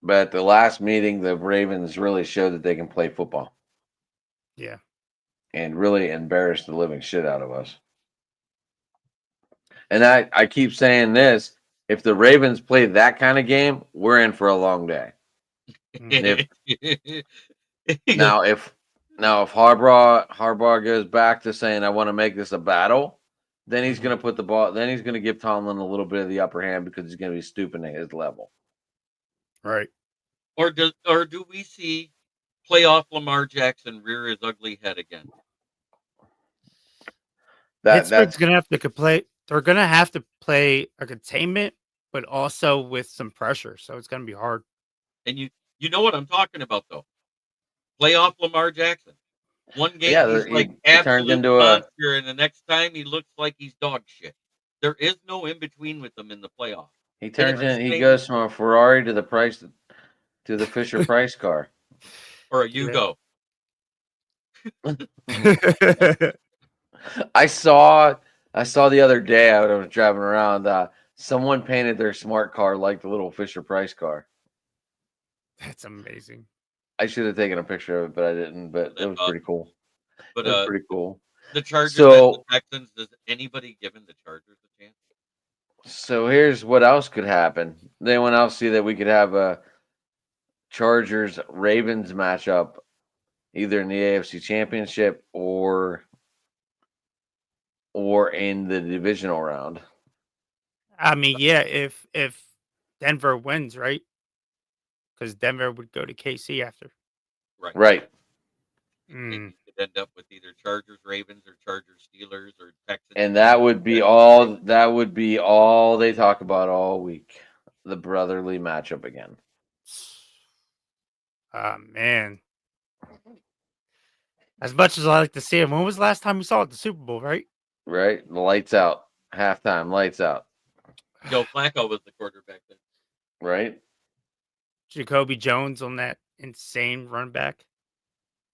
But at the last meeting, the Ravens really showed that they can play football Yeah. and really embarrassed the living shit out of us. And I keep saying this, if the Ravens play that kind of game, we're in for a long day. Mhm. Now if Harbaugh goes back to saying I want to make this a battle, then he's going to put the ball. Then he's going to give Tomlin a little bit of the upper hand because he's going to be stooping to his level. Right. Or do we see playoff Lamar Jackson rear his ugly head again? Pittsburgh's That's going to have to play. They're going to have to play a containment, but also with some pressure. So it's going to be hard. And you know what I'm talking about, though. Playoff Lamar Jackson. One game Yeah, he's he- like he turns absolute into a- monster, and the next time he looks like he's dog shit. There is no in between with them in the playoffs. he turns it's in. He same- goes from a Ferrari to the Fisher Price car. Or a Yugo. I saw the other day I was driving around. Someone painted their smart car like the little Fisher Price car. That's amazing. I should have taken a picture of it, but I didn't. But it was pretty cool. But It was pretty cool. the Chargers So- and the Texans, does anybody giving the Chargers a chance? So here's what else could happen. Does anyone else see that we could have a Chargers Ravens matchup either in the AFC Championship or in the divisional round? I mean, yeah, if Denver wins, right? Because Denver would go to KC after. Right. Maybe Mm. you could end up with either Chargers Ravens or Chargers Steelers or Texans. And that would be all they talk about all week. The brotherly matchup again. Man. As much as I like to see him, when was the last time we saw it at the Super Bowl, right? Right? The lights out. Halftime, lights out. Joe Flacco was the quarterback then. Right? Jacoby Jones on that insane run back.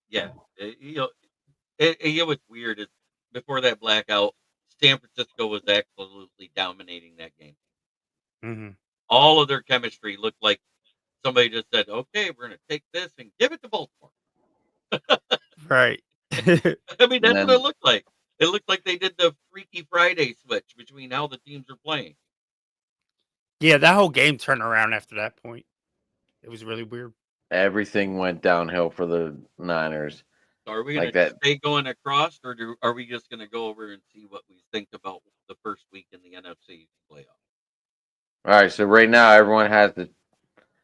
Yeah, it was weird. Before that blackout, San Francisco was absolutely dominating that game. Mm-hmm. All of their chemistry looked like somebody just said, "Okay, we're going to take this and give it to Baltimore." Right. I mean, that's And what then- it looked like. It looked like they did the Freaky Friday switch between how the teams are playing. Yeah, that whole game turned around after that point. It was really weird. Everything went downhill for the Niners. So are we going Like to that. stay going across, or are we just going to go over and see what we think about the first week in the NFC playoff? All right, so right now everyone has the.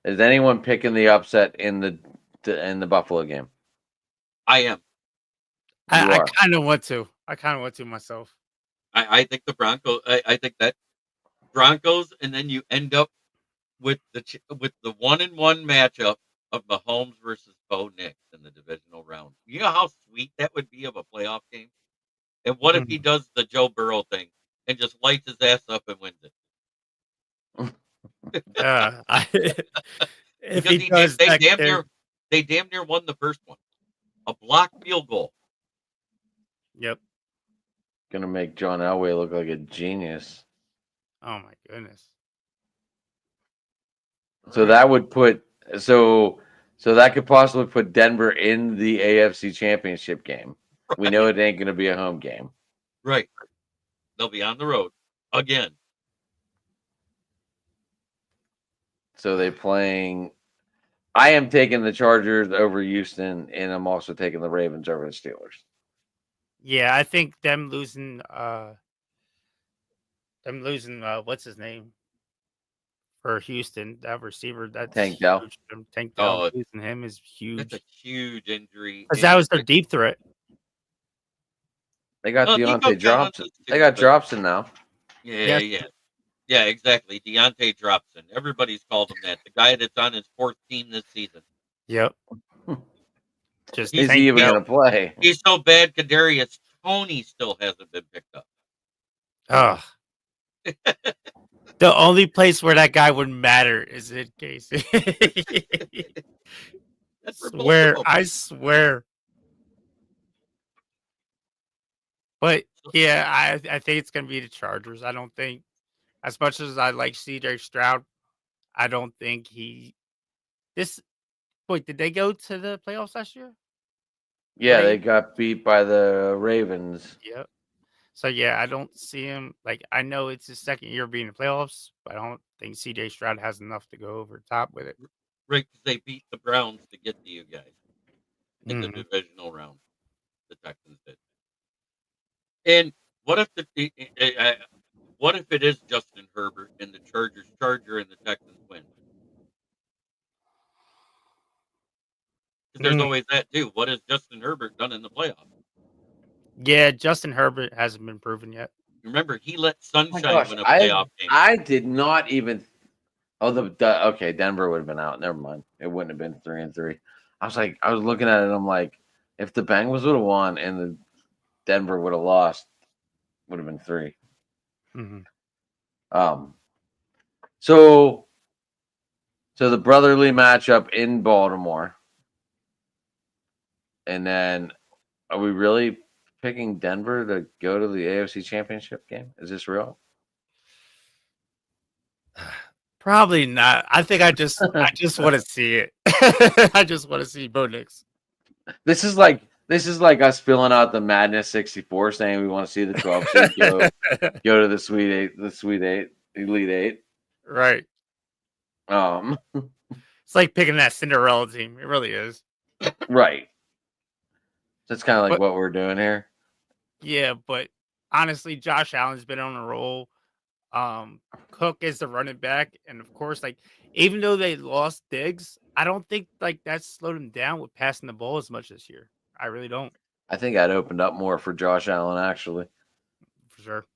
Is anyone picking the upset in the Buffalo game? I am. You I are. kind of want to. I kind of want to myself. I think the Broncos. I think that Broncos, and then you end up with the 1-1 matchup of Mahomes versus Bo Nix in the divisional round. You know how sweet that would be of a playoff game. And what if he does the Joe Burrow thing and just lights his ass up and wins it? If Because he does, they that damn kid- near won the first one. A blocked field goal. Yep. Gonna make John Elway look like a genius. Oh my goodness. So that would put so that could possibly put Denver in the AFC Championship game. We know it ain't gonna be a home game. Right. They'll be on the road again. So they playing. I am taking the Chargers over Houston, and I'm also taking the Ravens over the Steelers. Yeah, I think them losing what's his name for Houston, that receiver, that's Tank Dell. huge. Tank Dell, Oh, losing him is huge. That's a huge injury. Because that was their deep threat. They got Nico Deontay Collins Dropson. is They too, got but- Dropson now. Yeah, exactly. Deontay Dropson. Everybody's called him that. The guy that's on his fourth team this season. Yep. Just Is Tank he even Dell. gonna play? He's so bad, Kadarius Toney still hasn't been picked up. Ugh. The only place where that guy would matter is in Casey. That's for both of Swear, them. I swear. But yeah, I think it's gonna be the Chargers. I don't think, as much as I like CJ Stroud, I don't think wait, did they go to the playoffs last year? Yeah, Right. they got beat by the Ravens. Yep. So yeah, I don't see him. Like, I know it's his second year being in the playoffs, but I don't think CJ Stroud has enough to go over the top with it. Right, 'cause they beat the Browns to get to you guys in the Mhm. divisional round. The Texans did. And what if what if it is Justin Herbert and the Charger and the Texans win? Because there's Mm. always that too. What has Justin Herbert done in the playoffs? Yeah, Justin Herbert hasn't been proven yet. Remember, he let Sunshine gosh, win a playoff game. I did not even. Oh, okay, Denver would have been out. Never mind. It wouldn't have been 3-3. I was looking at it. And I'm like, if the Bengals would have won and the Denver would have lost, would have been 3. Mhm. So the brotherly matchup in Baltimore, and then are we really picking Denver to go to the AFC Championship game? Is this real? Probably not. I think I just want to see it. I just want to see Bo Nix. This is like us filling out the Madness 64, saying we want to see the 12 seed go to the Sweet Eight, Elite Eight. Right. It's like picking that Cinderella team. It really is. Right. That's kind of like But- what we're doing here. Yeah, but honestly, Josh Allen's been on a roll. Cook is the running back, and of course, like, even though they lost Diggs, I don't think like that slowed him down with passing the ball as much this year. I really don't, I think that opened up more for Josh Allen actually, for sure.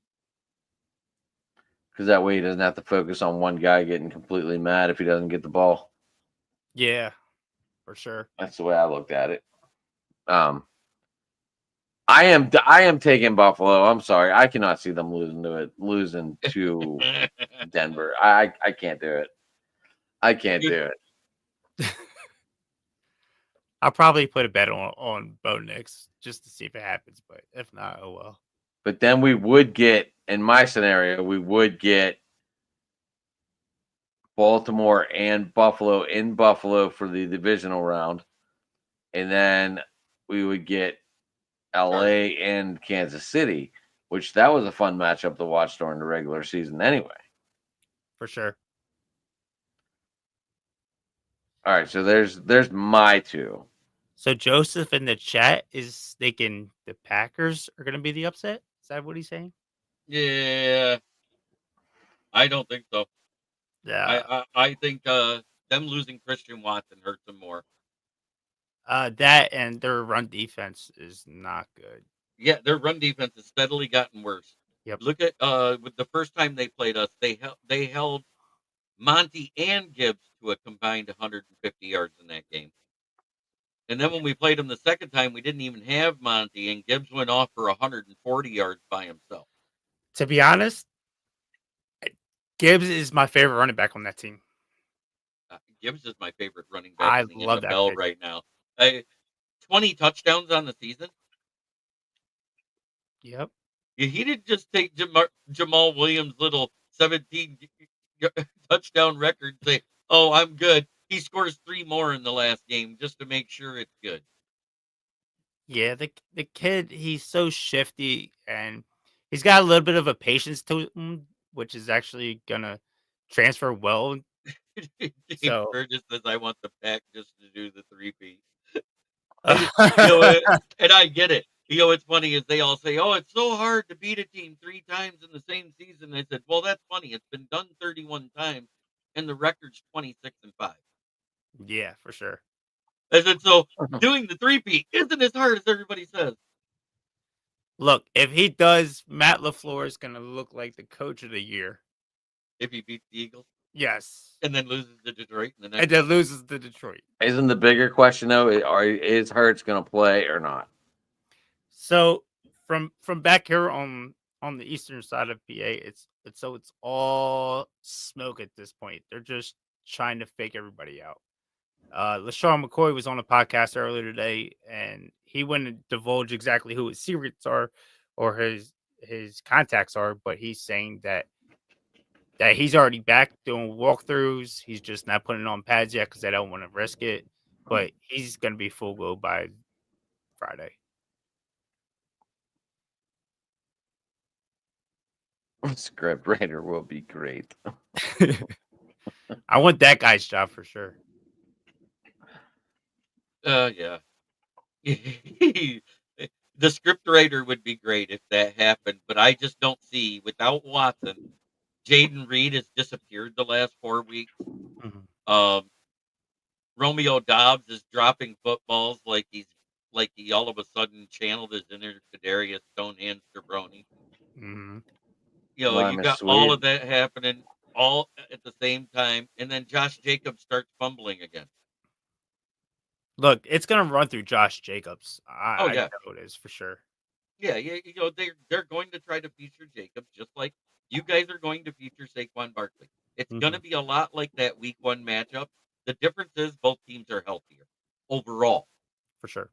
because that way he doesn't have to focus on one guy getting completely mad if he doesn't get the ball. Yeah. for sure. That's the way I looked at it. I am taking Buffalo. I'm sorry. I cannot see them losing to Denver. I can't do it. I can't do it. I'll probably put a bet on Bo Nix just to see if it happens, but if not, oh well. But then we would get, in my scenario, we would get Baltimore and Buffalo in Buffalo for the divisional round. And then we would get LA and Kansas City, which that was a fun matchup to watch during the regular season anyway. For sure. All right, so there's my two. So Joseph in the chat is thinking the Packers are going to be the upset. Is that what he's saying? Yeah, I don't think so. Yeah. I think them losing Christian Watson hurts them more. That and their run defense is not good. Yeah, their run defense has steadily gotten worse. Yep. Look at with the first time they played us, they held Monty and Gibbs to a combined 150 yards in that game. And then when we played them the second time, we didn't even have Monty, and Gibbs went off for 140 yards by himself. To be honest, Gibbs is my favorite running back on that team. Gibbs is my favorite running I back in the love that NFL pick. right now. 20 touchdowns on the season. Yep. He didn't just take Jamal Williams' little 17 touchdown record and say, "Oh, I'm good." He scores 3 more in the last game just to make sure it's good. Yeah, the kid, he's so shifty and he's got a little bit of a patience to him, which is actually gonna transfer well. James So- Burgess says, "I want the pack just to do the 3-peat." Uh, And I get it. It's funny as they all say, "Oh, it's so hard to beat a team 3 times in the same season." I said, "Well, that's funny. It's been done 31 times, and the record's 26-5." yeah, for sure. I said, "So doing the 3-peat isn't as hard as everybody says." Look, if he does, Matt LaFleur is gonna look like the coach of the year. If he beats the Eagles Yes. and then loses to Detroit in the next And then loses to Detroit. Isn't the bigger question though, is Hurts going to play or not? So from back here on the eastern side of PA, it's all smoke at this point. They're just trying to fake everybody out. LaShawn McCoy was on a podcast earlier today, and he wouldn't divulge exactly who his secrets are or his contacts are, but he's saying that he's already back doing walkthroughs. He's just not putting it on pads yet because they don't want to risk it. But he's going to be full go by Friday. Script writer will be great. I want that guy's job for sure. Yeah. The script writer would be great if that happened, but I just don't see, without Watson, Jaden Reed has disappeared the last 4 weeks. Romeo Dobbs is dropping footballs like he all of a sudden channeled his inner Kadarius Stonehands Jabroni. Mm-hmm. You got all of that happening all at the same time, and then Josh Jacobs starts fumbling again. Look, it's going to run through Josh Jacobs. I yeah. know it is for sure. Yeah, they're going to try to feature Jacobs just like you guys are going to feature Saquon Barkley. It's going to be a lot like that Week 1 matchup. The difference is both teams are healthier overall. For sure.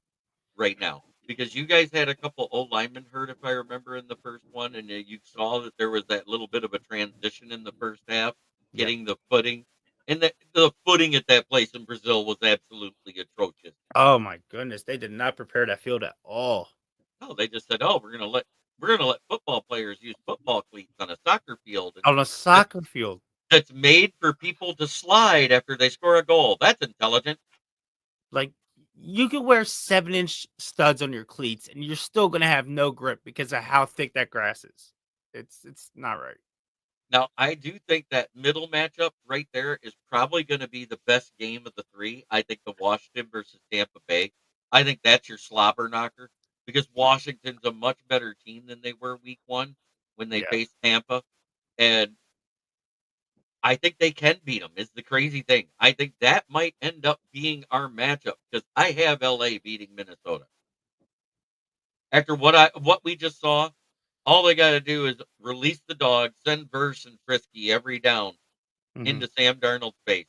Right now. Because you guys had a couple old linemen hurt, if I remember, in the first one, and you saw that there was that little bit of a transition in the first half, getting the footing. And the footing at that place in Brazil was absolutely atrocious. Oh my goodness, they did not prepare that field at all. No, they just said, "Oh, we're gonna let football players use football cleats on a soccer field." On a soccer field that's made for people to slide after they score a goal. That's intelligent. Like, you can wear 7-inch studs on your cleats, and you're still gonna have no grip because of how thick that grass is. It's not right. Now, I do think that middle matchup right there is probably going to be the best game of the 3. I think the Washington versus Tampa Bay. I think that's your slobber knocker because Washington's a much better team than they were Week 1 when they faced Tampa. And I think they can beat them. Is the crazy thing. I think that might end up being our matchup because I have LA beating Minnesota. After what we just saw, all they got to do is release the dog, send Verse and Frisky every down Mhm. into Sam Darnold's face,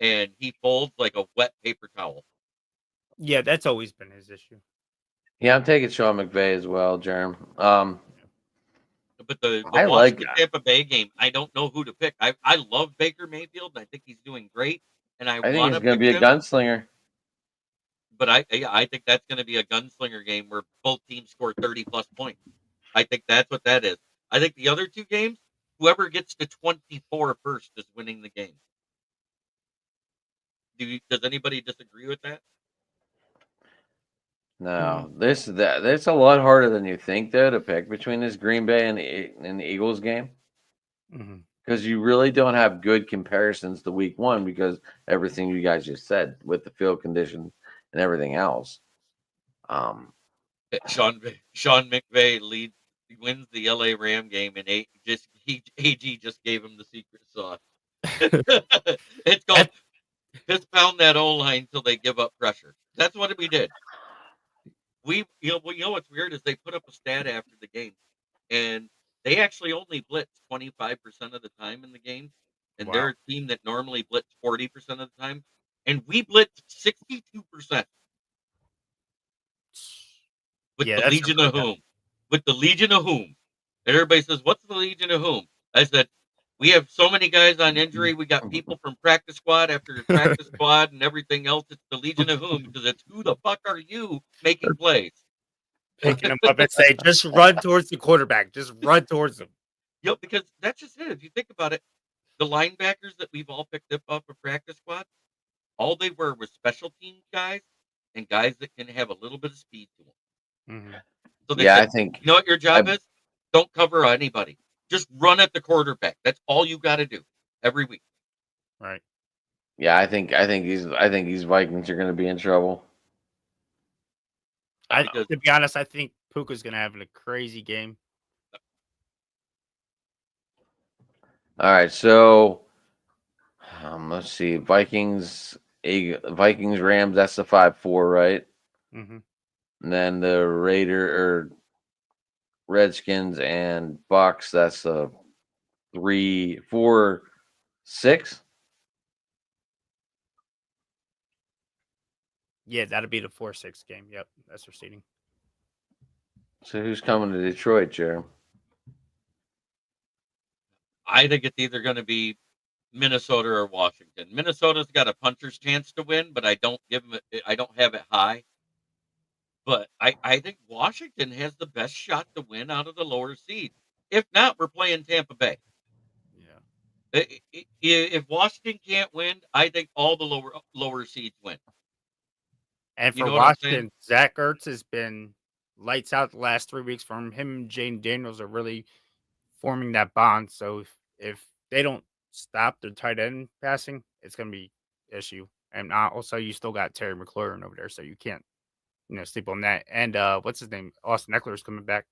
and he folds like a wet paper towel. Yeah, that's always been his issue. Yeah, I'm taking Sean McVay as well, Jerm. But the I like- Washington Tampa Bay game, I don't know who to pick. I love Baker Mayfield. And I think he's doing great, and I I think want he's to going to be a gunslinger. But I think that's going to be a gunslinger game where both teams score 30-plus points. I think that's what that is. I think the other two games, whoever gets to 24 first is winning the game. Does anybody disagree with that? No, that's a lot harder than you think, though, to pick between this Green Bay and the Eagles game. Mhm. Because you really don't have good comparisons to week one because everything you guys just said with the field conditions and everything else. Sean McVay wins the LA Ram game, and AG just gave him the secret sauce. It's called piss pound that O line until they give up pressure. That's what we did. You know what's weird is they put up a stat after the game, and they actually only blitz 25% of the time in the game, and they're a team that normally blitz 40% of the time, and we blitzed 62% with Yeah, the that's Legion of impressive. Whom. With the Legion of Whom. And everybody says, "What's the Legion of Whom?" I said, "We have so many guys on injury. We got people from practice squad after practice squad and everything else. It's the Legion of Whom because it's who the fuck are you making plays?" Picking him up and say, just run towards the quarterback. Just run towards him. Yep, because that's just it. If you think about it, the linebackers that we've all picked up off of practice squad, all they were was special teams guys and guys that can have a little bit of speed to them. Mhm. So they Yeah, said, I think you know what your job is? Don't cover anybody. Just run at the quarterback. That's all you got to do every week. Right. Yeah, I think these Vikings are going to be in trouble. Because To be honest, I think Puka's going to have a crazy game. All right, so let's see, Vikings Rams. That's the 5-4, right? Mhm. And then the Redskins and Bucks. That's a 3-4-6. Yeah, that'll be the 4-6 game. Yep, that's their seeding. So who's coming to Detroit, Jeremy? I think it's either going to be Minnesota or Washington. Minnesota's got a puncher's chance to win, but I don't have it high. But I think Washington has the best shot to win out of the lower seeds. If not, we're playing Tampa Bay. Yeah. If Washington can't win, I think all the lower seeds win. And You for know what I'm saying? Washington, Zach Ertz has been lights out the last 3 weeks. From him and Jane Daniels are really forming that bond. So if they don't stop their tight end passing, it's going to be issue. And also, you still got Terry McLaurin over there, so you can't sleep on that. And what's his name? Austin Eckler is coming back.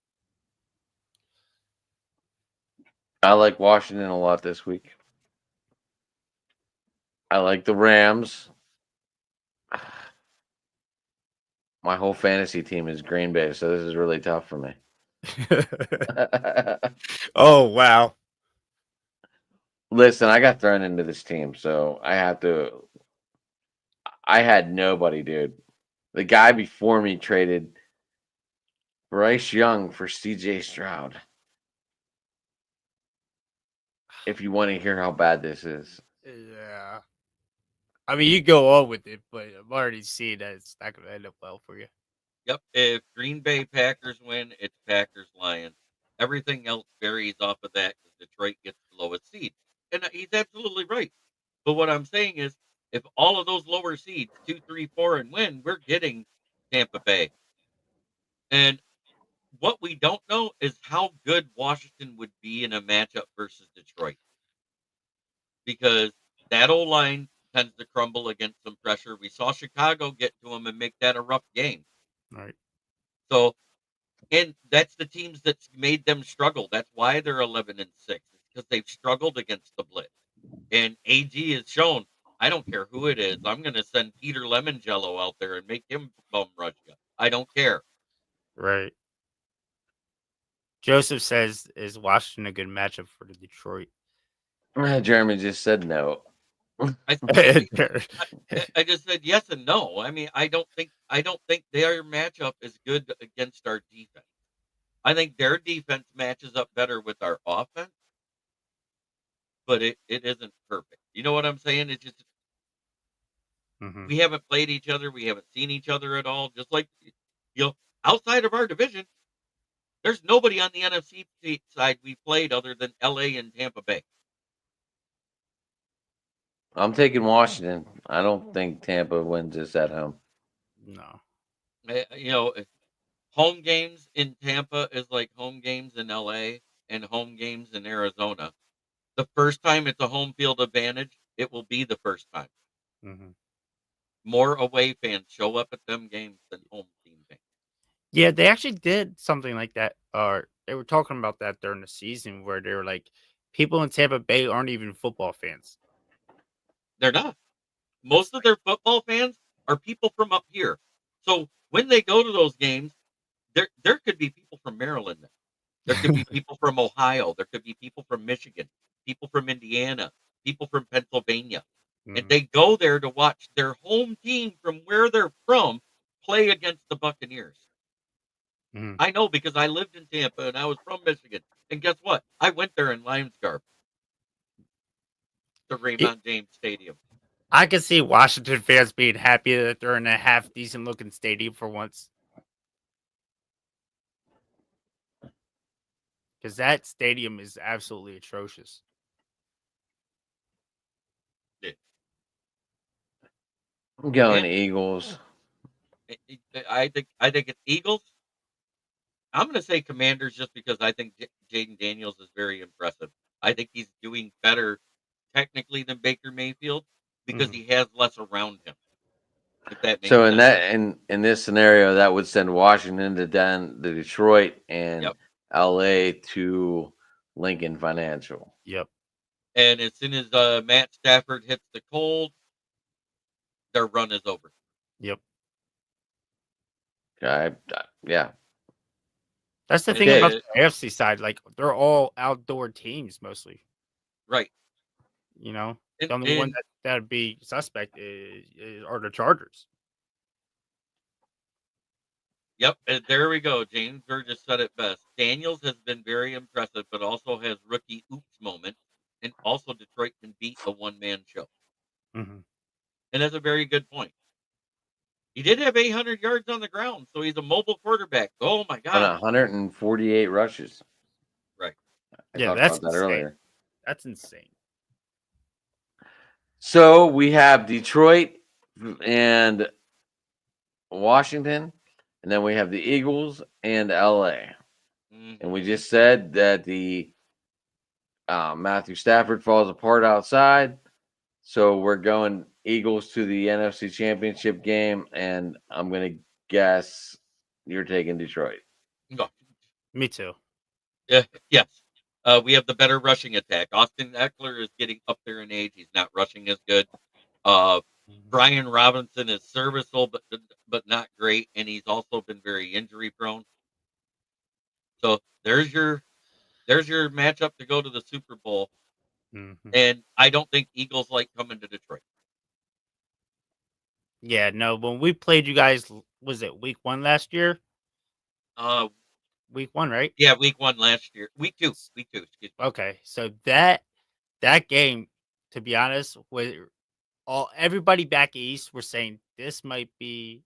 I like Washington a lot this week. I like the Rams. My whole fantasy team is Green Bay, so this is really tough for me. Oh, wow. Listen, I got thrown into this team, so I had nobody, dude. The guy before me traded Bryce Young for CJ Stroud. If you want to hear how bad this is. Yeah. I mean, you go on with it, but I'm already seeing that it's not going to end up well for you. Yep. If Green Bay Packers win, it's Packers Lions. Everything else varies off of that because Detroit gets the lowest seed. And he's absolutely right. But what I'm saying is, if all of those lower seeds, 2, 3, 4, and win, we're getting Tampa Bay. And what we don't know is how good Washington would be in a matchup versus Detroit. Because that O-line tends to crumble against some pressure. We saw Chicago get to them and make that a rough game. Right. So, and that's the teams that's made them struggle. That's why they're 11-6. It's because they've struggled against the blitz. And AG has shown, I don't care who it is. I'm going to send Peter Lemongello out there and make him bum rush you. I don't care. Right. Joseph says, is Washington a good matchup for the Detroit? Jeremy just said no. I just said yes and no. I mean, I don't think their matchup is good against our defense. I think their defense matches up better with our offense, but it isn't perfect. You know what I'm saying? It's just Mhm. we haven't played each other. We haven't seen each other at all. Just like, outside of our division, there's nobody on the NFC side we played other than LA and Tampa Bay. I'm taking Washington. I don't think Tampa wins this at home. No. Home games in Tampa is like home games in LA and home games in Arizona. The first time it's a home field advantage, it will be the first time. Hmm. More away fans show up at them games than home team games. Yeah, they actually did something like that. Or they were talking about that during the season where they were like, people in Tampa Bay aren't even football fans. They're not. Most of their football fans are people from up here. So when they go to those games, there could be people from Maryland there. There could be people from Ohio. There could be people from Michigan, people from Indiana, people from Pennsylvania. And Mhm. they go there to watch their home team from where they're from play against the Buccaneers. Mhm. I know because I lived in Tampa and I was from Michigan. And guess what? I went there in Lions garb to Raymond James Stadium. I can see Washington fans being happy that they're in a half decent looking stadium for once. Because that stadium is absolutely atrocious. I'm going And- Eagles. I think it's Eagles. I'm going to say Commanders just because I think Jaden Daniels is very impressive. I think he's doing better technically than Baker Mayfield because he has less around him. If that makes So sense. in this scenario, that would send Washington to Detroit and Yep. LA to Lincoln Financial. Yep. And as soon as Matt Stafford hits the cold, their run is over. Yep. Yeah. That's the thing about the AFC side. Like, they're all outdoor teams mostly. Right. You know, And- the only one and- that would be suspect are the Chargers. Yep, and there we go. James Burgess said it best. Daniels has been very impressive, but also has rookie oops moment, and also Detroit can beat a one-man show. Mm-hmm. And that's a very good point. He did have 800 yards on the ground, so he's a mobile quarterback. Oh my On God! 148 rushes. Right. I Yeah, talked that's about that insane. earlier. That's insane. So we have Detroit and Washington, and then we have the Eagles and LA. And we just said that the Matthew Stafford falls apart outside. So we're going Eagles to the NFC Championship game, and I'm going to guess you're taking Detroit. No. Me too. Yes. We have the better rushing attack. Austin Eckler is getting up there in age. He's not rushing as good. Brian Robinson is serviceable, but not great, and he's also been very injury prone. So there's your matchup to go to the Super Bowl. Mm-hmm. And I don't think Eagles like coming to Detroit. Yeah, no. When we played you guys, was it week 1 last year? Week 1, right? Yeah, week 1 last year. Week 2. Excuse me. Okay, so that game, to be honest, with everybody back east were saying this might be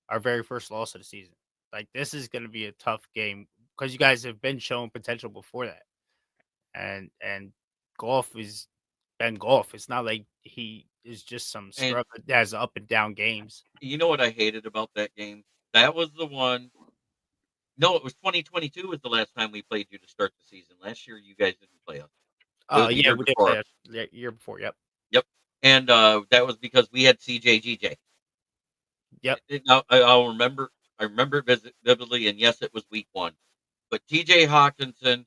our very first loss of the season. Like, this is going to be a tough game because you guys have been showing potential before that, and Goff is Ben Goff. It's not like he is just some scrub that has up and down games. You know what I hated about that game? That was the one. No, it was 2022 was the last time we played you to start the season. Last year, you guys didn't play us. Oh, yeah, we did play us year before. Yep. And that was because we had CJGJ. Yep. Now I'll remember. I remember it vividly, and yes, it was week 1. But TJ Hawkinson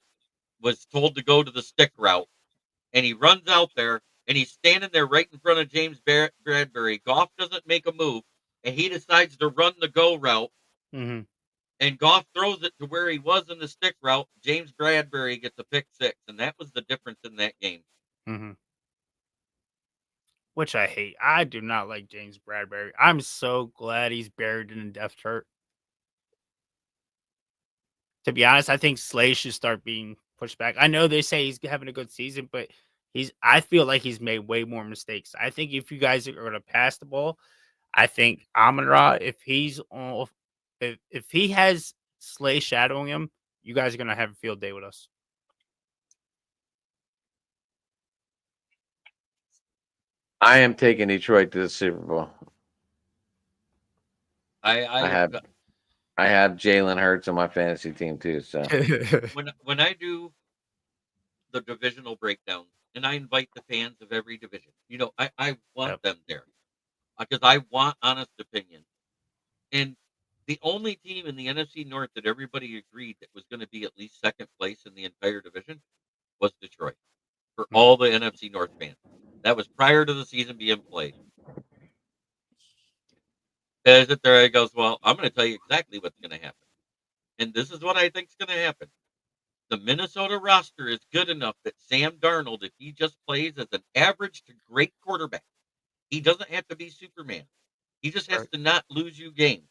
was told to go to the stick route, and he runs out there, and he's standing there right in front of James Bradbury. Goff doesn't make a move, and he decides to run the go route, Mm-hmm. and Goff throws it to where he was in the stick route. James Bradbury gets a pick six, and that was the difference in that game. Mm-hmm. Which I hate. I do not like James Bradbury. I'm so glad he's buried in a depth chart. To be honest, I think Slay should start being pushed back. I know they say he's having a good season, but I feel like he's made way more mistakes. I think if you guys are going to pass the ball, I think Amon-Ra, if he's on, if he has Slay shadowing him, you guys are going to have a field day with us. I am taking Detroit to the Super Bowl. I have Jalen Hurts on my fantasy team too. So when I do the divisional breakdown, and I invite the fans of every division, I want them there because I want honest opinion. And the only team in the NFC North that everybody agreed that was going to be at least second place in the entire division was Detroit. For all the NFC North fans, that was prior to the season being played. As it there, he goes, well, I'm going to tell you exactly what's going to happen, and this is what I think is going to happen. The Minnesota roster is good enough that Sam Darnold, if he just plays as an average to great quarterback, he doesn't have to be Superman. He just has to not lose you games.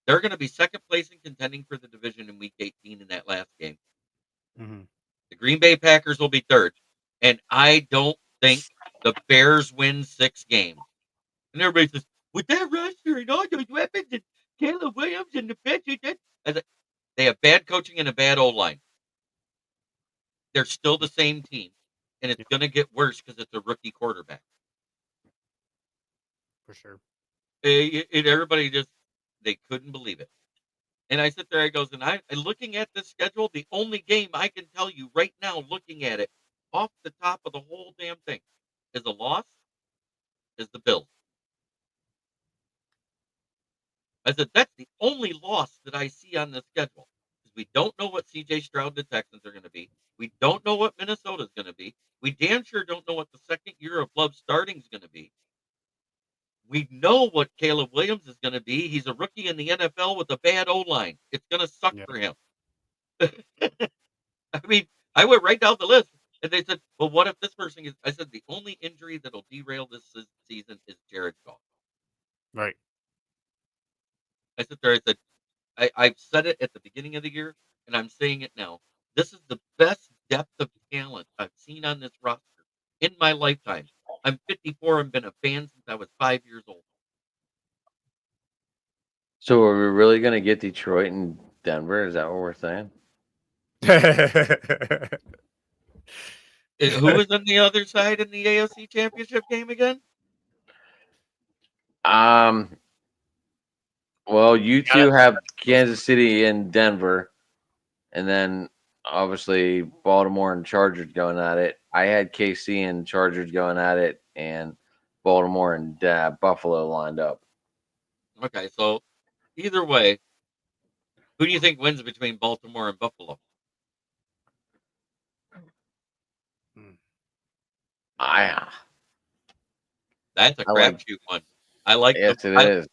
They're going to be second place in contending for the division in Week 18 in that last game. Mm-hmm. The Green Bay Packers will be third, and I don't think the Bears win 6 games. And everybody says, with that roster and all those weapons and Caleb Williams and the bench, they have bad coaching and a bad O-line. They're still the same team, and it's going to get worse because it's a rookie quarterback. For sure. Everybody they couldn't believe it. And I sit there, I goes, and looking at this schedule, the only game I can tell you right now, looking at it, off the top of the whole damn thing, is a loss, is the Bills. I said, that's the only loss that I see on this schedule. Because we don't know what C.J. Stroud the Texans are going to be. We don't know what Minnesota's going to be. We damn sure don't know what the second year of Love starting is going to be. We know what Caleb Williams is going to be. He's a rookie in the NFL with a bad O-line. It's going to suck for him. I mean, I went right down the list, and they said, well, what if this person is... I said, the only injury that'll derail this season is Jared Goff. Right. I sit there, I said, I've said it at the beginning of the year, and I'm saying it now. This is the best depth of talent I've seen on this roster in my lifetime. I'm 54 and been a fan since I was 5 years old. So are we really going to get Detroit and Denver? Is that what we're saying? Who was on the other side in the AFC Championship game again? Well, you two have Kansas City and Denver, and then obviously Baltimore and Chargers going at it. I had KC and Chargers going at it, and Baltimore and Buffalo lined up. Okay, so either way, who do you think wins between Baltimore and Buffalo? That's a crapshoot one. I like it is.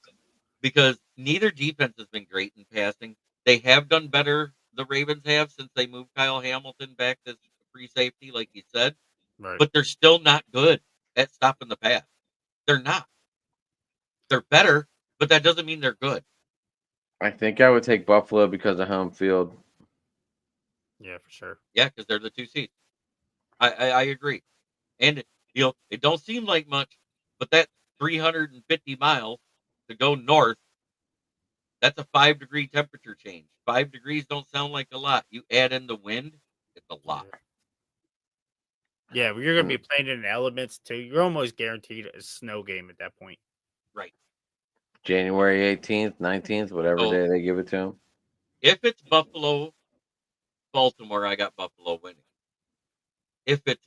Because neither defense has been great in passing. They have done better, the Ravens have, since they moved Kyle Hamilton back to free safety, like you said. Right. But they're still not good at stopping the pass. They're not. They're better, but that doesn't mean they're good. I think I would take Buffalo because of home field. Yeah, for sure. Yeah, because they're the 2 seeds. I agree. And, it don't seem like much, but that 350 miles to go north, that's a 5-degree temperature change. 5 degrees don't sound like a lot. You add in the wind, it's a lot. Yeah, you're going to be playing in the elements too. You're almost guaranteed a snow game at that point. Right. January 18th, 19th, whatever day they give it to them. If it's Buffalo, Baltimore, I got Buffalo winning. If it's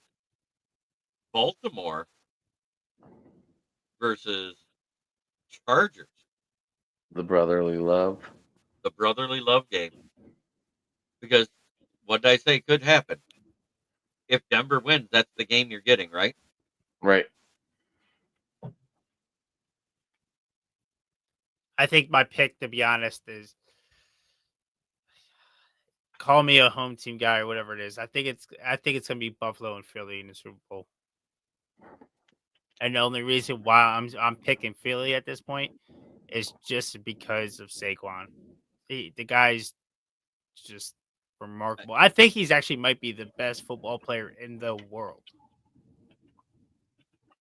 Baltimore versus Chargers, the brotherly love game. Because what did I say could happen? if Denver wins, that's the game you're getting, right? Right. I think my pick, to be honest, is call me a home team guy or whatever it is. I think it's gonna be Buffalo and Philly in the Super Bowl. And the only reason why I'm picking Philly at this point is just because of Saquon. The guy's just remarkable. I think he's actually might be the best football player in the world.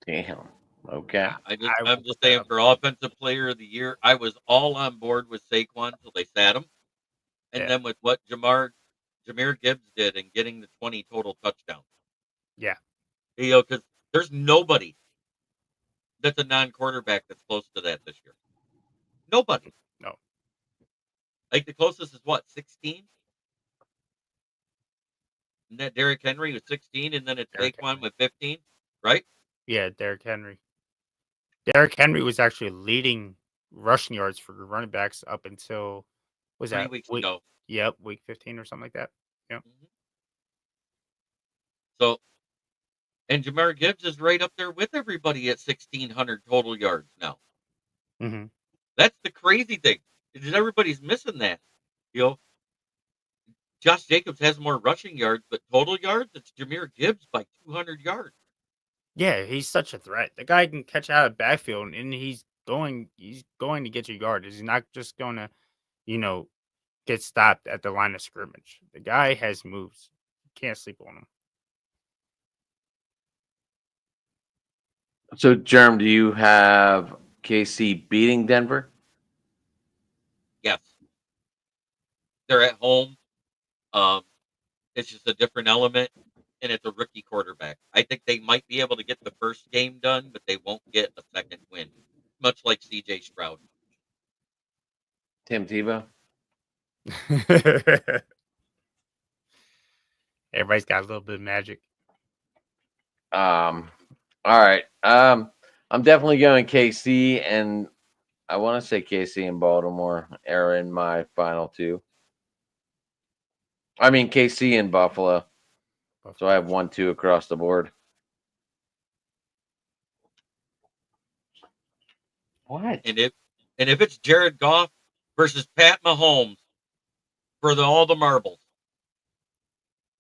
Damn. Okay. I'm just saying, for offensive player of the year, I was all on board with Saquon until they sat him. And then with what Jahmyr Gibbs did in getting the 20 total touchdowns. Yeah. You know, because there's nobody that's a non-quarterback that's close to that this year. Nobody. No. Like the closest is what, 16? And that Derrick Henry was 16, and then it's Saquon with 15, right? Yeah, Derrick Henry. Derrick Henry was actually leading rushing yards for running backs up until was 3 that weeks week? ago. Yep, week 15 or something like that. Yeah. So, and Jahmyr Gibbs is right up there with everybody at 1,600 total yards now. Mm-hmm. That's the crazy thing. Is everybody's missing that. You know, Josh Jacobs has more rushing yards, but total yards, it's Jahmyr Gibbs by 200 yards. Yeah, he's such a threat. The guy can catch out of backfield, and he's going to get you yardage. He's not just going to, get stopped at the line of scrimmage. The guy has moves. You can't sleep on him. So, Jerm, do you have KC beating Denver? Yes. They're at home. It's just a different element, and it's a rookie quarterback. I think they might be able to get the first game done, but they won't get a second win, much like CJ Stroud. Tim Tebow? Everybody's got a little bit of magic. All right. I'm definitely going KC, and I want to say KC and Baltimore are in my final two. I mean KC and Buffalo. So I have 1-2 across the board. What? And if it's Jared Goff versus Pat Mahomes for all the marbles,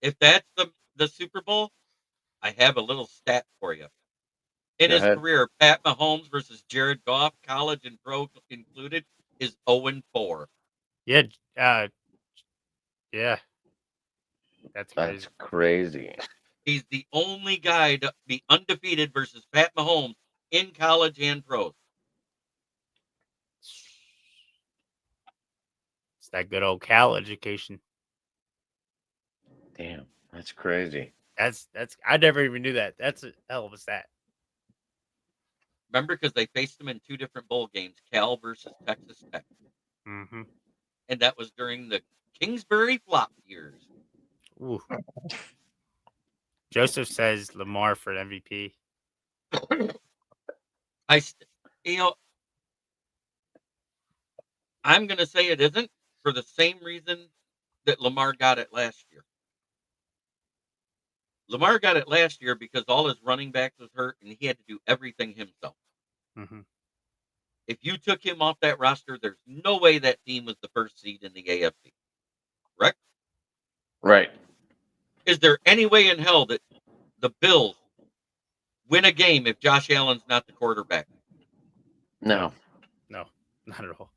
if that's the Super Bowl, I have a little stat for you. In his career, Pat Mahomes versus Jared Goff, college and pro included, is 0-4. Yeah. Yeah. That's crazy. He's the only guy to be undefeated versus Pat Mahomes in college and pros. It's that good old Cal education. Damn, that's crazy. That's I never even knew that. That's a hell of a stat. Remember, because they faced him in 2 different bowl games, Cal versus Texas Tech. Mm-hmm. And that was during the Kingsbury flop years. Ooh. Joseph says Lamar for MVP. I'm going to say it isn't for the same reason that Lamar got it last year. Lamar got it last year because all his running backs was hurt and he had to do everything himself. Mm-hmm. If you took him off that roster, there's no way that team was the first seed in the AFC. Correct? Right. Is there any way in hell that the Bills win a game if Josh Allen's not the quarterback? No. No, not at all.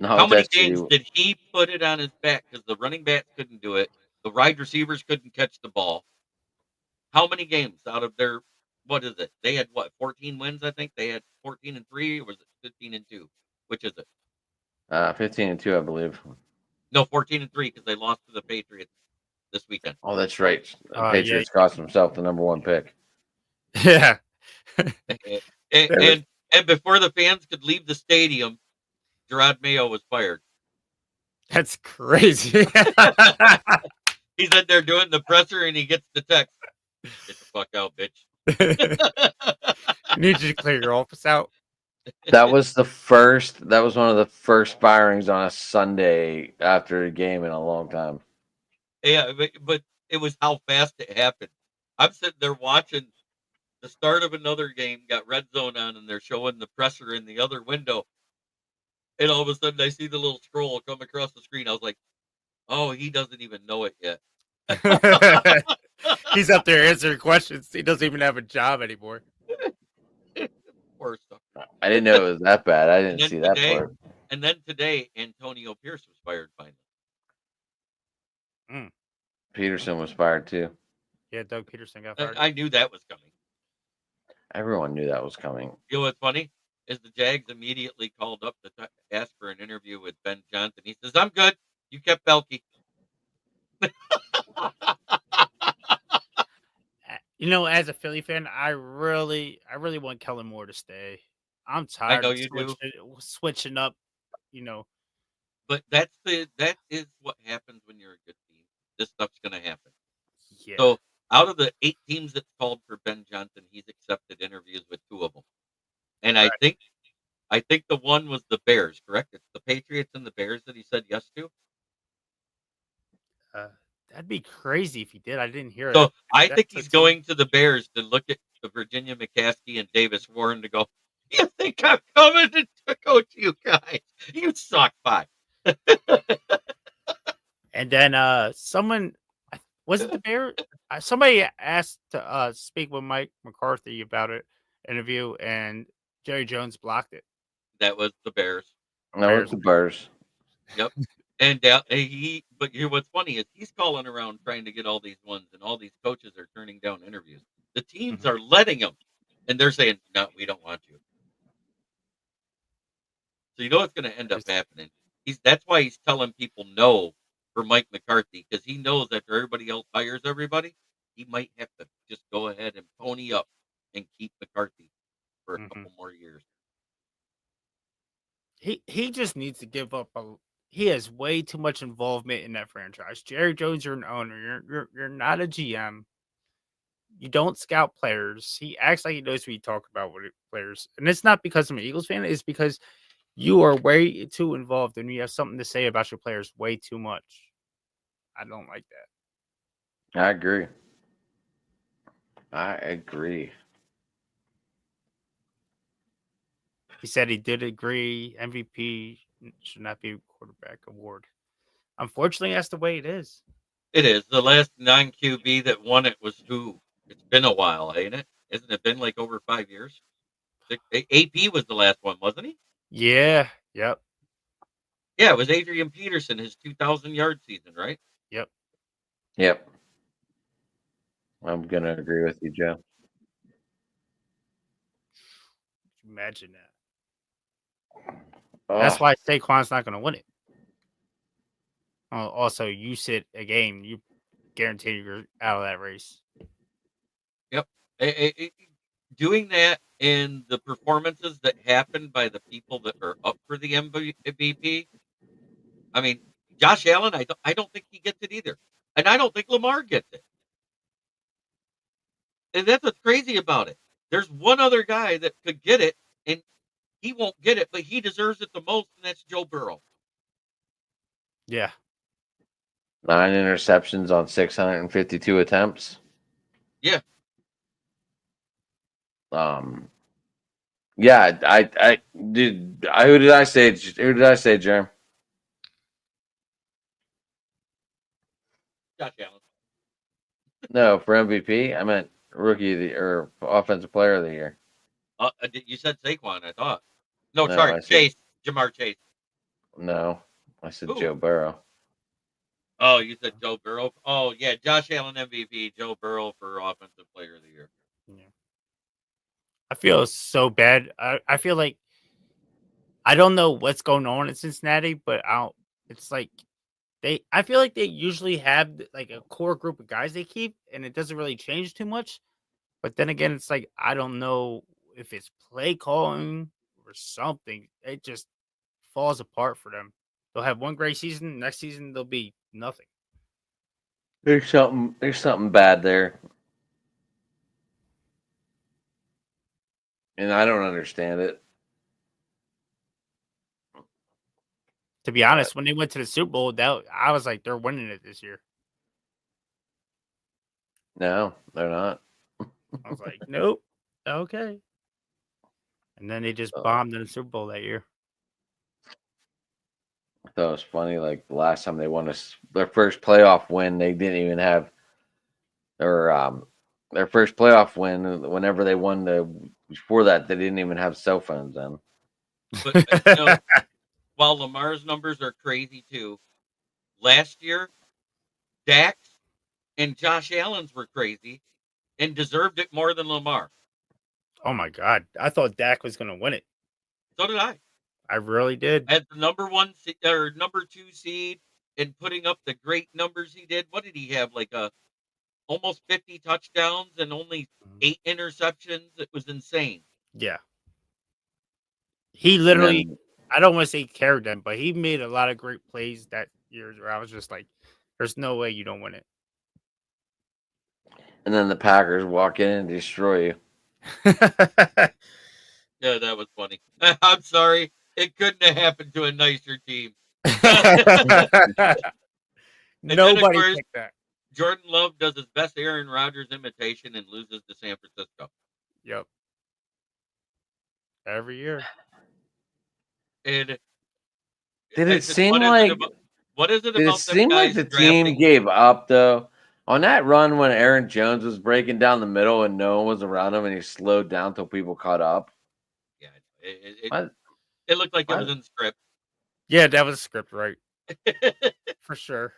No. How many games did he put it on his back? Because the running backs couldn't do it. The wide receivers couldn't catch the ball. How many games out of their, what is it? They had 14 wins, I think. They had 14-3, or was it 15-2? Which is it? 15-2, I believe. No, 14-3, because they lost to the Patriots this weekend. Oh, that's right. Patriots cost himself the number 1 pick. Yeah. and before the fans could leave the stadium, Gerard Mayo was fired. That's crazy. He's in there doing the presser, and he gets the text. Get the fuck out, bitch. Need you to clear your office out. That was one of the first firings on a Sunday after a game in a long time. Yeah, but it was how fast it happened. I'm sitting there watching the start of another game, got red zone on, and they're showing the presser in the other window. And all of a sudden, I see the little scroll come across the screen. I was like, "Oh, he doesn't even know it yet." He's up there answering questions. He doesn't even have a job anymore. Poor sucker. I didn't know it was that bad. I And didn't then see that today, part. and then today, Antonio Pierce was fired finally. Peterson was fired too. Yeah, Doug Peterson got fired. I knew that was coming. Everyone knew that was coming. You know what's funny is the Jags immediately called up to ask for an interview with Ben Johnson. He says, "I'm good. You kept Belky." You know, as a Philly fan, I really want Kellen Moore to stay. I'm tired know of you do. switching up, you know. But that is what happens when you're a good team. This stuff's going to happen. Yeah. So out of the 8 teams that's called for Ben Johnson, he's accepted interviews with 2 of them. And I think the one was the Bears, correct? It's the Patriots and the Bears that he said yes to. That'd be crazy if he did. I didn't hear So it. I That's think a he's team. going to the Bears to look at the Virginia McCaskey and Davis Warren to go, "You think I'm coming to coach you guys? You suck, bye." And then someone was it the Bear? Somebody asked to speak with Mike McCarthy about it interview, and Jerry Jones blocked it. That was the Bears. No, it's the Bears. Yep. And but here, what's funny is he's calling around trying to get all these ones, and all these coaches are turning down interviews. The teams are letting them, and they're saying, "No, we don't want you." So you know what's going to end up happening. That's why he's telling people no for Mike McCarthy, because he knows after everybody else hires everybody, he might have to just go ahead and pony up and keep McCarthy for a couple more years. He just needs to give up he has way too much involvement in that franchise. Jerry Jones, you're an owner. You're not a GM. You don't scout players. He acts like he knows what he talks about with players. And it's not because I'm an Eagles fan, it's because you are way too involved and you have something to say about your players way too much. I don't like that. I agree. I agree. He said he did agree MVP should not be a quarterback award. Unfortunately, that's the way it is. It is. The last non-QB that won it was who? It's been a while, ain't it? Isn't it been like over 5 years? AP was the last one, wasn't he? Yeah. Yep. Yeah, it was Adrian Peterson, his 2,000-yard season, right? Yep. Yep. I'm going to agree with you, Joe. Imagine that. That's Oh, why Saquon's not going to win it. Also, you sit a game, you guarantee you're out of that race. Yep. Doing that in the performances that happen by the people that are up for the MVP. I mean, Josh Allen, I don't think he gets it either. And I don't think Lamar gets it. And that's what's crazy about it. There's one other guy that could get it, and he won't get it, but he deserves it the most, and that's Joe Burrow. Yeah. 9 interceptions on 652 attempts. Yeah. Yeah, I did. Who did I say? Who did I say, Jerem? Josh Allen. No, for MVP. I meant rookie of the or offensive player of the year. You said Saquon, I thought. No, No, sorry, I said- Chase. Jamar Chase. No, I said Who? Joe Burrow. Oh, you said Joe Burrow? Oh, yeah, Josh Allen MVP, Joe Burrow for Offensive Player of the Year. Yeah. I feel so bad. I feel like I don't know what's going on in Cincinnati, but it's like I feel like they usually have like a core group of guys they keep, and it doesn't really change too much. But then again, it's like I don't know if it's play calling or something. It just falls apart for them. They'll have one great season, next season they'll be nothing. There's something bad there, and I don't understand it. To be honest, when they went to the Super Bowl, I was like, they're winning it this year. No, they're not. I was like, nope. Okay. And then they just bombed in the Super Bowl that year. I thought it was funny. Like the last time they won their first playoff win, they didn't even have their first playoff win. Whenever they won before that, they didn't even have cell phones then. But while Lamar's numbers are crazy too, last year, Dax and Josh Allen's were crazy and deserved it more than Lamar. Oh my God. I thought Dak was going to win it. So did I. I really did. As the number 2 seed and putting up the great numbers he did. What did he have? Like almost 50 touchdowns and only 8 interceptions. It was insane. Yeah. He literally, I don't want to say carried them, but he made a lot of great plays that year where I was just like, there's no way you don't win it. And then the Packers walk in and destroy you. Yeah, that was funny. I'm sorry. It couldn't have happened to a nicer team. Nobody course, picked that. Jordan Love does his best Aaron Rodgers imitation and loses to San Francisco. Yep. Every year. And Did it it's just, seem what is like? what is it Did it about them seem like guys the drafting? team gave up though? On that run when Aaron Jones was breaking down the middle and no one was around him and he slowed down until people caught up. Yeah, What? it looked like it What? was in script. Yeah, that was a script, right? For sure.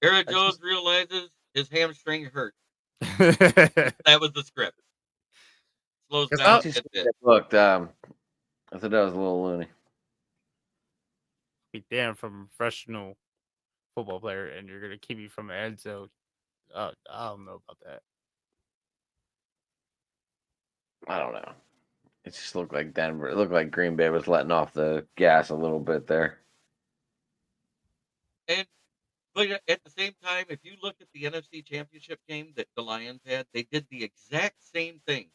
Aaron Jones realizes his hamstring hurt. That was the script. Slows down. That's it. Looked, I thought that was a little loony. Be damn from a professional football player, and you're gonna keep me from an end zone. I don't know about that. I don't know. It just looked like Denver. It looked like Green Bay was letting off the gas a little bit there. But at the same time, if you look at the NFC Championship game that the Lions had, they did the exact same thing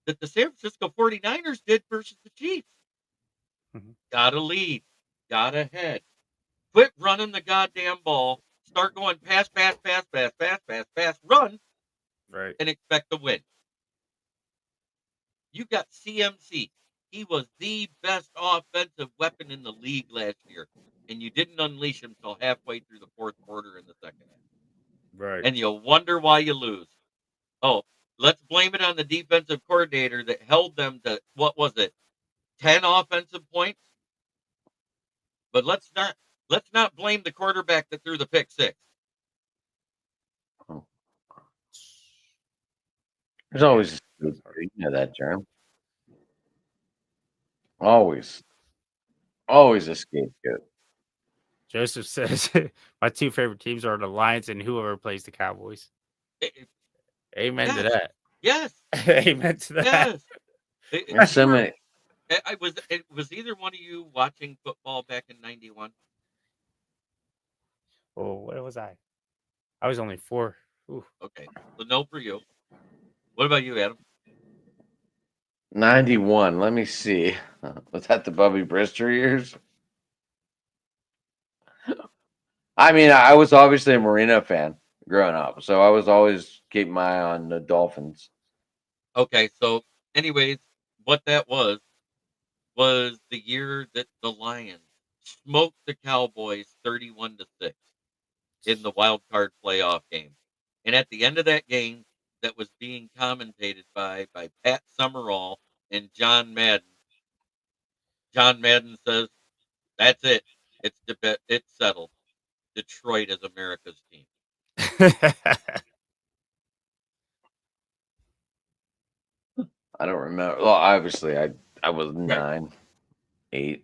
that the San Francisco 49ers did versus the Chiefs. Mhm. Got a lead, got ahead, quit running the goddamn ball, start going pass, run, Right. and expect to win. You got CMC. He was the best offensive weapon in the league last year, and you didn't unleash him until halfway through the fourth quarter in the second half. Right. And you'll wonder why you lose. Oh, let's blame it on the defensive coordinator that held them to, what was it, 10 offensive points? But let's not blame the quarterback that threw the pick six. There's always a scapegoat. You know that, Jerm. Always a scapegoat. Joseph says my 2 favorite teams are the Lions and whoever plays the Cowboys. Amen to that. Yes. Amen to that. Yes. There's so many. Was either one of you watching football back in '91? Oh, what was I? I was only 4. Ooh. Okay, so no for you. What about you, Adam? 91. Let me see. Was that the Bubby Brister years? I mean, I was obviously a Marino fan growing up, so I was always keeping my eye on the Dolphins. Okay, so anyways, what that was the year that the Lions smoked the Cowboys 31-6 in the wild card playoff game. And at the end of that game, that was being commentated by Pat Summerall and John Madden. John Madden says, "That's it. It's settled. Detroit is America's team." I don't remember. Well, obviously, I was 9, 8.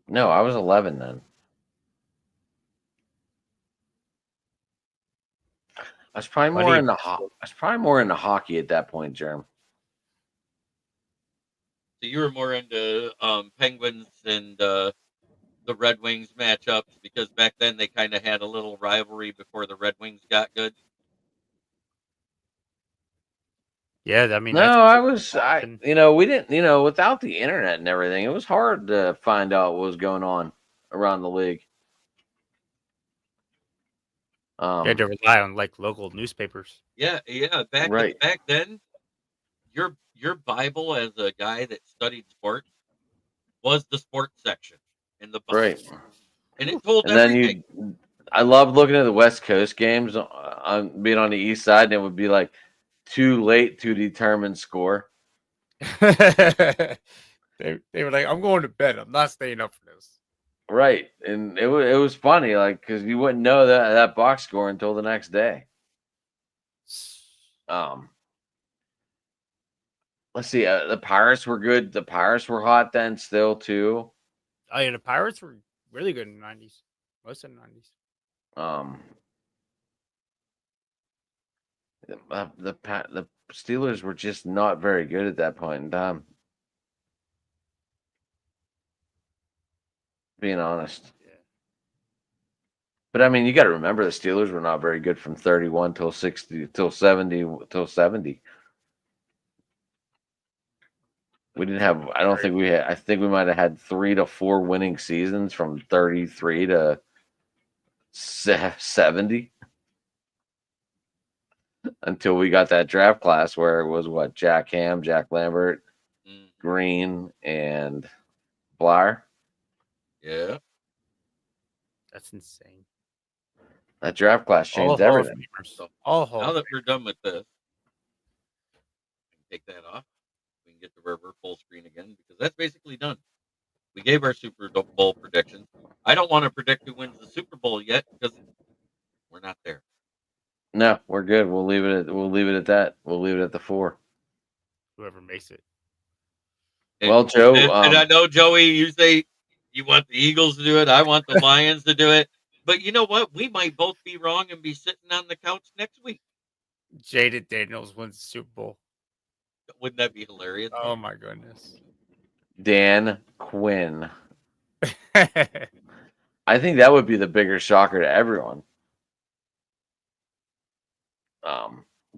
No, I was 11 then. I was probably more into hockey at that point, Jerm. So you were more into Penguins and the Red Wings matchups because back then they kind of had a little rivalry before the Red Wings got good. Yeah, I mean, No, we didn't, without the internet and everything, it was hard to find out what was going on around the league. You had to rely on like local newspapers. Yeah. Back Right. back then, your Bible as a guy that studied sports was the sports section in the Bible, Right. and it told And then everything. I loved looking at the West Coast games on being on the East Side, and it would be like too late to determine score. they were like, I'm going to bed. I'm not staying up for this. Right, and it was funny, like because you wouldn't know that box score until the next day. Let's see. The Pirates were good. The Pirates were hot then, still too. Oh yeah, the Pirates were really good in the 90s. Most of the 90s. The Steelers were just not very good at that point in time. Being honest. Yeah. But I mean, you got to remember the Steelers were not very good from 31 till 60 till 70 till 70. We didn't have. I don't think we had. I think we might have had 3 to 4 winning seasons from 33 to 70 until we got that draft class where it was what Jack Ham, Jack Lambert, Green, and Blair. Yeah. That's insane. That draft class changed Hall of everything. Famers. So All Hall now of that Famers. we're done with this, we can take that off. We can get the river full screen again because that's basically done. We gave our Super Bowl predictions. I don't want to predict who wins the Super Bowl yet because we're not there. No, we're good. We'll leave it at that. We'll leave it at the 4. Whoever makes it. Well, Joe, and I know, Joey, you say you want the Eagles to do it. I want the Lions to do it. But you know what? We might both be wrong and be sitting on the couch next week. Jaden Daniels wins the Super Bowl. Wouldn't that be hilarious? Oh my goodness. Dan Quinn. I think that would be the bigger shocker to everyone.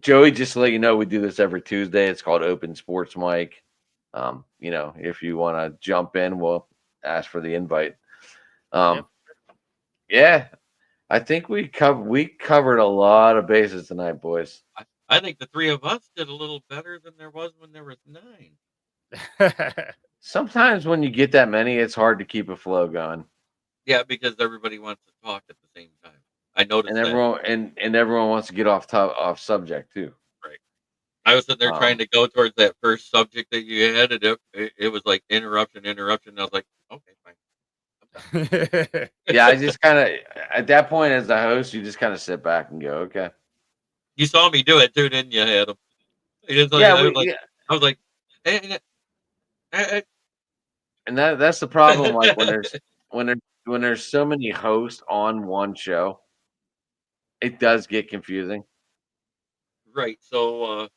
Joey, just to let you know, we do this every Tuesday. It's called Open Sports Mic. If you want to jump in, we'll ask for the invite. Yeah, I think we covered a lot of bases tonight, boys. I think the three of us did a little better than there was when there was 9. Sometimes when you get that many, it's hard to keep a flow going. Yeah, because everybody wants to talk at the same time. I noticed And everyone and everyone wants to get off subject too. Right. I was sitting there trying to go towards that first subject that you had, and it was like interruption. And I was like, okay, fine. Yeah, I just kind of at that point as the host, you just kind of sit back and go, okay. You saw me do it too, didn't you, Adam? I was like, hey. And that's the problem. Like when there's so many hosts on one show, it does get confusing. Right. So,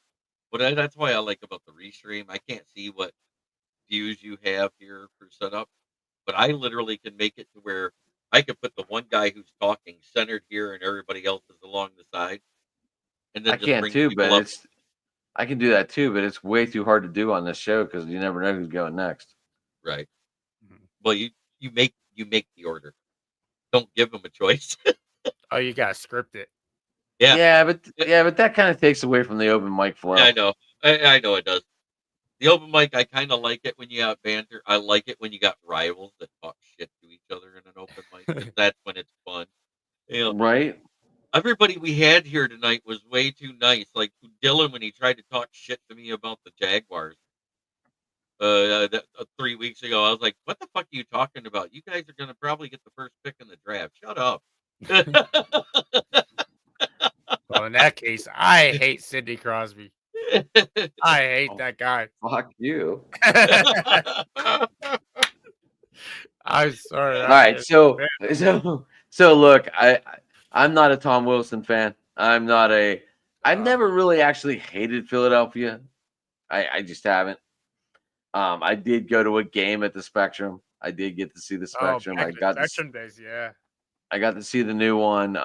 that's why I like about the restream. I can't see what views you have here for setup, but I literally can make it to where I could put the one guy who's talking centered here and everybody else is along the side. And then I can too, but I can do that too, but it's way too hard to do on this show because you never know who's going next. Right. Well, you make the order. Don't give them a choice. Oh, you gotta script it. Yeah. But that kind of takes away from the open mic flow. Yeah, I know. I know it does. The open mic, I kind of like it when you have banter. I like it when you got rivals that talk shit to each other in an open mic. 'Cause that's when it's fun. Right? Everybody we had here tonight was way too nice. Like Dylan when he tried to talk shit to me about the Jaguars 3 weeks ago. I was like, what the fuck are you talking about? You guys are going to probably get the first pick in the draft. Shut up. Well, in that case, I hate Sidney Crosby. I hate that guy. Fuck you. I'm sorry. All right, so look, I'm not a Tom Wilson fan. I've never really actually hated Philadelphia. I just haven't. I did go to a game at the Spectrum. I did get to see the Spectrum. I got Spectrum days, yeah. I got to see the new one.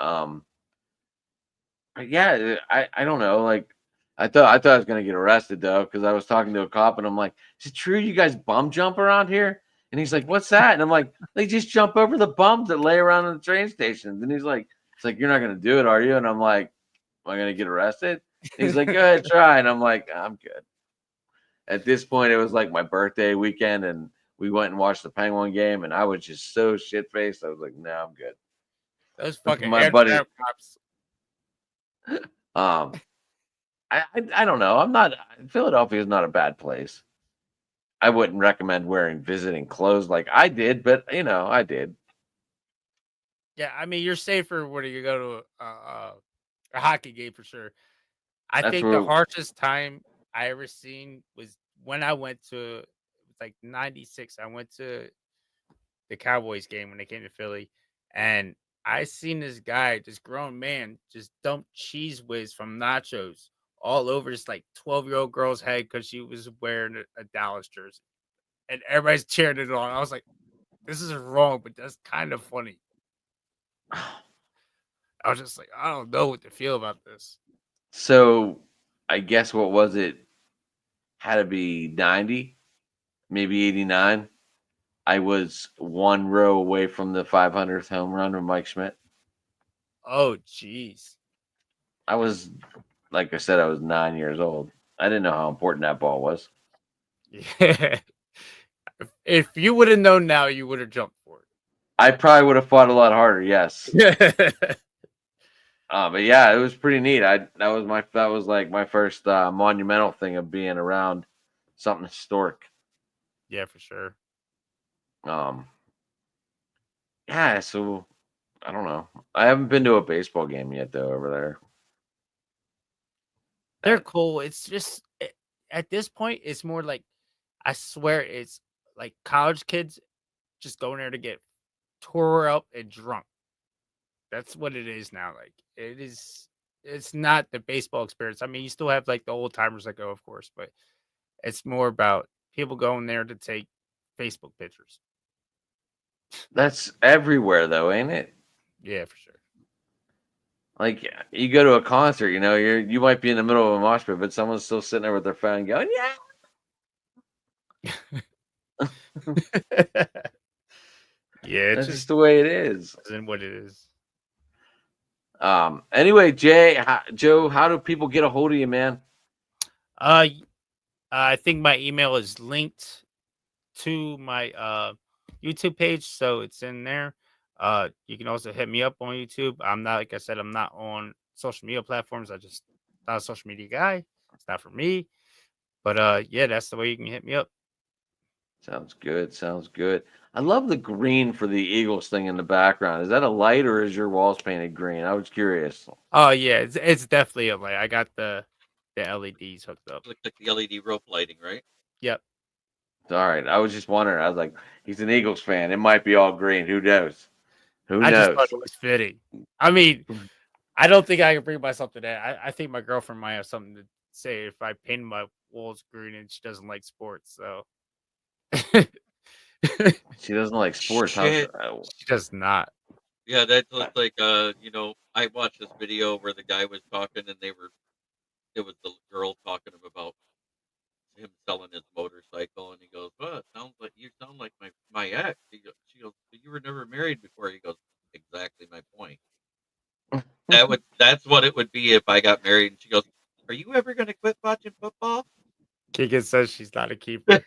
Yeah, I don't know. Like, I thought I was gonna get arrested though, because I was talking to a cop and I'm like, "Is it true you guys bum jump around here?" And he's like, "What's that?" And I'm like, "They just jump over the bums that lay around in the train stations." And he's like, It's like, you're not gonna do it, are you? And I'm like, am I gonna get arrested? He's like, go ahead, try. And I'm like, I'm good. At this point, it was like my birthday weekend, and we went and watched the Penguin game, and I was just so shit faced. I was like, no, I'm good. Those fucking My buddy, cops. I don't know. I'm not. Philadelphia is not a bad place. I wouldn't recommend wearing visiting clothes like I did, but I did. Yeah, I mean, you're safer when you go to a hockey game for sure. I That's think the where harshest time I ever seen was when I went to, it was like 96. I went to the Cowboys game when they came to Philly, and I seen this guy, this grown man, just dump cheese whiz from nachos all over this like 12-year-old girl's head because she was wearing a Dallas jersey, and everybody's cheering it on. I was like, this is wrong, but that's kind of funny. I was just like, I don't know what to feel about this. So I guess what was it? Had to be 90, maybe 89. I was one row away from the 500th home run with Mike Schmidt. Oh, jeez. I was, like I said, I was 9 years old. I didn't know how important that ball was. Yeah. If you would have known now, you would have jumped for I probably would have fought a lot harder. Yes. it. But yeah, it was pretty neat. That was like my first monumental thing of being around something historic. Yeah, for sure. Yeah, so I don't know. I haven't been to a baseball game yet though over there. They're cool. It's just at this point, it's more like, I swear, it's like college kids just going there to get tore up and drunk. That's what it is now. Like, it is. It's not the baseball experience. I mean, you still have like the old timers that go, of course, but it's more about people going there to take Facebook pictures. That's everywhere though, ain't it? Yeah, for sure. Like you go to a concert, you might be in the middle of a mosh pit, but someone's still sitting there with their phone going, yeah. Yeah, it's That's just just the way it is. isn't what it is. Anyway, Joe, how do people get a hold of you, man? I think my email is linked to my YouTube page, so it's in there. You can also hit me up on YouTube. I'm not, like I said, I'm not on social media platforms. I just not a social media guy. It's not for me. But yeah, that's the way you can hit me up. Sounds good. Sounds good. I love the green for the Eagles thing in the background. Is that a light or is your walls painted green? I was curious. Oh yeah, it's definitely a light. I got the LEDs hooked up. Looks like the LED rope lighting, right? Yep. All right. I was just wondering. I was like, he's an Eagles fan. It might be all green. Who knows? Who I just knows? thought it was fitting. I mean, I don't think I can bring myself to that. I think my girlfriend might have something to say if I paint my walls green and she doesn't like sports. So She doesn't like sports. Shit. she does not. Yeah, that looks like I watched this video where the guy was talking and it was the girl talking about him selling his motorcycle, and he goes, "Well, you sound like my ex." She goes, "But you were never married before." He goes, "Exactly my point. That's what it would be if I got married." And she goes, "Are you ever going to quit watching football?" Keegan says she's not a keeper.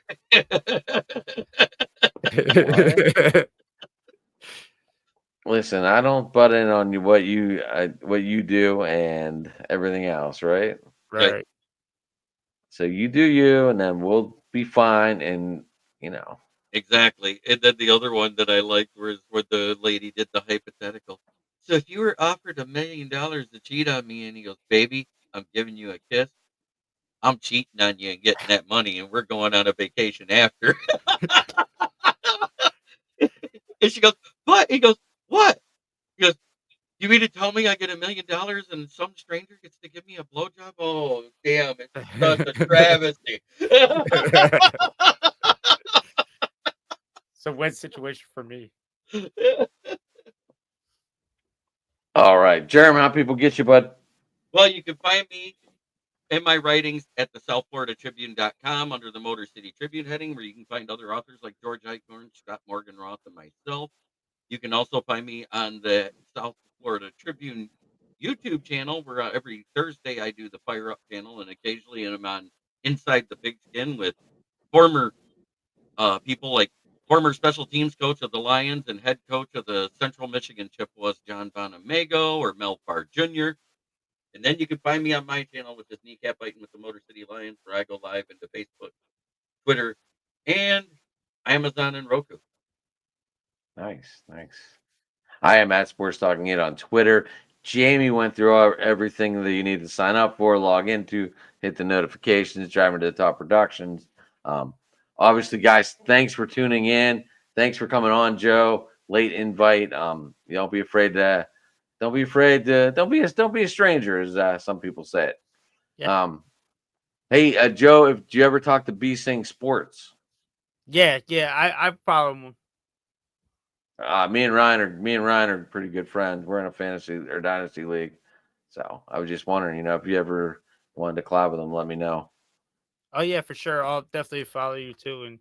Listen, I don't butt in on what you do and everything else, right? Right. So you do you, and then we'll be fine. And Exactly. And then the other one that I liked was where the lady did the hypothetical. So if you were offered $1 million to cheat on me, and he goes, "Baby, I'm giving you a kiss. I'm cheating on you and getting that money, and we're going on a vacation after." And she goes, "What?" He goes, "What?" He goes, "You mean to tell me I get $1 million and some stranger gets to give me a blowjob? Oh, damn, it's such a travesty." So win situation for me. all right, Jeremy, how people get you, bud? Well, you can find me and my writings at the SouthFloridaTribune.com under the Motor City Tribune heading, where you can find other authors like George Eichhorn, Scott Morgan Roth, and myself. You can also find me on the South Florida Tribune YouTube channel, where every Thursday I do the Fire Up channel, and occasionally I'm on Inside the Pigskin with former people like former special teams coach of the Lions and head coach of the Central Michigan Chippewas, John Bonamago, or Mel Farr Jr. And then you can find me on my channel with this kneecap biting with the Motor City Lions, where I go live into Facebook, Twitter, and Amazon and Roku. Nice. I am at Sports Talking It on Twitter. Jamie went through everything that you need to sign up for, log into, hit the notifications, driving to the top productions. Obviously, guys, thanks for tuning in. Thanks for coming on, Joe. Late invite. Don't be afraid to. Don't be a stranger, as some people say it. Yeah. Hey, Joe, do you ever talk to B Sing Sports? Yeah, I follow him. Me and Ryan are pretty good friends. We're in a fantasy or dynasty league, so I was just wondering, if you ever wanted to collab with them, let me know. Oh yeah, for sure. I'll definitely follow you too, and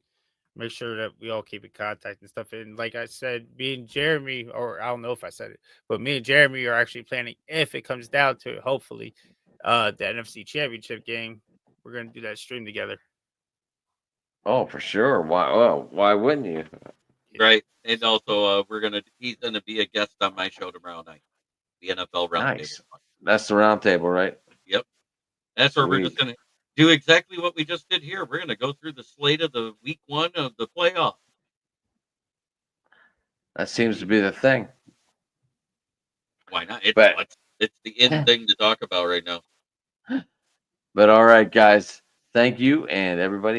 make sure that we all keep in contact and stuff. And like I said, me and Jeremy, or I don't know if I said it, but me and Jeremy are actually planning, if it comes down to it, hopefully, the NFC Championship game. We're gonna do that stream together. Oh, for sure. Why wouldn't you? Right. And also, he's gonna be a guest on my show tomorrow night, the NFL Roundtable. Nice. That's the round table, right? Yep. That's where we're Sweet. just gonna do exactly what we just did here. We're gonna go through the slate of the week 1 of the playoffs. That seems to be the thing. Why not? But- It's the in thing to talk about right now. But all right, guys. Thank you, and everybody.